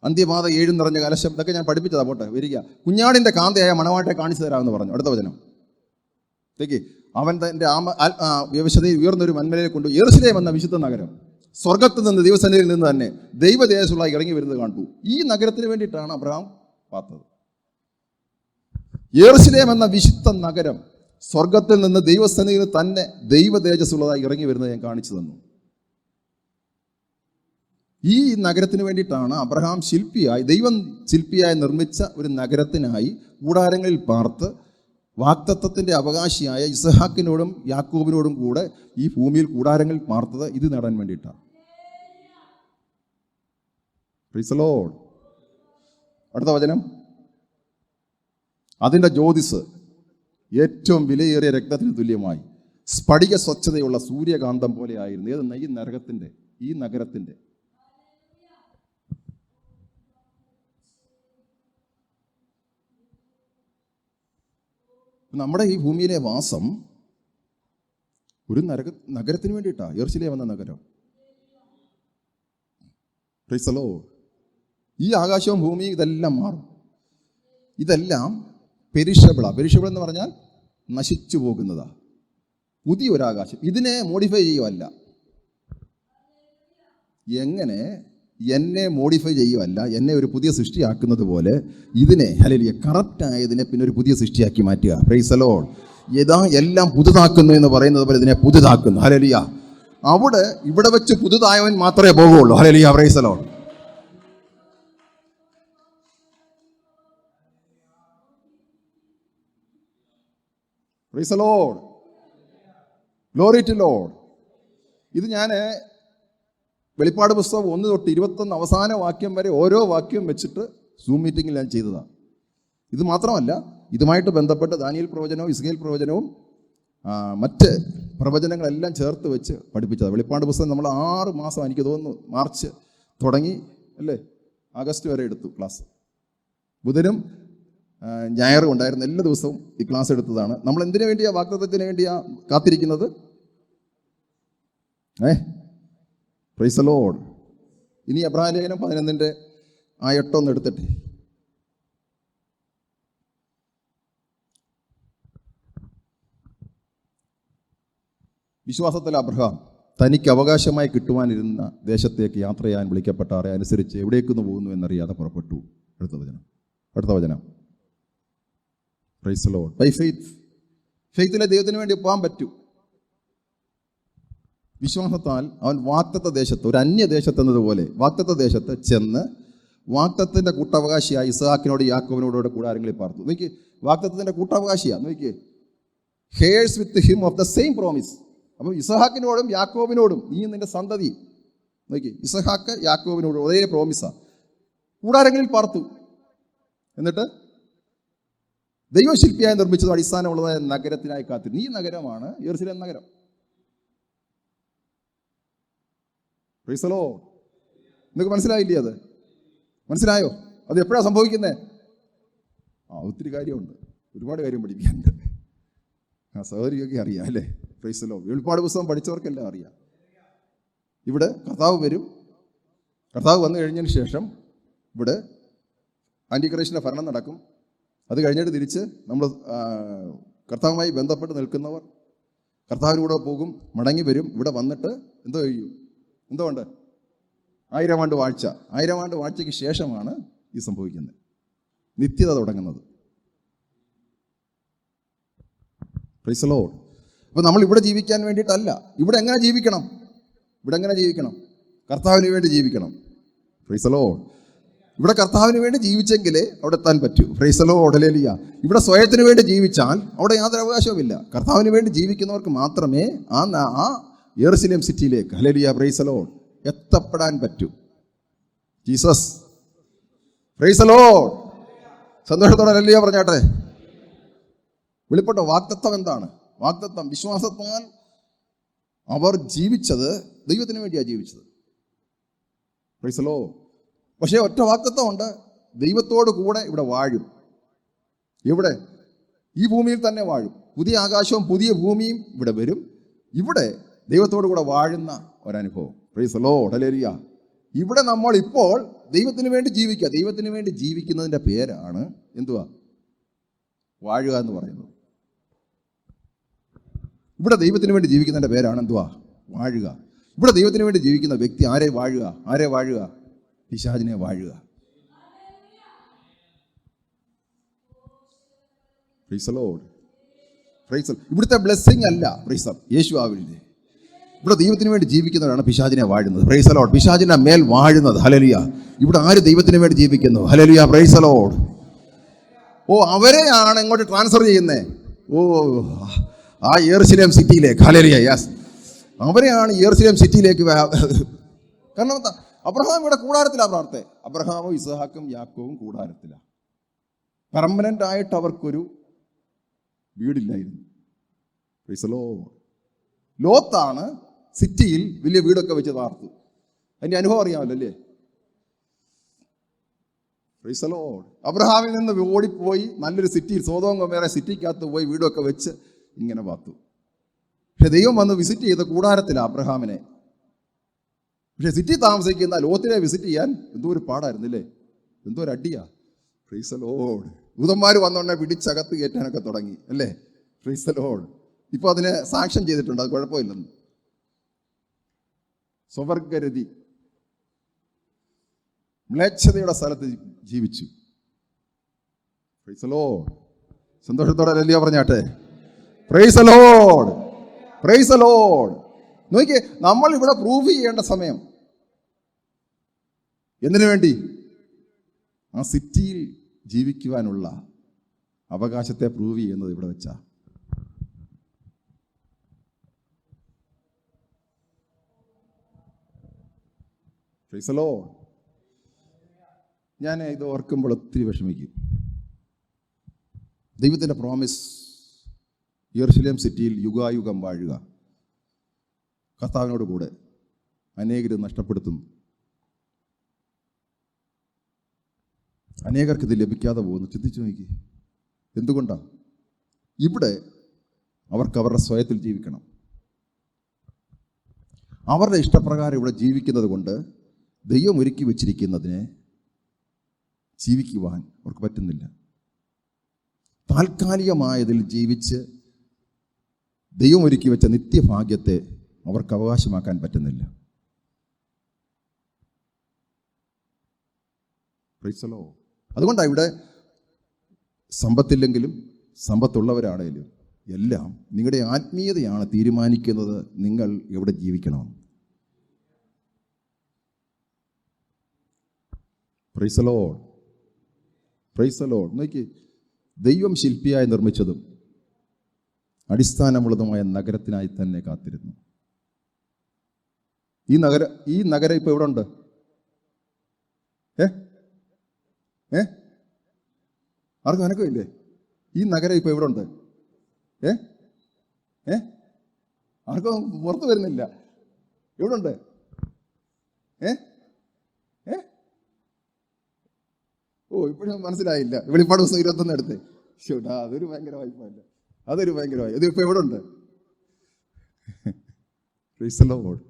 അന്ത്യപാത 7 നിറഞ്ഞ കലശം, ഇതൊക്കെ ഞാൻ പഠിപ്പിച്ചതാ. പോട്ടെ, വരിക. കുഞ്ഞാടിൻ്റെ കാന്തയായ മണവാട്ടെ കാണിച്ചു തരാമെന്ന് പറഞ്ഞു. അടുത്ത വചനം, അവൻ തൻ്റെ വ്യവശതയിൽ ഉയർന്നൊരു മന്മലയെ കൊണ്ട് യെരുശലേം എന്ന വിശുദ്ധ നഗരം സ്വർഗത്ത് നിന്ന് ദൈവസന്നിധിയിൽ നിന്ന് തന്നെ ദൈവദേശമുള്ള ഇറങ്ങി വരുന്നത് കണ്ടു. ഈ നഗരത്തിന് വേണ്ടിയിട്ടാണ് അബ്രഹാം പാർത്തത്. യെരുശലേം എന്ന വിശുദ്ധ നഗരം സ്വർഗത്തിൽ നിന്ന് ദൈവസന്നിധിയിൽ തന്നെ ദൈവ തേജസ്സുള്ളതായി ഇറങ്ങി വരുന്നത് ഞാൻ കാണിച്ചു തന്നു. ഈ നഗരത്തിന് വേണ്ടിയിട്ടാണ് അബ്രഹാം ദൈവം ശില്പിയായി നിർമ്മിച്ച ഒരു നഗരത്തിനായി കൂടാരങ്ങളിൽ പാർത്ത് വാഗ്ദത്തത്തിൻ്റെ അവകാശിയായ ഇസ്ഹാക്കിനോടും യാക്കോബിനോടും കൂടെ ഈ ഭൂമിയിൽ കൂടാരങ്ങളിൽ പാർത്തത്. ഇത് നേടാൻ വേണ്ടിയിട്ടാണ്. Price the Lord. അടുത്ത വചനം, അതിൻ്റെ ജ്യോതിസ് ഏറ്റവും വിലയേറിയ രക്തത്തിന് തുല്യമായി സ്ഫടിക സ്വച്ഛതയുള്ള സൂര്യകാന്തം പോലെ ആയിരുന്നു. ഏതെന്ന ഈ നഗരത്തിൻ്റെ നമ്മുടെ ഈ ഭൂമിയിലെ വാസം ഒരു നഗരത്തിന് വേണ്ടിയിട്ടാണ്. യെരുശലേം എന്ന നഗരം. Price the Lord. ഈ ആകാശവും ഭൂമിയും ഇതെല്ലാം മാറും. ഇതെല്ലാം പെരിഷബിളാണ്. പെരിഷബിൾ എന്ന് പറഞ്ഞാൽ നശിച്ചു പോകുന്നതാ. പുതിയൊരാകാശം. ഇതിനെ മോഡിഫൈ ചെയ്യുവല്ല. എങ്ങനെ എന്നെ മോഡിഫൈ ചെയ്യുവല്ല, എന്നെ ഒരു പുതിയ സൃഷ്ടിയാക്കുന്നത് പോലെ ഇതിനെ ഹല്ലേലൂയ കറക്റ്റായതിനെ പിന്നെ ഒരു പുതിയ സൃഷ്ടിയാക്കി മാറ്റുക. Price the Lord. എല്ലാം പുതുതാക്കുന്നു എന്ന് പറയുന്നത് പോലെ ഇതിനെ പുതുതാക്കുന്നു. ഹല്ലേലൂയ. ഇവിടെ വെച്ച് പുതുതായവൻ മാത്രമേ പോകുള്ളൂ. Hallelujah. Praise the Lord. Praise the Lord. Glory to lord. ഇത് ഞാൻ വെളിപ്പാട് പുസ്തകം 1 തൊട്ട് 21 അവസാന വാക്യം വരെ ഓരോ വാക്യം വെച്ചിട്ട് സൂം മീറ്റിങ്ങിൽ ഞാൻ ചെയ്തതാണ്. ഇത് മാത്രമല്ല, ഇതുമായിട്ട് ബന്ധപ്പെട്ട് ദാനിയേൽ പ്രവചനവും ഇസ്കേൽ പ്രവചനവും മറ്റ് പ്രവചനങ്ങളെല്ലാം ചേർത്ത് വെച്ച് പഠിപ്പിച്ചതാണ്. വെളിപ്പാട് പുസ്തകം നമ്മൾ 6 മാസം, എനിക്ക് തോന്നുന്നു മാർച്ച് തുടങ്ങി അല്ലേ, ആഗസ്റ്റ് വരെ എടുത്തു ക്ലാസ്. ബുധനും ഞായറും ഉണ്ടായിരുന്ന എല്ലാ ദിവസവും ഈ ക്ലാസ് എടുത്തതാണ്. നമ്മൾ എന്തിനു വേണ്ടിയാണ്? വാഗ്ദത്തത്തിന് വേണ്ടിയാണ് കാത്തിരിക്കുന്നത്. Price the Lord. ഇനി എബ്രായ ലേഖനം 11 ആ 8 എടുത്തിട്ടെ. വിശ്വാസത്തിൽ അബ്രഹാം തനിക്ക് അവകാശമായി കിട്ടുവാനിരുന്ന ദേശത്തേക്ക് യാത്ര ചെയ്യാൻ വിളിക്കപ്പെട്ട ആരെ അനുസരിച്ച് എവിടേക്കൊന്ന് പോകുന്നു എന്നറിയാതെ പുറപ്പെട്ടു. അടുത്ത വചനം praise the Lord. By faith. ഫെയ്ത്തിലെ ദൈവത്തിന് വേണ്ടി പോകാൻ പറ്റൂ. വിശ്വാസത്താൽ അവൻ വാഗ്ദത്ത ദേശത്ത്, ഒരു അന്യദേശത്ത് എന്നതുപോലെ വാഗ്ദത്ത ദേശത്ത് ചെന്ന് വാഗ്ദത്തത്തിൻ്റെ കൂട്ടവകാശിയായി ഇസ്ഹാക്കിനോട് യാക്കോബിനോട് കൂടാരങ്ങളിൽ പാർത്തു. നോക്കി, വാഗ്ദത്തത്തിൻ്റെ കൂട്ടവകാശിയാണ്. നോക്കി, heirs with him of the same promise. അപ്പം ഇസ്ഹാക്കിനോടും യാക്കോബിനോടും നീ നിന്റെ സന്തതി, നോക്കി, ഇസ്ഹാക്ക് യാക്കോബിനോടും ഒരേ പ്രോമിസാണ്. കൂടാരങ്ങളിൽ പാർത്തു. എന്നിട്ട് ദൈവശില്പിയായി നിർമ്മിച്ചതും അടിസ്ഥാനമുള്ളതായ നഗരത്തിനായി കാത്തിരുന്നു. ഈ നഗരമാണ് യെരൂശലേം നഗരം. Price the Lord. നിങ്ങൾക്ക് മനസ്സിലായില്ലേ? അത് മനസ്സിലായോ? അത് എപ്പോഴാണ് സംഭവിക്കുന്നത്? ഒത്തിരി കാര്യമുണ്ട്, ഒരുപാട് കാര്യം പഠിക്കാനുണ്ട്. സഹോദരിയൊക്കെ അറിയാം അല്ലേ? Praise the Lord. വെളിപ്പാട് പുസ്തകം പഠിച്ചവർക്കെല്ലാം അറിയാം. ഇവിടെ കർത്താവ് വരും. കർത്താവ് വന്നു കഴിഞ്ഞതിന് ശേഷം ഇവിടെ ആൻറ്റിക്രൈസ്റ്റിൻ്റെ ഭരണം നടക്കും. അത് കഴിഞ്ഞിട്ട് തിരിച്ച് നമ്മൾ കർത്താവുമായി ബന്ധപ്പെട്ട് നിൽക്കുന്നവർ കർത്താവിനൂടെ പോകും, മടങ്ങി വരും. ഇവിടെ വന്നിട്ട് എന്തോ ചെയ്യും? എന്തോ ഉണ്ട്? 1000 ആണ്ട് വാഴ്ച. 1000 ആണ്ട് വാഴ്ചയ്ക്ക് ശേഷമാണ് ഈ സംഭവിക്കുന്നത്, നിത്യത തുടങ്ങുന്നത്. Price the Lord. അപ്പോൾ നമ്മൾ ഇവിടെ ജീവിക്കാൻ വേണ്ടിയിട്ടല്ല. ഇവിടെ എങ്ങനെ ജീവിക്കണം? കർത്താവിന് വേണ്ടി ജീവിക്കണം. Price the Lord. ഇവിടെ കർത്താവിന് വേണ്ടി ജീവിച്ചെങ്കിലേ അവിടെ എത്താൻ പറ്റൂ. Price the Lord. ഹല്ലേലൂയ. ഇവിടെ സ്വയത്തിന് വേണ്ടി ജീവിച്ചാൽ അവിടെ യാതൊരു അവകാശവുമില്ല. കർത്താവിന് വേണ്ടി ജീവിക്കുന്നവർക്ക് മാത്രമേ ആ യെരൂശലേം സിറ്റിയിലേക്ക്, ഹല്ലേലൂയ, പ്രൈസ് ദി ലോർഡ്, എത്തപ്പെടാൻ പറ്റൂ. ജീസസ്. Praise the Lord. സന്തോഷത്തോടെ ഹല്ലേലൂയ പറഞ്ഞാട്ടെ. വെളിപ്പെട്ട വാഗ്ദത്തം എന്താണ്? വാഗ്ദത്തം വിശ്വാസത്താൽ അവർ ജീവിച്ചത് ദൈവത്തിന് വേണ്ടിയാണ് ജീവിച്ചത്. Price the Lord. പക്ഷേ ഒറ്റ വാഗ്ദത്തം ഉണ്ട്, ദൈവത്തോട് കൂടെ ഇവിടെ വാഴും. ഇവിടെ ഈ ഭൂമിയിൽ തന്നെ വാഴും. പുതിയ ആകാശവും പുതിയ ഭൂമിയും ഇവിടെ വരും. ഇവിടെ ദൈവത്തോട് കൂടെ വാഴുന്ന ഒരനുഭവം. Price the Lord. ഹല്ലേലൂയ. ഇവിടെ നമ്മൾ ഇപ്പോൾ ദൈവത്തിന് വേണ്ടി ജീവിക്കുക. ദൈവത്തിന് വേണ്ടി ജീവിക്കുന്നതിൻ്റെ പേരാണ് എന്തുവാ? വാഴുക എന്ന് പറയുന്നത്. ഇവിടെ ദൈവത്തിന് വേണ്ടി ജീവിക്കുന്നതിൻ്റെ പേരാണ് എന്തുവാ? വാഴുക. ഇവിടെ ദൈവത്തിന് വേണ്ടി ജീവിക്കുന്ന വ്യക്തി ആരെ വാഴുക? പിശാചിനെ വാഴുക. Praise the Lord. Praise the Lord. ഇവിടുത്തെ ബ്ലെസ്സിങ് അല്ല പ്രൈസ് ദി ലോർഡ്, യേശു ആവില്ലേ. ഇവിടെ ദൈവത്തിന് വേണ്ടി ജീവിക്കുന്നവരാണ് പിശാചിനെ വാഴുന്നത്. Price the Lord. പിശാചിന്റെ മേൽ വാഴുന്നത്. ഹല്ലേലൂയ. ഇവിടെ ആര് ദൈവത്തിന് വേണ്ടി ജീവിക്കുന്നു? Hallelujah, praise the Lord. അവരെയാണ് ഇങ്ങോട്ട് ട്രാൻസ്ഫർ ചെയ്യുന്നത്. ആ യെരൂശലേം സിറ്റിയിലേക്ക്. ഹല്ലേലൂയ. യെസ്, അവരെയാണ് യെരൂശലേം സിറ്റിയിലേക്ക്. കാരണം എന്താ? അബ്രഹാം ഇവിടെ കൂടാരത്തിലാണ് പ്രാർത്ഥന. അബ്രഹാമും ഇസ്ഹാക്കും യാക്കോബും കൂടാരത്തിലാണ്. പെർമനന്റ് ആയിട്ട് അവർക്കൊരു വീടില്ലായിരുന്നു. Praise the Lord. ലോത്താണ് സിറ്റിയിൽ വലിയ വീടൊക്കെ വെച്ച് താർത്തു. അതിൻ്റെ അനുഭവം അറിയാമല്ലോ അല്ലേ? Praise the Lord. അബ്രഹാമിൽ നിന്ന് ഓടിപ്പോയി നല്ലൊരു സിറ്റിയിൽ, സോദോം ഗൊമോറ സിറ്റിക്കകത്ത് പോയി വീടൊക്കെ വെച്ച് ഇങ്ങനെ പാർത്തു. പക്ഷെ ദൈവം വന്ന് വിസിറ്റ് ചെയ്ത കൂടാരത്തിലാണ് അബ്രഹാമിനെ. പക്ഷെ സിറ്റി താമസിക്കുന്ന ലോത്തിനെ വിസിറ്റ് ചെയ്യാൻ എന്തോ ഒരു പാടായിരുന്നില്ലേ? എന്തോ ഒരു അടിയാ. Praise the Lord. ദൂതന്മാർ വന്നോണ്ടേ പിടിച്ചകത്ത് കയറ്റാനൊക്കെ തുടങ്ങി അല്ലേ? Praise the Lord. ഇപ്പോൾ അതിനെ സാക്ഷ്യം ചെയ്തിട്ടുണ്ട്, അത് കുഴപ്പമില്ലെന്ന്. സ്വവർഗരതി, മ്ലേച്ഛതയുടെ സ്ഥലത്ത് ജീവിച്ചു. Price the Lord. സന്തോഷത്തോടെ ഹല്ലേലൂയ പറഞ്ഞാട്ടെ. Praise the Lord. Praise the Lord. നോക്കിയേ, നമ്മൾ ഇവിടെ പ്രൂവ് ചെയ്യേണ്ട സമയം എന്തിനു വേണ്ടി? ആ സിറ്റിയിൽ ജീവിക്കുവാനുള്ള അവകാശത്തെ പ്രൂവ് ചെയ്യുന്നത് ഇവിടെ വെച്ചാ. Price the Lord. ഞാൻ ഇത് ഓർക്കുമ്പോൾ ഒത്തിരി വിഷമിക്കും. ദൈവത്തിൻ്റെ പ്രോമിസ്, യെരൂശലേം സിറ്റിയിൽ യുഗായുഗം വാഴുക, കർത്താവിനോട് കൂടെ. അനേകർ നഷ്ടപ്പെടുത്തുന്നു. അനേകർക്ക് ഇത് ലഭിക്കാതെ പോകുന്നു. ചിന്തിച്ചു നോക്കി, എന്തുകൊണ്ടാണ്? ഇവിടെ അവർക്ക് അവരുടെ സ്വയത്തിൽ ജീവിക്കണം. അവരുടെ ഇഷ്ടപ്രകാരം ഇവിടെ ജീവിക്കുന്നത് കൊണ്ട് ദൈവം ഒരുക്കി വെച്ചിരിക്കുന്നതിനെ ജീവിക്കുവാൻ അവർക്ക് പറ്റുന്നില്ല. താൽക്കാലികമായതിൽ ജീവിച്ച് ദൈവം ഒരുക്കി വെച്ച നിത്യഭാഗ്യത്തെ അവർക്ക് അവകാശമാക്കാൻ പറ്റുന്നില്ല. അതുകൊണ്ടാണ് ഇവിടെ സമ്പത്തില്ലെങ്കിലും സമ്പത്തുള്ളവരാണേലും എല്ലാം നിങ്ങളുടെ ആത്മീയതയാണ് തീരുമാനിക്കുന്നത് നിങ്ങൾ എവിടെ ജീവിക്കണം. Price the Lord, praise the Lord. നോക്കി, ദൈവം ശില്പിയായി നിർമ്മിച്ചതും അടിസ്ഥാനമുള്ളതുമായ നഗരത്തിനായി തന്നെ കാത്തിരുന്നു. ഈ നഗരം ഇപ്പൊ എവിടെ ഉണ്ട്? ആർക്കും അനക്കമില്ലേ? ഈ നഗരം ഇപ്പൊ എവിടെ ഉണ്ട്? ആർക്കും പുറത്തു വരുന്നില്ല. എവിടെ ഉണ്ട്? ഇപ്പോഴും മനസ്സിലായില്ല. വെളിപ്പാട് ദിവസം 21 എടുത്ത് അതൊരു ഭയങ്കര വായ്പല്ല, അതൊരു ഭയങ്കര വായ്പ. ഇത് ഇപ്പൊ എവിടെ ഉണ്ട്? Price the Lord.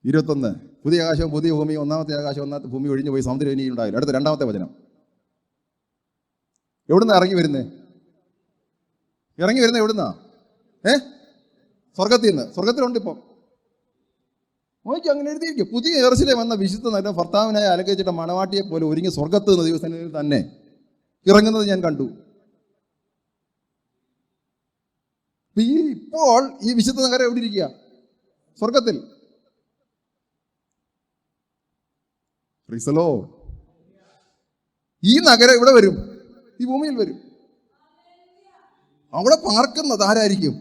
21 പുതിയ ആകാശവും പുതിയ ഭൂമി, ഒന്നാമത്തെ ആകാശം ഒന്നാമത്തെ ഭൂമി ഒഴിഞ്ഞു പോയി, സമുദ്രം ഇനി ഉണ്ടായില്ല. അടുത്ത 2-ാമത്തെ വചനം. എവിടുന്നാ ഇറങ്ങി വരുന്നേ? ഇറങ്ങി വരുന്നത് എവിടുന്നാ? സ്വർഗത്തിൽ നിന്ന്. സ്വർഗത്തിലുണ്ട് ഇപ്പം. നോക്കി, അങ്ങനെ എഴുതിയിരിക്കും. പുതിയ യെരൂശലേം വന്ന വിശുദ്ധ നഗരം ഭർത്താവിനായി അലങ്കരിച്ചിട്ട് മണവാട്ടിയെ പോലെ ഒരുങ്ങി സ്വർഗത്ത് നിന്ന് ദൈവസന്നിധിയിൽ തന്നെ ഇറങ്ങുന്നത് ഞാൻ കണ്ടു. ഇപ്പോൾ ഈ വിശുദ്ധ നഗരം എവിടെ ഇരിക്കുക? സ്വർഗത്തിൽ. Price the Lord. ഈ നഗരം ഇവിടെ വരും, ഈ ഭൂമിയിൽ വരും. അവിടെ പാർക്കുന്നത് ആരായിരിക്കും?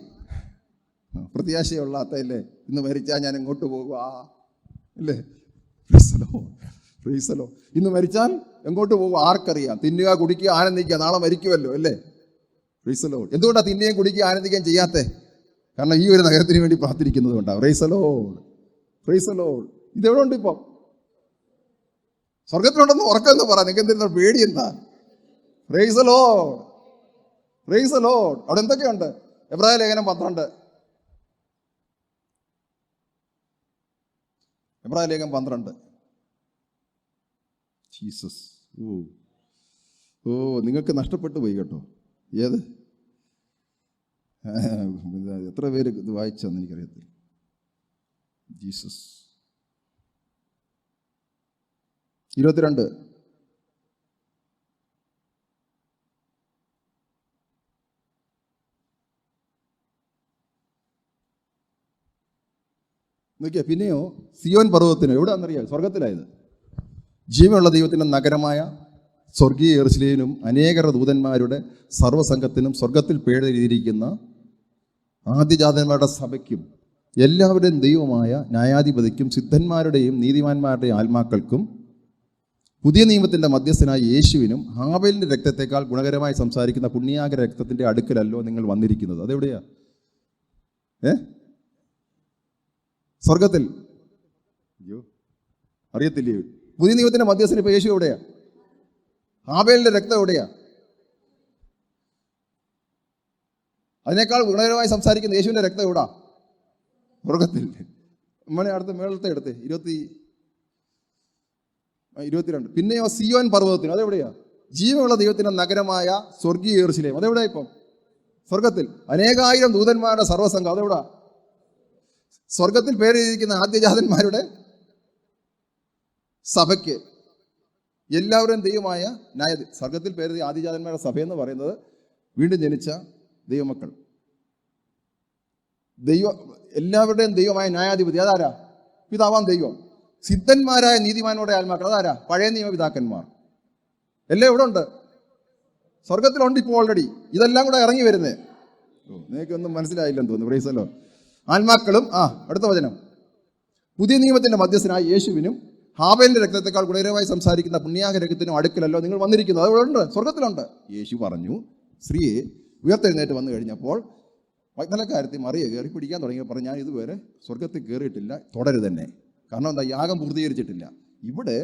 പ്രത്യാശയുള്ള അത്തല്ലേ, ഇന്ന് മരിച്ചാൽ ഞാൻ എങ്ങോട്ട് പോകുക അല്ലേ? Praise the Lord, praise the Lord. ഇന്ന് മരിച്ചാൽ എങ്ങോട്ട് പോകുക ആർക്കറിയാം? തിന്നുക, കുടിക്കുക, ആനന്ദിക്കുക, നാളെ മരിക്കുമല്ലോ അല്ലേ? Praise the Lord. എന്തുകൊണ്ടാണ് തിന്നുകയും കുടിക്കുകയും ആനന്ദിക്കുകയും ചെയ്യാത്തേ? കാരണം ഈ ഒരു നഗരത്തിന് വേണ്ടി പ്രാർത്ഥിക്കുന്നത് കൊണ്ടാണ്. Price the Lord, praise the Lord. ഇതെവിടെ ഉണ്ട് ഇപ്പം? സ്വർഗത്തിലുണ്ടെന്ന് ഉറക്കെന്ന് പറ. നിങ്ങൾക്ക് എന്തെങ്കിലും പേടി എന്താ? Price the Lord, praise the Lord. അവിടെ എന്തൊക്കെയുണ്ട്? എബ്രായ ലേഖനം 12, എബ്രായ ലേഖനം 12. ജീസസ്. നിങ്ങൾക്ക് നഷ്ടപ്പെട്ടു പോയി കേട്ടോ. ഏത് എത്ര പേര് ഇത് വായിച്ചെന്ന് എനിക്കറിയത്തില്ല. ജീസസ്. 22. നോക്കിയാ, പിന്നെയോ സിയോൻ പർവ്വതത്തിന് എവിടെയാണെന്നറിയാം? സ്വർഗത്തിലായത്. ജീവനുള്ള ദൈവത്തിൻ്റെ നഗരമായ സ്വർഗീയ യെരൂശലേമിനും അനേകര ദൂതന്മാരുടെ സർവ്വസംഘത്തിനും സ്വർഗത്തിൽ പേരെഴുതിയിരിക്കുന്ന ആദ്യജാതന്മാരുടെ സഭയ്ക്കും എല്ലാവരുടെയും ദൈവമായ ന്യായാധിപതിക്കും സിദ്ധന്മാരുടെയും നീതിമാന്മാരുടെയും ആത്മാക്കൾക്കും പുതിയ നിയമത്തിൻ്റെ മധ്യസ്ഥനായ യേശുവിനും ഹാബേലിൻ്റെ രക്തത്തെക്കാൾ ഗുണകരമായി സംസാരിക്കുന്ന പുണ്യാഗ രക്തത്തിൻ്റെ അടുക്കലല്ലോ നിങ്ങൾ വന്നിരിക്കുന്നത്. അതെവിടെയാ? സ്വർഗത്തിൽ. അയ്യോ, അറിയത്തില്ലയോ? പുതിയ നിയമത്തിൻ്റെ മധ്യസ്ഥന് ഇപ്പോൾ യേശു എവിടെയാ? ഹാബേലിൻ്റെ രക്തം എവിടെയാ? അതിനേക്കാൾ ഗുണകരമായി സംസാരിക്കുന്ന യേശുവിൻ്റെ രക്തം എവിടാ? സ്വർഗത്തിൽ. നമ്മളെ അടുത്ത മേളത്തെ എടുത്ത് 22. പിന്നെയോ സിയോൻ പർവ്വതത്തിന്, അതെവിടെയാ? ജീവനുള്ള ദൈവത്തിൻ്റെ നഗരമായ സ്വർഗീയ യെരൂശലേം, അതെവിടെയാ? ഇപ്പം സ്വർഗത്തിൽ. അനേകായിരം ദൂതന്മാരുടെ സർവ്വസംഘം, അതെവിടാ? സ്വർഗത്തിൽ പേരെഴുതിയിരിക്കുന്ന ആദ്യജാതന്മാരുടെ സഭയ്ക്ക് എല്ലാവരും ദൈവമായ സ്വർഗത്തിൽ പേരെഴുതിയ ആദ്യജാതന്മാരുടെ സഭയെന്ന് പറയുന്നത് വീണ്ടും ജനിച്ച ദൈവമക്കൾ. എല്ലാവരുടെയും ദൈവമായ ന്യായാധിപതി അതാരാ? പിതാവാം ദൈവം. സിദ്ധന്മാരായ നീതിമാന്മാരുടെ ആത്മാക്കൾ അതാരാ? പഴയ നിയമപിതാക്കന്മാർ. എല്ലാം ഇവിടെ ഉണ്ട്, സ്വർഗത്തിലുണ്ട് ഇപ്പോൾ ഓൾറെഡി. ഇതെല്ലാം കൂടെ ഇറങ്ങി വരുന്നേ. നിങ്ങൾക്കൊന്നും മനസ്സിലായില്ലെന്ന് തോന്നുന്നു. Praise the Lord. ആത്മാക്കളും. അടുത്ത വചനം. പുതിയ നിയമത്തിൻ്റെ മധ്യസ്ഥനായ യേശുവിനും ഹാബേലിൻ്റെ രക്തത്തെക്കാൾ ഗുണകരമായി സംസാരിക്കുന്ന പുണ്യാഗ രക്തത്തിനും അടുക്കലല്ലോ നിങ്ങൾ വന്നിരിക്കുന്നത്. അത് ഇവിടെ ഉണ്ട്, സ്വർഗത്തിലുണ്ട്. യേശു പറഞ്ഞു, സ്ത്രീയെ ഉയർത്തെഴുന്നേറ്റ് വന്നു കഴിഞ്ഞപ്പോൾ മഗ്ദലക്കാരത്തി മറിയ കയറി പിടിക്കാൻ തുടങ്ങിയപ്പോൾ ഞാൻ ഇതുവരെ സ്വർഗത്തിൽ കയറിയിട്ടില്ല, തുടരുതന്നെ. കാരണം എന്താ? യാഗം പൂർത്തീകരിച്ചിട്ടില്ല. ഇവിടെ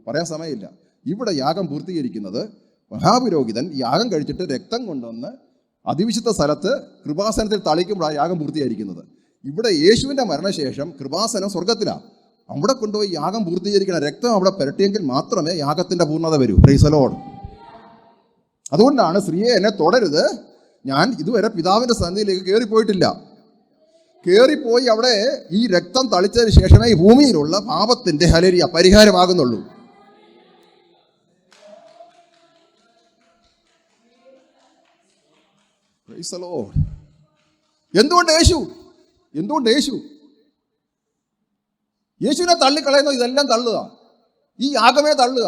പറയാൻ സമയമില്ല. ഇവിടെ യാഗം പൂർത്തീകരിക്കുന്നത് മഹാപുരോഹിതൻ യാഗം കഴിച്ചിട്ട് രക്തം കൊണ്ടുവന്ന് അതിവിശുദ്ധ സ്ഥലത്ത് കൃപാസനത്തിൽ തളിക്കുമ്പോഴാണ് യാഗം പൂർത്തീകരിക്കുന്നത്. ഇവിടെ യേശുവിൻ്റെ മരണശേഷം കൃപാസനം സ്വർഗത്തിലാണ്. അവിടെ കൊണ്ടുപോയി യാഗം പൂർത്തീകരിക്കണം. രക്തം അവിടെ പുരട്ടിയെങ്കിൽ മാത്രമേ യാഗത്തിൻ്റെ പൂർണ്ണത വരൂ. Price the Lord. അതുകൊണ്ടാണ് സ്ത്രീയെ എന്നെ തുടരുത്, ഞാൻ ഇതുവരെ പിതാവിൻ്റെ സന്നിധിയിലേക്ക് കയറിപ്പോയിട്ടില്ല. കയറിപ്പോയി അവിടെ ഈ രക്തം തളിച്ചതിന് ശേഷമേ ഈ ഭൂമിയിലുള്ള പാപത്തിൻ്റെ ഹല്ലേലൂയ പരിഹാരമാകുന്നുള്ളൂ. Praise the Lord. എന്തുകൊണ്ട് യേശു യേശുവിനെ തള്ളിക്കളയുന്നു? ഇതെല്ലാം തള്ളുക, ഈ യാഗമേ തള്ളുക.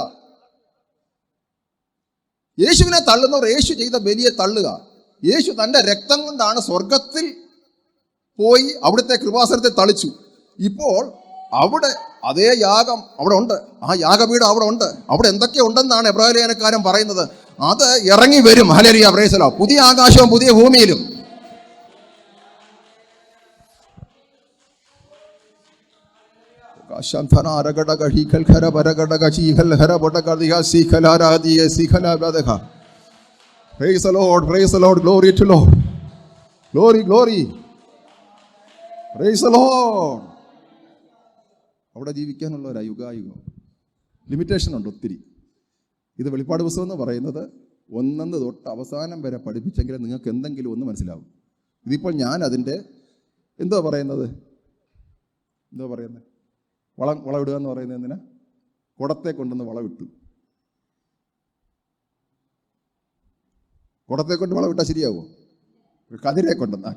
യേശുവിനെ തള്ളുന്നവർ യേശു ചെയ്ത ബലിയെ തള്ളുക. യേശു തൻ്റെ രക്തം കൊണ്ടാണ് സ്വർഗത്തിൽ പോയി അവിടുത്തെ കൃപാസനത്തെ തളിച്ചു. ഇപ്പോൾ അവിടെ അതേ യാഗം അവിടെ ഉണ്ട്, ആ യാഗപീഠം അവിടെ ഉണ്ട്. അവിടെ എന്തൊക്കെ ഉണ്ടെന്നാണ് എബ്രായലേഖനക്കാരൻ പറയുന്നത്. അത് ഇറങ്ങി വരും. Hallelujah praise the Lord. പുതിയ ആകാശവും പുതിയ ഭൂമിയിലും. Praise the Lord, praise the Lord, glory to Lord. Glory, glory. Praise the Lord. അവിടെ ജീവിക്കാനുള്ളവരാ യുഗായുഗം. ലിമിറ്റേഷൻ ഉണ്ട് ഒത്തിരി. ഇത് വെളിപ്പാട് പുസ്തകം എന്ന് പറയുന്നത് 1 തൊട്ട് അവസാനം വരെ പഠിപ്പിച്ചെങ്കിൽ നിങ്ങൾക്ക് എന്തെങ്കിലും ഒന്ന് മനസ്സിലാവും. ഇതിപ്പോൾ ഞാൻ അതിൻ്റെ എന്താ പറയുന്നത് വളമിടുക എന്ന് പറയുന്നത് എന്തിനാ? കുടത്തെ കൊണ്ടുവന്ന് വളമിട്ടു. കുടത്തെ കൊണ്ട് വളമിട്ടാൽ ശരിയാവോ? കതിരെ കൊണ്ടുവന്ന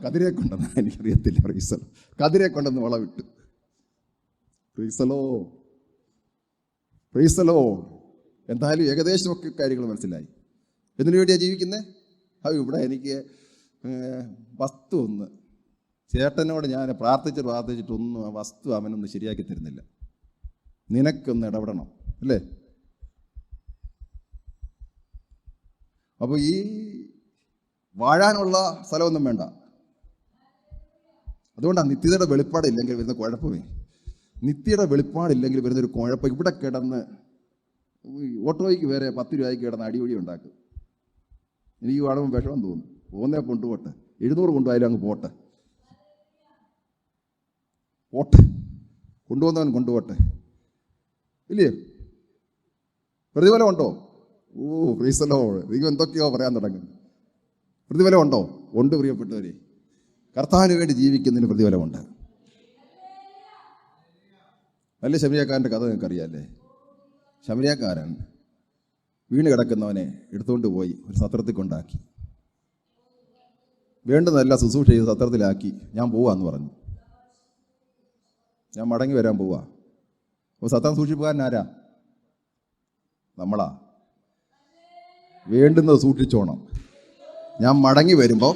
എനിക്കറിയത്തില്ല. കതിരെ കൊണ്ടുവന്ന് വളമിട്ടു. Price the Lord. എന്തായാലും ഏകദേശമൊക്കെ കാര്യങ്ങൾ മനസ്സിലായി. എന്തിനു വേണ്ടിയാണ് ജീവിക്കുന്നത്? ഇവിടെ എനിക്ക് വസ്തു ഒന്ന് ചേട്ടനോട് ഞാൻ പ്രാർത്ഥിച്ചിട്ടൊന്നും ആ വസ്തു അവനൊന്ന് ശരിയാക്കി തരുന്നില്ല. നിനക്കൊന്ന് ഇടപെടണം അല്ലേ? അപ്പോൾ ഈ വാഴാനുള്ള സ്ഥലമൊന്നും വേണ്ട. അതുകൊണ്ടാണ് നിത്യതയുടെ വെളിപ്പാടില്ലെങ്കിൽ വരുന്ന കുഴപ്പമേ. നിത്യയുടെ വെളിപ്പാടില്ലെങ്കിൽ വരുന്നൊരു കുഴപ്പം. ഇവിടെ കിടന്ന് ഓട്ടോയ്ക്ക് വരെ 10 രൂപയ്ക്ക് കിടന്ന് അടിപൊളി ഉണ്ടാക്കും. എനിക്ക് കാണുമ്പോൾ വിഷമം തോന്നും. പോകുന്നേ കൊണ്ടുപോട്ടെ, 700 കൊണ്ടുപോയാലും അങ്ങ് പോട്ടെ, കൊണ്ടുപോകുന്നവൻ കൊണ്ടുപോട്ടെ, ഇല്ലേ? പ്രതിഫലം ഉണ്ടോ? Price the Lord. ദൈവം എന്തൊക്കെയോ പറയാൻ തുടങ്ങും. പ്രതിഫലം ഉണ്ടോ? ഉണ്ട് പ്രിയപ്പെട്ടവരെ. കർത്താവിന് വേണ്ടി ജീവിക്കുന്നതിന് പ്രതിഫലമുണ്ട്. നല്ല ശമരിയാക്കാരൻ്റെ കഥ നിങ്ങൾക്ക് അറിയാമല്ലേ? ശമരിയാക്കാരൻ വീണ് കിടക്കുന്നവനെ എടുത്തുകൊണ്ട് പോയി ഒരു സത്രത്തിൽ കൊണ്ടാക്കി. വേണ്ടുന്നതെല്ലാം ശുശ്രൂഷ ചെയ്ത് സത്രത്തിലാക്കി. ഞാൻ പോവാന്ന് പറഞ്ഞു. ഞാൻ മടങ്ങി വരാൻ പോവാ. അപ്പോൾ സത്രം സൂക്ഷിപ്പുകാരൻ ആരാ? നമ്മളാ. വേണ്ടുന്നത് സൂക്ഷിച്ചോണം. ഞാൻ മടങ്ങി വരുമ്പോൾ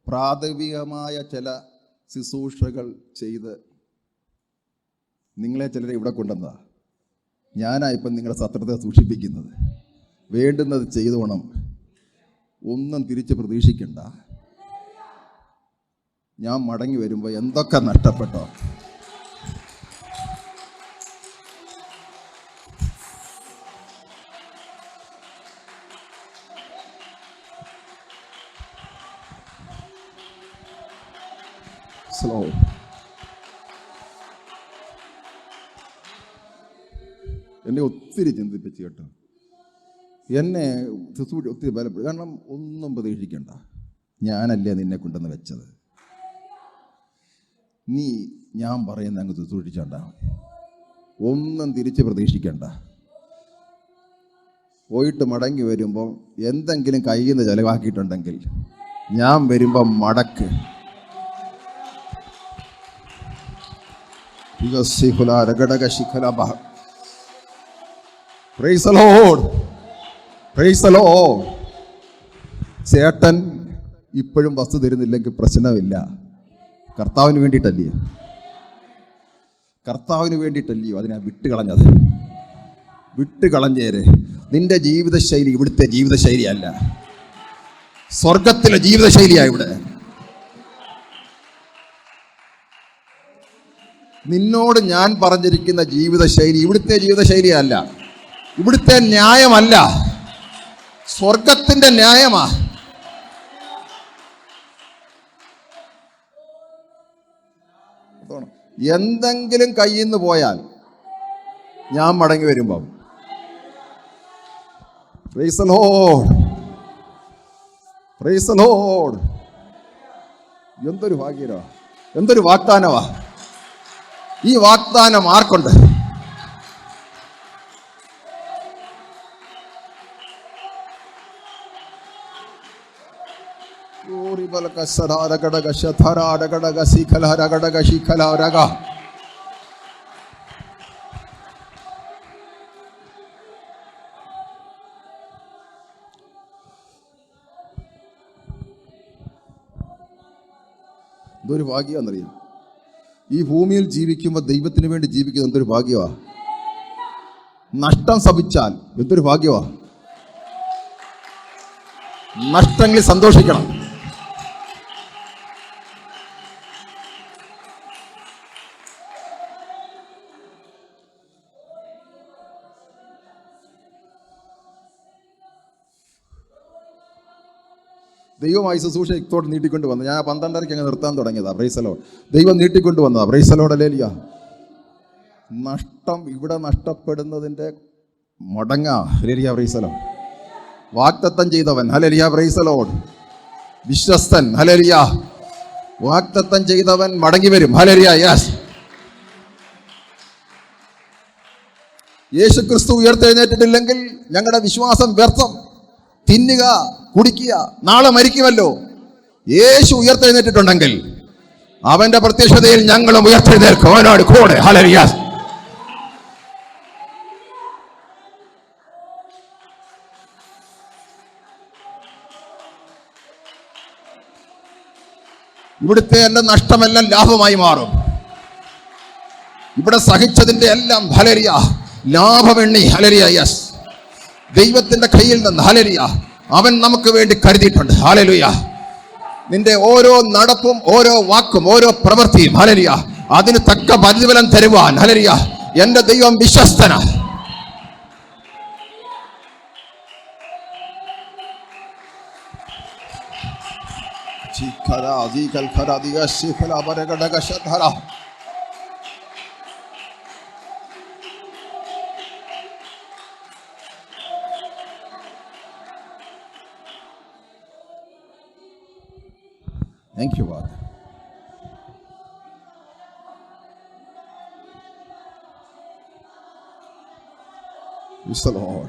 പ്രാഥമികമായ ചില ശുശ്രൂഷകൾ ചെയ്ത് നിങ്ങളെ ചിലരെ ഇവിടെ കൊണ്ടുവന്നതാ. ഞാനായിപ്പം നിങ്ങളുടെ സത്രത്തെ സൂക്ഷിപ്പിക്കുന്നത്. വേണ്ടുന്നത് ചെയ്തോണം. ഒന്നും തിരിച്ച് പ്രതീക്ഷിക്കണ്ട. ഞാൻ മടങ്ങി വരുമ്പോൾ എന്തൊക്കെ നഷ്ടപ്പെട്ടോ. സ്ലോ. എന്നെ ഒത്തിരി ചിന്തിപ്പിച്ച് കേട്ടോ. എന്നെ ഒത്തിരി ബലപ്പെടും. കാരണം ഒന്നും പ്രതീക്ഷിക്കണ്ട. ഞാനല്ലേ നിന്നെ കൊണ്ടുവന്ന് വെച്ചത്. നീ ഞാൻ പറയുന്ന അങ്ങ് ശുശ്രൂഷിച്ചണ്ട. ഒന്നും തിരിച്ച് പ്രതീക്ഷിക്കണ്ട. പോയിട്ട് മടങ്ങി വരുമ്പോൾ എന്തെങ്കിലും കയ്യിൽ നിന്ന് ചിലവാക്കിയിട്ടുണ്ടെങ്കിൽ ഞാൻ വരുമ്പം മടക്ക്. Praise the Lord. Praise the Lord. ചേട്ടൻ ഇപ്പോഴും വസ്തു തരുന്നില്ലെങ്കിൽ പ്രശ്നമില്ല. കർത്താവിന് വേണ്ടിയിട്ടല്ലയോ? കർത്താവിന് വേണ്ടിയിട്ടല്ലയോ അതിനെ വിട്ടുകളഞ്ഞേരെ. നിന്റെ ജീവിതശൈലി ഇവിടുത്തെ ജീവിതശൈലിയല്ല, സ്വർഗത്തിലെ ജീവിതശൈലിയാണ് ഇവിടെ. നിന്നോട് ഞാൻ പറഞ്ഞിരിക്കുന്ന ജീവിതശൈലി ഇവിടുത്തെ ജീവിതശൈലിയല്ല, ഇവിടുത്തെ ന്യായമല്ല. സ്വർഗത്തിന്റെ ന്യായമാ. എന്തെങ്കിലും കയ്യിൽ നിന്ന് പോയാൽ ഞാൻ മടങ്ങി വരുമ്പം price the Lord, praise the Lord. എന്തൊരു ഭാഗ്യരാ, എന്തൊരു വാഗ്ദാനമാ. ഈ വാഗ്ദാനം ആർക്കുണ്ട്? എന്തൊരു ഭാഗ്യമാണെന്നറിയാം. ഈ ഭൂമിയിൽ ജീവിക്കുമ്പോൾ ദൈവത്തിന് വേണ്ടി ജീവിക്കുന്നത് എന്തൊരു ഭാഗ്യമാ. നഷ്ടം ശപിച്ചാൽ എന്തൊരു ഭാഗ്യമാ. നഷ്ടങ്ങളിൽ സന്തോഷിക്കണം. ദൈവമായി ശുശ്രൂഷ ഇത്തോട്ട് നീട്ടിക്കൊണ്ട് വന്നു. ഞാൻ 12:30 അങ്ങ് നിർത്താൻ തുടങ്ങിയതാ. Praise the Lord. ദൈവം നീട്ടിക്കൊണ്ട് വന്നതാ. Praise the Lord. ഹല്ലേലൂയ. നഷ്ടം ഇവിടെ നഷ്ടപ്പെടുന്നതിൻ്റെ മടങ്ങാ. ഹല്ലേലൂയ. Praise the Lord. വാഗ്ദത്തം ചെയ്തവൻ, ഹല്ലേലൂയ, പ്രൈസ് ദി ലോർഡ്, വിശ്വസ്തൻ, ഹല്ലേലൂയ. വാഗ്ദത്തം ചെയ്തവൻ മടങ്ങി വരും. ഹല്ലേലൂയ. യെസ്. യേശു ക്രിസ്തു ഉയർത്തെഴുന്നേറ്റിട്ടില്ലെങ്കിൽ ഞങ്ങളുടെ വിശ്വാസം വ്യർത്ഥം. തിന്നുക, കുടിക്കുക, നാളെ മരിക്കുമല്ലോ. യേശു ഉയർത്തെഴുന്നേറ്റിട്ടുണ്ടെങ്കിൽ അവന്റെ പ്രത്യക്ഷതയിൽ ഞങ്ങളും ഉയർത്തെഴുന്നേൽക്കും അവനോട് കൂടെ. ഹല്ലേലൂയ. ഇവിടുത്തെ എൻ്റെ നഷ്ടമെല്ലാം ലാഭമായി മാറും. ഇവിടെ സഹിച്ചതിൻ്റെ എല്ലാം ഹല്ലേലൂയ ലാഭമെണ്ണി. ഹല്ലേലൂയ. യെസ്. ദൈവത്തിന്റെ കയ്യിൽ നിന്ന് ഹല്ലേലൂയ അവൻ നമുക്ക് വേണ്ടി കരുതിയിട്ടുണ്ട്. ഹല്ലേലൂയ. നിന്റെ ഓരോ നടപ്പും ഓരോ വാക്കും ഓരോ പ്രവൃത്തിയും ഹല്ലേലൂയ അതിന് തക്ക പ്രതിഫലം തരുവാൻ ഹല്ലേലൂയ എൻ്റെ ദൈവം വിശ്വസ്തനാ. Thank you, Father. Praise the Lord.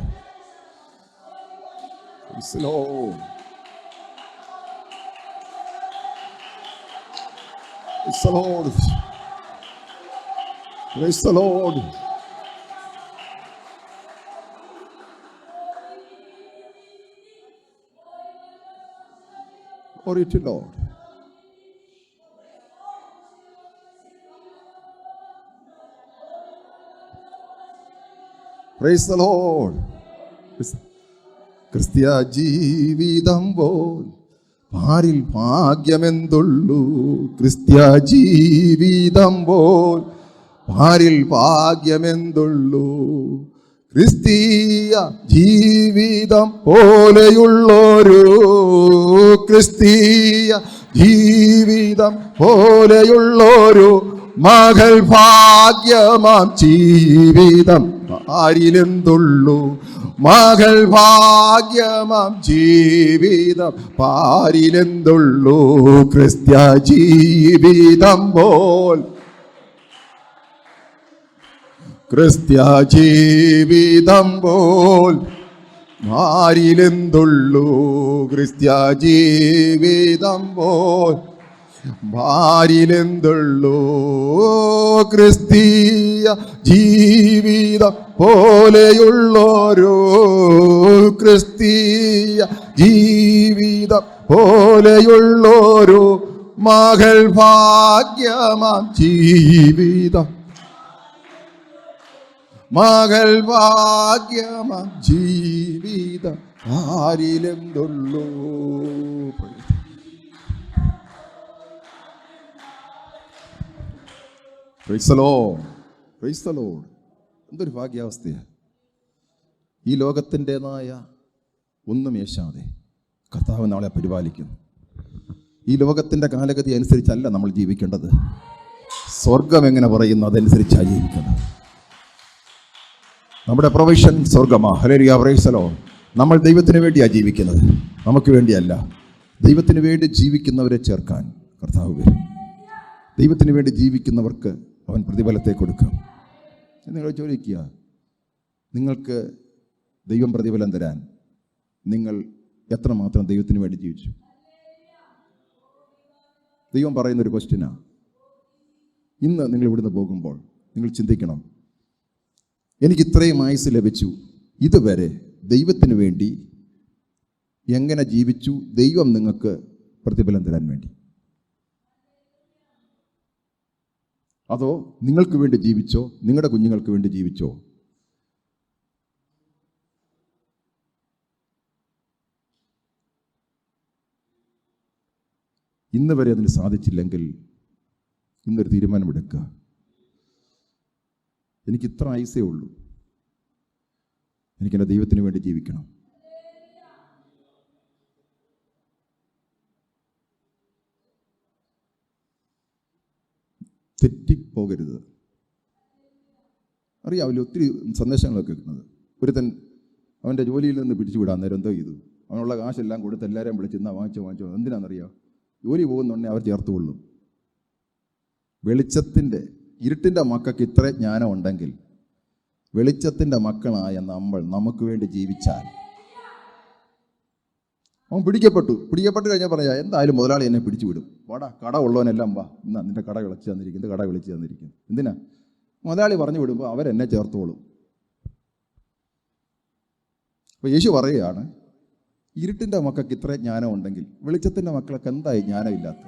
Praise the Lord. Praise the Lord. Praise the Lord. Glory to Lord. Praise the Lord. ക്രിസ്ത്യ ജീവിതം പോൽ പാരിൽ ഭാഗ്യമെന്തുള്ളൂ. ക്രിസ്ത്യ ജീവിതം പോൽ പാരിൽ ഭാഗ്യമെന്തുള്ളൂ. ക്രിസ്തീയ ജീവിതം പോലെയുള്ളൊരു ക്രിസ്തീയ ജീവിതം പോലെയുള്ളൊരു മകൾ ഭാഗ്യമാം ജീവിതം പാരിലെന്തുള്ളൂ. മകൾ ഭാഗ്യമാം ജീവിതം പാരിലെന്തുള്ളൂ. ക്രിസ്ത്യ ജീവിതം പോൽ ക്രിസ്ത്യ ജീവിതം പോൽ പാരിലെന്തുള്ളൂ. ക്രിസ്ത്യ ജീവിതം പോൽ ഭാരിലെന്തുള്ളൂ. ക്രിസ്തീയ ജീവിതം പോലെയുള്ളൊരു ക്രിസ്തീയ ജീവിതം പോലെയുള്ളൊരു മകൾ ഭാഗ്യമാം ജീവിതം മകൾ ഭാഗ്യമാം ജീവിതം ഭാരിലെന്തുള്ളൂ. Praise the Lord. Praise the Lord. എന്തൊരു ഭാഗ്യാവസ്ഥയാണ്. ഈ ലോകത്തിൻ്റെതായ ഒന്നും ഏശാതെ കർത്താവ് നമ്മളെ പരിപാലിക്കുന്നു. ഈ ലോകത്തിൻ്റെ കാലഗതി അനുസരിച്ചല്ല നമ്മൾ ജീവിക്കേണ്ടത്. സ്വർഗം എങ്ങനെ പറയുന്നു അതനുസരിച്ചാണ് ജീവിക്കുന്നത്. നമ്മുടെ പ്രൊവിഷൻ സ്വർഗമാ. Hallelujah, praise the Lord. നമ്മൾ ദൈവത്തിന് വേണ്ടിയാണ് ജീവിക്കുന്നത്, നമുക്ക് വേണ്ടിയല്ല. ദൈവത്തിന് വേണ്ടി ജീവിക്കുന്നവരെ ചേർക്കാൻ കർത്താവ് വരും. ദൈവത്തിന് വേണ്ടി ജീവിക്കുന്നവർക്ക് അവൻ പ്രതിഫലത്തെ കൊടുക്കും. നിങ്ങൾ ചോദിക്കുക, നിങ്ങൾക്ക് ദൈവം പ്രതിഫലം തരാൻ നിങ്ങൾ എത്രമാത്രം ദൈവത്തിന് വേണ്ടി ജീവിച്ചു? ദൈവം പറയുന്നൊരു ക്വസ്റ്റ്യനാണ്. ഇന്ന് നിങ്ങൾ ഇവിടുന്ന് പോകുമ്പോൾ നിങ്ങൾ ചിന്തിക്കണം, എനിക്ക് ഇത്രയും ആയുസ് ലഭിച്ചു, ഇതുവരെ ദൈവത്തിന് വേണ്ടി എങ്ങനെ ജീവിച്ചു? ദൈവം നിങ്ങൾക്ക് പ്രതിഫലം തരാൻ വേണ്ടി, അതോ നിങ്ങൾക്ക് വേണ്ടി ജീവിച്ചോ, നിങ്ങളുടെ കുഞ്ഞുങ്ങൾക്ക് വേണ്ടി ജീവിച്ചോ? ഇന്ന് വരെ അതിന് സാധിച്ചില്ലെങ്കിൽ ഇന്നൊരു തീരുമാനമെടുക്കുക. എനിക്ക് ഇത്ര ആയുസേ ഉള്ളൂ, എനിക്കെൻ്റെ ദൈവത്തിന് വേണ്ടി ജീവിക്കണം. തെറ്റിപ്പോകരുത്. അറിയാമല്ലോ, ഒത്തിരി സന്ദേശങ്ങളൊക്കെ കിട്ടുന്നത്. ഒരുത്തൻ അവൻ്റെ ജോലിയിൽ നിന്ന് പിടിച്ചുവിടാൻ നേരം എന്തോ ചെയ്തു, അവനുള്ള കാശെല്ലാം കൊടുത്ത് എല്ലാവരെയും വിളിച്ചിരുന്ന വാങ്ങിച്ചോ. എന്തിനാണെന്നറിയാം? ജോലി പോകുന്നുണ്ടെങ്കിൽ അവർ ചേർത്തുകൊള്ളും. വെളിച്ചത്തിൻ്റെ ഇരുട്ടിൻ്റെ മക്കൾക്ക് ഇത്ര ജ്ഞാനം ഉണ്ടെങ്കിൽ വെളിച്ചത്തിൻ്റെ മക്കളായ നമ്മൾ നമുക്ക് വേണ്ടി ജീവിച്ചാൽ, അവൻ പിടിക്കപ്പെട്ടു കഴിഞ്ഞാൽ പറയാ, എന്തായാലും മുതലാളി എന്നെ പിടിച്ചുവിടും, വാടാ കട ഉള്ളവനെല്ലാം വാ, എന്നാ നിന്റെ കട വിളിച്ച് തന്നിരിക്കുന്നത്, കട വിളിച്ച് തന്നിരിക്കുന്നു. എന്തിനാ? മുതലാളി പറഞ്ഞു വിടുമ്പോൾ അവരെന്നെ ചേർത്തോളും. അപ്പോൾ യേശു പറയുകയാണ്, ഇരുട്ടിൻ്റെ മക്കൾക്ക് ഇത്ര ജ്ഞാനം ഉണ്ടെങ്കിൽ വെളിച്ചത്തിൻ്റെ മക്കൾക്ക് എന്തായി ജ്ഞാനമില്ലാത്ത?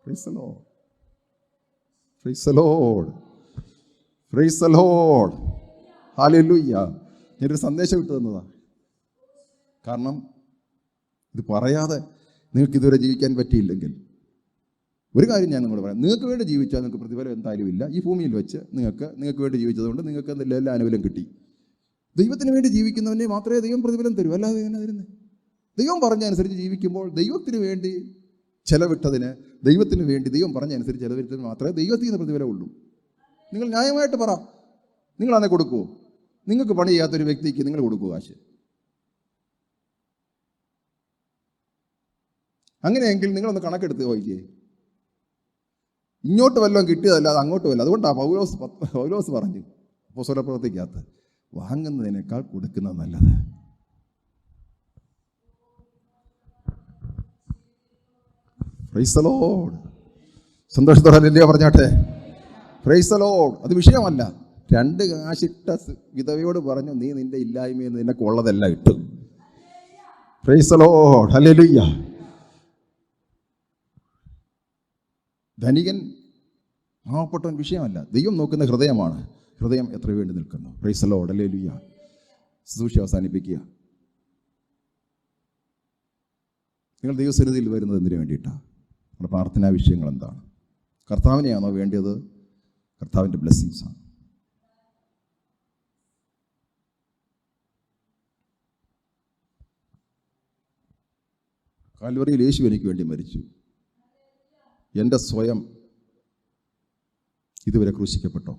Praise the Lord. Praise the Lord. Praise the Lord. Hallelujah. ഞാനൊരു സന്ദേശം ഇട്ട് തന്നതാണ്. കാരണം ഇത് പറയാതെ നിങ്ങൾക്ക് ഇതുവരെ ജീവിക്കാൻ പറ്റിയില്ലെങ്കിൽ ഒരു കാര്യം ഞാൻ നിങ്ങളോട് പറയാം, നിങ്ങൾക്ക് വേണ്ടി ജീവിച്ചാൽ നിങ്ങൾക്ക് പ്രതിഫലം എന്തായാലും ഇല്ല. ഈ ഭൂമിയിൽ വെച്ച് നിങ്ങൾക്ക് വേണ്ടി ജീവിച്ചതുകൊണ്ട് നിങ്ങൾക്ക് എല്ലാ ആനുകൂല്യം കിട്ടി. ദൈവത്തിന് വേണ്ടി ജീവിക്കുന്നവനെ മാത്രമേ ദൈവം പ്രതിഫലം തരൂ, അല്ലാതെ എങ്ങനെ തരുന്നത്? ദൈവം പറഞ്ഞനുസരിച്ച് ജീവിക്കുമ്പോൾ ദൈവത്തിന് വേണ്ടി ചെലവിട്ടതിന്, ദൈവത്തിന് വേണ്ടി ദൈവം പറഞ്ഞനുസരിച്ച് ചെലവിട്ടതിന് മാത്രമേ ദൈവത്തിൽ നിന്ന് പ്രതിഫലം ഉള്ളൂ. നിങ്ങൾ ന്യായമായിട്ട് പറ, നിങ്ങളതിനെ കൊടുക്കുമോ? നിങ്ങൾക്ക് പണി ചെയ്യാത്തൊരു വ്യക്തിക്ക് നിങ്ങൾ കൊടുക്കുമോ കാശ്? അങ്ങനെയെങ്കിൽ നിങ്ങളൊന്ന് കണക്കെടുത്ത് നോക്കിയേ. ഇങ്ങോട്ട് വല്ലതും കിട്ടിയതല്ലാതെ അങ്ങോട്ട് വല്ല. അതുകൊണ്ടാണ് പൗലോസ് പറഞ്ഞു അപ്പോസ്തല പ്രവൃത്തിക്കകത്ത്, വാങ്ങുന്നതിനേക്കാൾ കൊടുക്കുന്നത് നല്ലത്. Price the Lord. സന്തോഷത്തോടെ ഹല്ലേലൂയ പറഞ്ഞാട്ടെ. Praise the Lord. അത് വിഷയമല്ല. 2 കാശിട്ട വിധവയോട് പറഞ്ഞു, നീ നിന്റെ ഇല്ലായ്മയിൽ നിന്ന് നിനക്ക് ഉള്ളതെല്ലാം ഇട്ടു. Price the Lord. ഹല്ലേലൂയ. ധനികൻ പാവപ്പെട്ടവൻ വിഷയമല്ല, ദൈവം നോക്കുന്ന ഹൃദയമാണ്. ഹൃദയം എത്ര വേണ്ടി നിൽക്കുന്നു. Praise the Lord. ഹല്ലേലൂയ. ശുശ്രൂഷ അവസാനിപ്പിക്കുക. നിങ്ങൾ ദൈവസന്നിധിയിൽ വരുന്നത് എന്തിനു വേണ്ടിയിട്ടാണ്? നമ്മുടെ പ്രാർത്ഥനാ വിഷയങ്ങൾ എന്താണ്? കർത്താവിനെയാണോ വേണ്ടത്? കർത്താവിൻ്റെ ബ്ലെസ്സിങ്സാണ്. കാൽവറിയിൽ യേശു എനിക്ക് വേണ്ടി മരിച്ചു. എൻ്റെ സ്വയം ഇതുവരെ ക്രൂശിക്കപ്പെട്ടോ?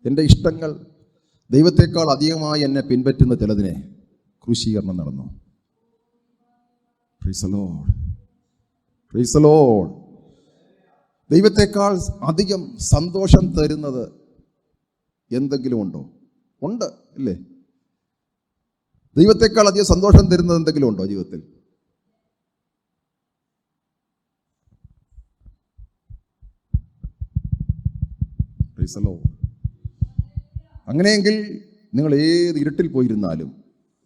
എൻ്റെ ഇഷ്ടങ്ങൾ ദൈവത്തെക്കാൾ അധികമായി എന്നെ പിൻപറ്റുന്ന ചിലതിനെ ക്രൂശീകരണം നടന്നു. Praise the Lord. Praise the Lord. ദൈവത്തെക്കാൾ അധികം സന്തോഷം തരുന്നത് എന്തെങ്കിലും ഉണ്ടോ? ഉണ്ട് അല്ലേ? ദൈവത്തെക്കാൾ അധികം സന്തോഷം തരുന്നത് എന്തെങ്കിലും ഉണ്ടോ ജീവിതത്തിൽ? Price the Lord. അങ്ങനെയെങ്കിൽ നിങ്ങൾ ഏത് ഇരുട്ടിൽ പോയിരുന്നാലും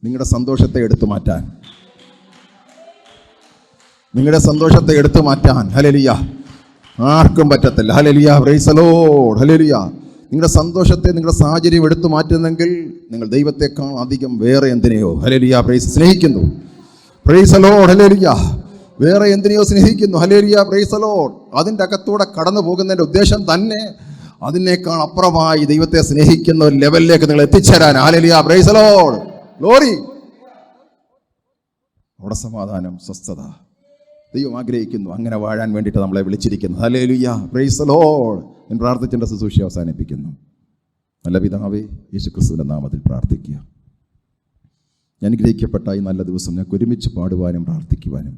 നിങ്ങളുടെ സന്തോഷത്തെ എടുത്തു മാറ്റാൻ, ഹല്ലേലൂയ, ആർക്കും പറ്റത്തില്ല. Hallelujah. Praise the Lord. Hallelujah. നിങ്ങളുടെ സന്തോഷത്തെ, നിങ്ങളുടെ സാഹചര്യം എടുത്തു മാറ്റുന്നെങ്കിൽ നിങ്ങൾ ദൈവത്തെക്കാൾ അധികം വേറെ എന്തിനെയോ, ഹല്ലേലൂയ, സ്നേഹിക്കുന്നു. Price the Lord. ഹല്ലേലൂയ. വേറെ എന്തിനെയോ സ്നേഹിക്കുന്നു. Hallelujah, praise the Lord. അതിൻ്റെ അകത്തൂടെ കടന്നു പോകുന്നതിൻ്റെ ഉദ്ദേശം തന്നെ അതിനേക്കാൾ അപ്പുറമായി ദൈവത്തെ സ്നേഹിക്കുന്ന ഒരു ലെവലിലേക്ക് നിങ്ങൾ എത്തിച്ചേരാൻ. Hallelujah, praise the Lord, glory. അവിടെ സമാധാനം, സ്വസ്ഥത ദൈവം ആഗ്രഹിക്കുന്നു. അങ്ങനെ വാഴാൻ വേണ്ടിയിട്ട് നമ്മളെ വിളിച്ചിരിക്കുന്നു. Hallelujah, praise the Lord. ഞാൻ പ്രാർത്ഥിച്ചെൻ്റെ ശുശ്രൂഷ അവസാനിപ്പിക്കുന്നു. നല്ല പിതാവേ, യേശുക്രിസ്തുവിൻ്റെ നാമത്തിൽ പ്രാർത്ഥിക്കുക. അനുഗ്രഹിക്കപ്പെട്ട ഈ നല്ല ദിവസം ഞങ്ങൾക്ക് ഒരുമിച്ച് പാടുവാനും പ്രാർത്ഥിക്കുവാനും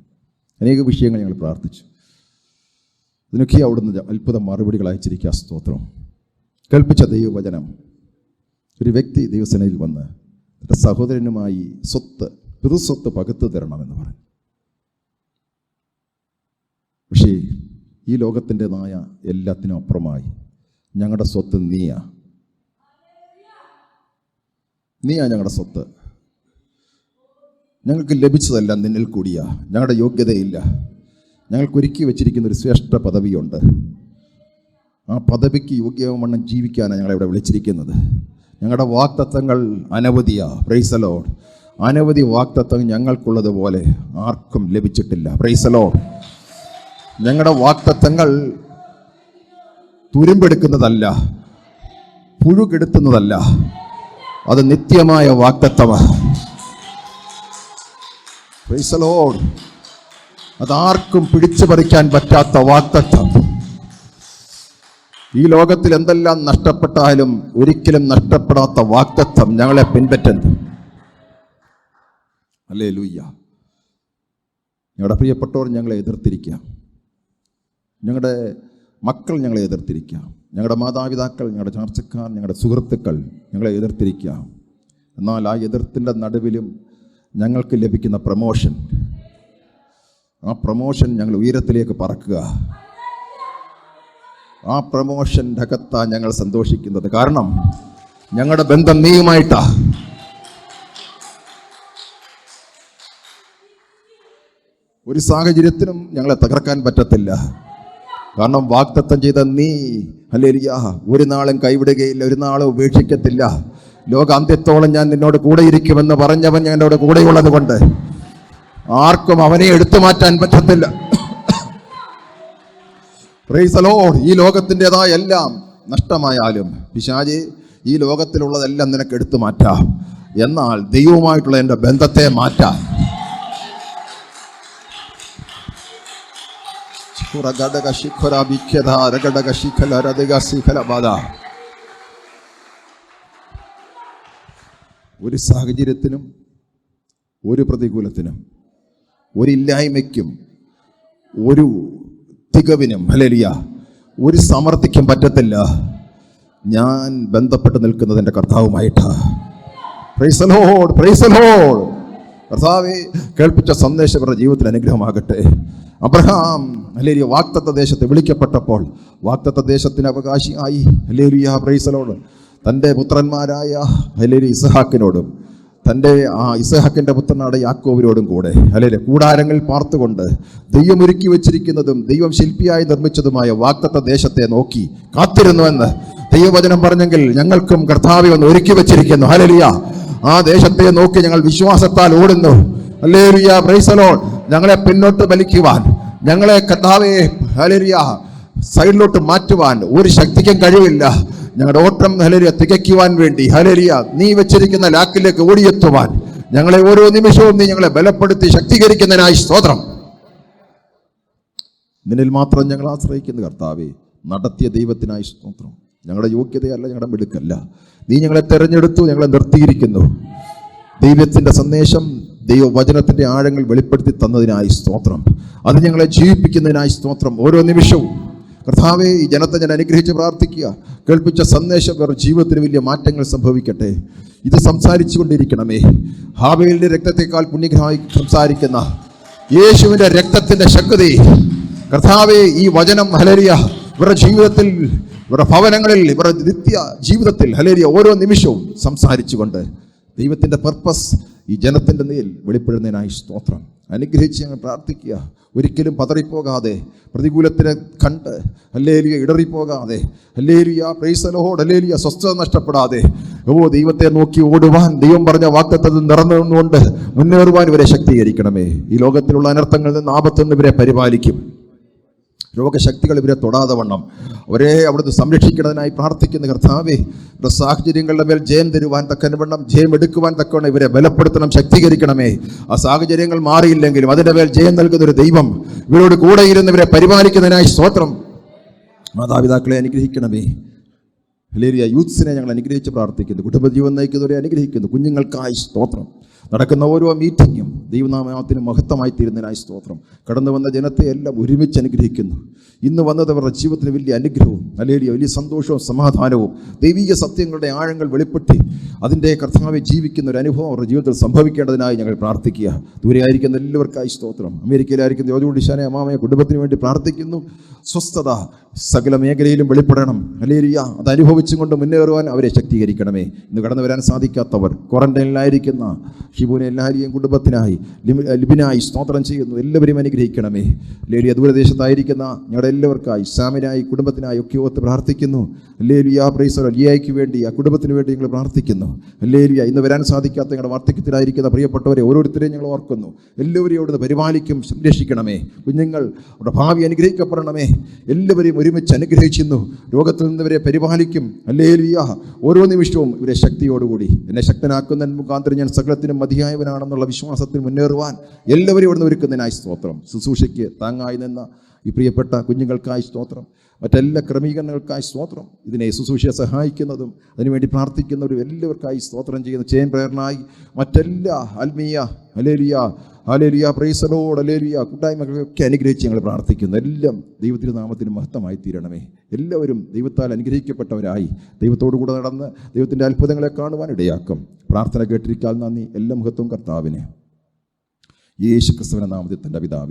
അനേക വിഷയങ്ങൾ ഞങ്ങൾ പ്രാർത്ഥിച്ചു. ഇതിനൊക്കെ അവിടുന്ന് അത്ഭുത മറുപടികൾ അയച്ചിരിക്കുക. സ്തോത്രം. കേൾപ്പിച്ച ദൈവവചനം, ഒരു വ്യക്തി ദൈവസേനയിൽ വന്ന് തൻ്റെ സഹോദരനുമായി പിതൃസ്വത്ത് പകുത്തു തരണമെന്ന് പറഞ്ഞു. പക്ഷേ ഈ ലോകത്തിൻ്റെതായ എല്ലാത്തിനും അപ്പുറമായി ഞങ്ങളുടെ സ്വത്ത് നീയാ ഞങ്ങളുടെ സ്വത്ത്. ഞങ്ങൾക്ക് ലഭിച്ചതെല്ലാം നിന്നിൽ കൂടിയാ. ഞങ്ങളുടെ യോഗ്യതയില്ല. ഞങ്ങൾക്ക് ഒരുക്കി വെച്ചിരിക്കുന്ന ഒരു ശ്രേഷ്ഠ പദവിയുണ്ട്. ആ പദവിക്ക് യോഗ്യവണ്ണം ജീവിക്കാനാണ് ഞങ്ങളെ ഇവിടെ വിളിച്ചിരിക്കുന്നത്. ഞങ്ങളുടെ വാഗ്ദത്തങ്ങൾ അനവധിയാ. Praise the Lord. അനവധി വാഗ്ദത്തം ഞങ്ങൾക്കുള്ളതുപോലെ ആർക്കും ലഭിച്ചിട്ടില്ല. Praise the Lord. ഞങ്ങളുടെ വാഗ്ദത്തങ്ങൾ തുരുമ്പെടുക്കുന്നതല്ല, പുഴുകെടുത്തുന്നതല്ല. അത് നിത്യമായ വാഗ്ദത്തമാണ്. Praise the Lord. അതാർക്കും പിടിച്ചു പറിക്കാൻ പറ്റാത്ത വാഗ്ദത്തം. ഈ ലോകത്തിൽ എന്തെല്ലാം നഷ്ടപ്പെട്ടാലും ഒരിക്കലും നഷ്ടപ്പെടാത്ത വാഗ്ദത്തം ഞങ്ങളെ പിൻപറ്റുന്നു. ഹല്ലേലൂയ. ഞങ്ങളുടെ പ്രിയപ്പെട്ടവർ ഞങ്ങളെ എതിർത്തിരിക്കാം. ഞങ്ങളുടെ മക്കൾ ഞങ്ങളെ എതിർത്തിരിക്കാം. ഞങ്ങളുടെ മാതാപിതാക്കൾ, ഞങ്ങളുടെ ചാർച്ചക്കാർ, ഞങ്ങളുടെ സുഹൃത്തുക്കൾ ഞങ്ങളെ എതിർത്തിരിക്കാം. എന്നാൽ ആ എതിർത്തിൻ്റെ നടുവിലും ഞങ്ങൾക്ക് ലഭിക്കുന്ന പ്രമോഷൻ, ആ പ്രമോഷൻ ഞങ്ങൾ ഉയരത്തിലേക്ക് പറക്കുക. ആ പ്രമോഷൻ്റെ അകത്താണ് ഞങ്ങൾ സന്തോഷിക്കുന്നത്. കാരണം ഞങ്ങളുടെ ബന്ധം നീയുമായിട്ടാ. ഒരു സാഹചര്യത്തിനും ഞങ്ങളെ തകർക്കാൻ പറ്റത്തില്ല. കാരണം വാഗ്ദത്തം ചെയ്ത നീ, ഹല്ലേലൂയ, ഒരു നാളും കൈവിടുകയില്ല, ഒരു നാളും ഉപേക്ഷിക്കത്തില്ല. ലോകാന്ത്യത്തോളം ഞാൻ നിന്നോട് കൂടെ ഇരിക്കുമെന്ന് പറഞ്ഞവൻ എന്നോട് കൂടെയുള്ളത് കൊണ്ട് ആർക്കും അവനെ എടുത്തു മാറ്റാൻ പറ്റത്തില്ല. Price the Lord. ഈ ലോകത്തിൻ്റെതായ എല്ലാം നഷ്ടമായാലും പിശാചേ, ഈ ലോകത്തിലുള്ളതെല്ലാം നിനക്ക് എടുത്തു മാറ്റാം. എന്നാൽ ദൈവവുമായിട്ടുള്ള എൻ്റെ ബന്ധത്തെ മാറ്റാം. ഒരു സാഹചര്യത്തിനും, ഒരു പ്രതികൂലത്തിനും, ഒരില്ലായ്മയ്ക്കും, ഒരു തികവിനും, ഹല്ലേലൂയ, ഒരു സമർത്ഥിക്കും പറ്റത്തില്ല. ഞാൻ ബന്ധപ്പെട്ട് നിൽക്കുന്നത് എൻ്റെ കർത്താവുമായിട്ടാണ്. Praise the Lord, praise the Lord. കർത്താവേ, കേൾപ്പിച്ച സന്ദേശം അവരുടെ ജീവിതത്തിൽ അനുഗ്രഹമാകട്ടെ. അബ്രഹാം, ഹല്ലേലൂയ, വാഗ്ദത്ത ദേശത്ത് വിളിക്കപ്പെട്ടപ്പോൾ വാഗ്ദത്ത ദേശത്തിന് അവകാശിയായി, ഹല്ലേലൂയ, പ്രൈസ് ദി ലോർഡ്, തൻ്റെ പുത്രന്മാരായ, ഹല്ലേലൂയ, ഇസ്ഹാക്കിനോടും തൻ്റെ ഇസ്ഹാക്കിൻ്റെ പുത്രനായ യാക്കോബിനോടും കൂടെ, ഹല്ലേലൂയ, കൂടാരങ്ങളിൽ പാർത്തുകൊണ്ട് ദൈവം ഒരുക്കി വെച്ചിരിക്കുന്നതും ദൈവം ശില്പിയായി നിർമ്മിച്ചതുമായ വാഗ്ദത്ത ദേശത്തെ നോക്കി കാത്തിരുന്നുവെന്ന് ദൈവവചനം പറഞ്ഞെങ്കിൽ ഞങ്ങൾക്കും കർത്താവേ ഒന്ന് ഒരുക്കി വെച്ചിരിക്കുന്നു. ഹല്ലേലൂയ. ആ ദേശത്തെ നോക്കി ഞങ്ങൾ വിശ്വാസത്താൽ ഓടുന്നു. Hallelujah, praise the Lord. ഞങ്ങളെ പിന്നോട്ട് വലിക്കുവാൻ, ഞങ്ങളെ കർത്താവേ, ഹല്ലേലൂയ, സൈഡിലോട്ട് മാറ്റുവാൻ ഒരു ശക്തിക്കും കഴിവില്ല. ഞങ്ങളുടെ ഓട്ടം, ഹല്ലേലൂയ, തികയ്ക്കുവാൻ വേണ്ടി, ഹല്ലേലൂയ, നീ വെച്ചിരിക്കുന്ന ലാക്കിലേക്ക് ഓടിയെത്തുവാൻ ഞങ്ങളെ ഓരോ നിമിഷവും നീ ഞങ്ങളെ ബലപ്പെടുത്തി ശക്തീകരിക്കുന്നതിനായി സ്തോത്രം. നിന്നിൽ മാത്രം ഞങ്ങൾ ആശ്രയിക്കുന്ന കർത്താവേ, നടത്തിയ ദൈവത്തിനായി സ്തോത്രം. ഞങ്ങളുടെ യോഗ്യതയല്ല, ഞങ്ങളുടെ മിടുക്കല്ല, നീ ഞങ്ങളെ തെരഞ്ഞെടുത്തു, ഞങ്ങളെ നിർത്തിയിരിക്കുന്നു. ദൈവത്തിൻ്റെ സന്ദേശം, ദൈവവചനത്തിൻ്റെ ആഴങ്ങൾ വെളിപ്പെടുത്തി തന്നതിനായി സ്തോത്രം. അത് ഞങ്ങളെ ജീവിപ്പിക്കുന്നതിനായി സ്തോത്രം. ഓരോ നിമിഷവും കർത്താവേ, ഈ ജനത്തെ ഞാൻ അനുഗ്രഹിച്ച് പ്രാർത്ഥിക്കുക. കേൾപ്പിച്ച സന്ദേശം വേറെ ജീവിതത്തിന് വലിയ മാറ്റങ്ങൾ സംഭവിക്കട്ടെ. ഇത് സംസാരിച്ചു കൊണ്ടിരിക്കണമേ. ഹാബേലിന്റെ രക്തത്തെക്കാൾ പുണ്യഗ്രഹമായി സംസാരിക്കുന്ന യേശുവിൻ്റെ രക്തത്തിൻ്റെ ശക്തി കർത്താവേ, ഈ വചനം, ഹല്ലേലൂയ, ഇവരുടെ ജീവിതത്തിൽ, ഇവരുടെ ഭവനങ്ങളിൽ, ഇവരുടെ നിത്യ ജീവിതത്തിൽ, ഹല്ലേലൂയ, ഓരോ നിമിഷവും സംസാരിച്ചുകൊണ്ട് ദൈവത്തിൻ്റെ പർപ്പസ് ഈ ജനത്തിൻ്റെ മേൽ വെളിപ്പെടുന്നതിനായി സ്തോത്രം. അനുഗ്രഹിച്ച് ഞങ്ങൾ പ്രാർത്ഥിക്കുക. ഒരിക്കലും പതറിപ്പോകാതെ, പ്രതികൂലത്തിനെ കണ്ട് ഹല്ലേലൂയ ഇടറിപ്പോകാതെ, hallelujah praise the Lord, hallelujah സ്വസ്ഥത നഷ്ടപ്പെടാതെ, ദൈവത്തെ നോക്കി ഓടുവാൻ, ദൈവം പറഞ്ഞ വാഗ്ദത്തത്തിൽ നിറഞ്ഞുകൊണ്ട് മുന്നേറുവാൻ ഇവരെ ശക്തീകരിക്കണമേ. ഈ ലോകത്തിലുള്ള അനർത്ഥങ്ങളിൽ നിന്ന്, ആപത്തിൽ നിന്ന് ഇവരെ പരിപാലിക്കും. രോഗശക്തികൾ ഇവരെ തൊടാതെ വണ്ണം അവരെ അവിടുന്ന് സംരക്ഷിക്കുന്നതിനായി പ്രാർത്ഥിക്കുന്ന കർത്താവേ, ഇവരുടെ സാഹചര്യങ്ങളുടെ മേൽ ജയം തരുവാൻ തക്കവണ്ണം, ജയം എടുക്കുവാൻ തക്കവണ്ണം ഇവരെ ബലപ്പെടുത്തണം, ശക്തീകരിക്കണമേ. ആ സാഹചര്യങ്ങൾ മാറിയില്ലെങ്കിലും അതിൻ്റെ മേൽ ജയം നൽകുന്ന ഒരു ദൈവം ഇവരോട് കൂടെ ഇരുന്ന് ഇവരെ പരിപാലിക്കുന്നതിനായി സ്തോത്രം. മാതാപിതാക്കളെ അനുഗ്രഹിക്കണമേ. ഹല്ലേലൂയ. യൂത്ത്സിനെ ഞങ്ങൾ അനുഗ്രഹിച്ച് പ്രാർത്ഥിക്കുന്നു. കുടുംബജീവൻ നയിക്കുന്നവരെ അനുഗ്രഹിക്കുന്നു. കുഞ്ഞുങ്ങൾക്കായി സ്തോത്രം. നടക്കുന്ന ഓരോ മീറ്റിങ്ങും ദൈവനാമത്തിന് മഹത്വമായി തീരുന്നതിനായി സ്തോത്രം. കടന്നു വന്ന ജനത്തെ എല്ലാം ഒരുമിച്ച് അനുഗ്രഹിക്കുന്നു. ഇന്ന് വന്നതവരുടെ ജീവിതത്തിന് വലിയ അനുഗ്രഹവും ഹല്ലേലൂയ വലിയ സന്തോഷവും സമാധാനവും ദൈവിക സത്യങ്ങളുടെ ആഴങ്ങൾ വെളിപ്പെട്ടി അതിൻ്റെ കർത്താവെ ജീവിക്കുന്ന ഒരു അനുഭവം അവരുടെ ജീവിതത്തിൽ സംഭവിക്കേണ്ടതിനായി ഞങ്ങൾ പ്രാർത്ഥിക്കുക. ദൂരെയായിരിക്കുന്ന എല്ലാവർക്കായി സ്തോത്രം. അമേരിക്കയിലായിരിക്കുന്ന യോജുഡിഷാനെ അമ്മാമയെ കുടുംബത്തിന് വേണ്ടി പ്രാർത്ഥിക്കുന്നു. സ്വസ്ഥത സകല മേഖലയിലും വെളിപ്പെടണം. ഹല്ലേലൂയ. അത് അനുഭവിച്ചും കൊണ്ട് മുന്നേറുവാൻ അവരെ ശക്തീകരിക്കണമേ. ഇന്ന് കടന്നു വരാൻ സാധിക്കാത്തവർ, ക്വാറന്റൈനിലായിരിക്കുന്ന ഷിബുവിനെ എല്ലാവരെയും കുടുംബത്തിനായി, ലിബിനായി സ്തോത്രം ചെയ്യുന്നു. എല്ലാവരെയും അനുഗ്രഹിക്കണമേ. ഹല്ലേലൂയ. ദൂരദേശത്തായിരിക്കുന്ന ഞങ്ങളുടെ എല്ലാവർക്കായി, സാമിനായി, കുടുംബത്തിനായി ഒക്കെ ഓർത്ത് പ്രാർത്ഥിക്കുന്നു. ഹല്ലേലൂയ. Praise the Lord. ലിയായ്ക്ക് വേണ്ടി, ആ കുടുംബത്തിന് വേണ്ടി ഞങ്ങൾ പ്രാർത്ഥിക്കുന്നു. ഹല്ലേലൂയ. ഇന്ന് വരാൻ സാധിക്കാത്ത ഞങ്ങളുടെ വാർദ്ധക്യത്തിലായിരിക്കുന്ന പ്രിയപ്പെട്ടവരെ ഓരോരുത്തരെയും ഞങ്ങൾ ഓർക്കുന്നു. എല്ലാവരെയും അവിടുന്ന് പരിപാലിക്കും, സംരക്ഷിക്കണമേ. കുഞ്ഞുങ്ങൾ അവരുടെ ഭാവി അനുഗ്രഹിക്കപ്പെടണമേ. എല്ലാവരെയും ഒരുമിച്ച് അനുഗ്രഹിക്കുന്നു. രോഗത്തിൽ നിന്നവരെ പരിപാലിക്കും. ഹല്ലേലൂയ. ഓരോ നിമിഷവും ഇവരെ ശക്തിയോടുകൂടി, എന്നെ ശക്തനാക്കുന്ന മുഖാന്തരം ഞാൻ സകലത്തിനും മതിയായവനാണെന്നുള്ള വിശ്വാസത്തിൽ മുന്നേറുവാൻ എല്ലാവരെയും ഇവിടുന്ന് ഒരുക്കുന്നതിനായി സ്തോത്രം. ശുശ്രൂഷയ്ക്ക് താങ്ങായി നിന്ന ഈ പ്രിയപ്പെട്ട കുഞ്ഞുങ്ങൾക്കായി സ്തോത്രം. മറ്റെല്ലാ ക്രമീകരണങ്ങൾക്കായി സ്തോത്രം. ഇതിനെ ശുശ്രൂഷയെ സഹായിക്കുന്നതും അതിനുവേണ്ടി പ്രാർത്ഥിക്കുന്നവരും എല്ലാവർക്കായി സ്തോത്രം ചെയ്യുന്ന ചെയിൻ പ്രേരണായി മറ്റെല്ലാ ആത്മീയ hallelujah hallelujah praise the Lord hallelujah കൂട്ടായ്മകളൊക്കെ അനുഗ്രഹിച്ച് ഞങ്ങൾ പ്രാർത്ഥിക്കുന്നു. എല്ലാം ദൈവത്തിൻ്റെ നാമത്തിന് മഹത്വമായി തീരണമേ. എല്ലാവരും ദൈവത്താൽ അനുഗ്രഹിക്കപ്പെട്ടവരായി ദൈവത്തോടു കൂടെ നടന്ന് ദൈവത്തിൻ്റെ അത്ഭുതങ്ങളെ കാണുവാൻ ഇടയാക്കും. പ്രാർത്ഥന കേട്ടിരിക്കാൻ നന്ദി. എല്ലാ മഹത്വവും കർത്താവിനെ. യേശു ക്രിസ്തുവിന്റെ നാമത്തിൽ തൻ്റെ പിതാവേ.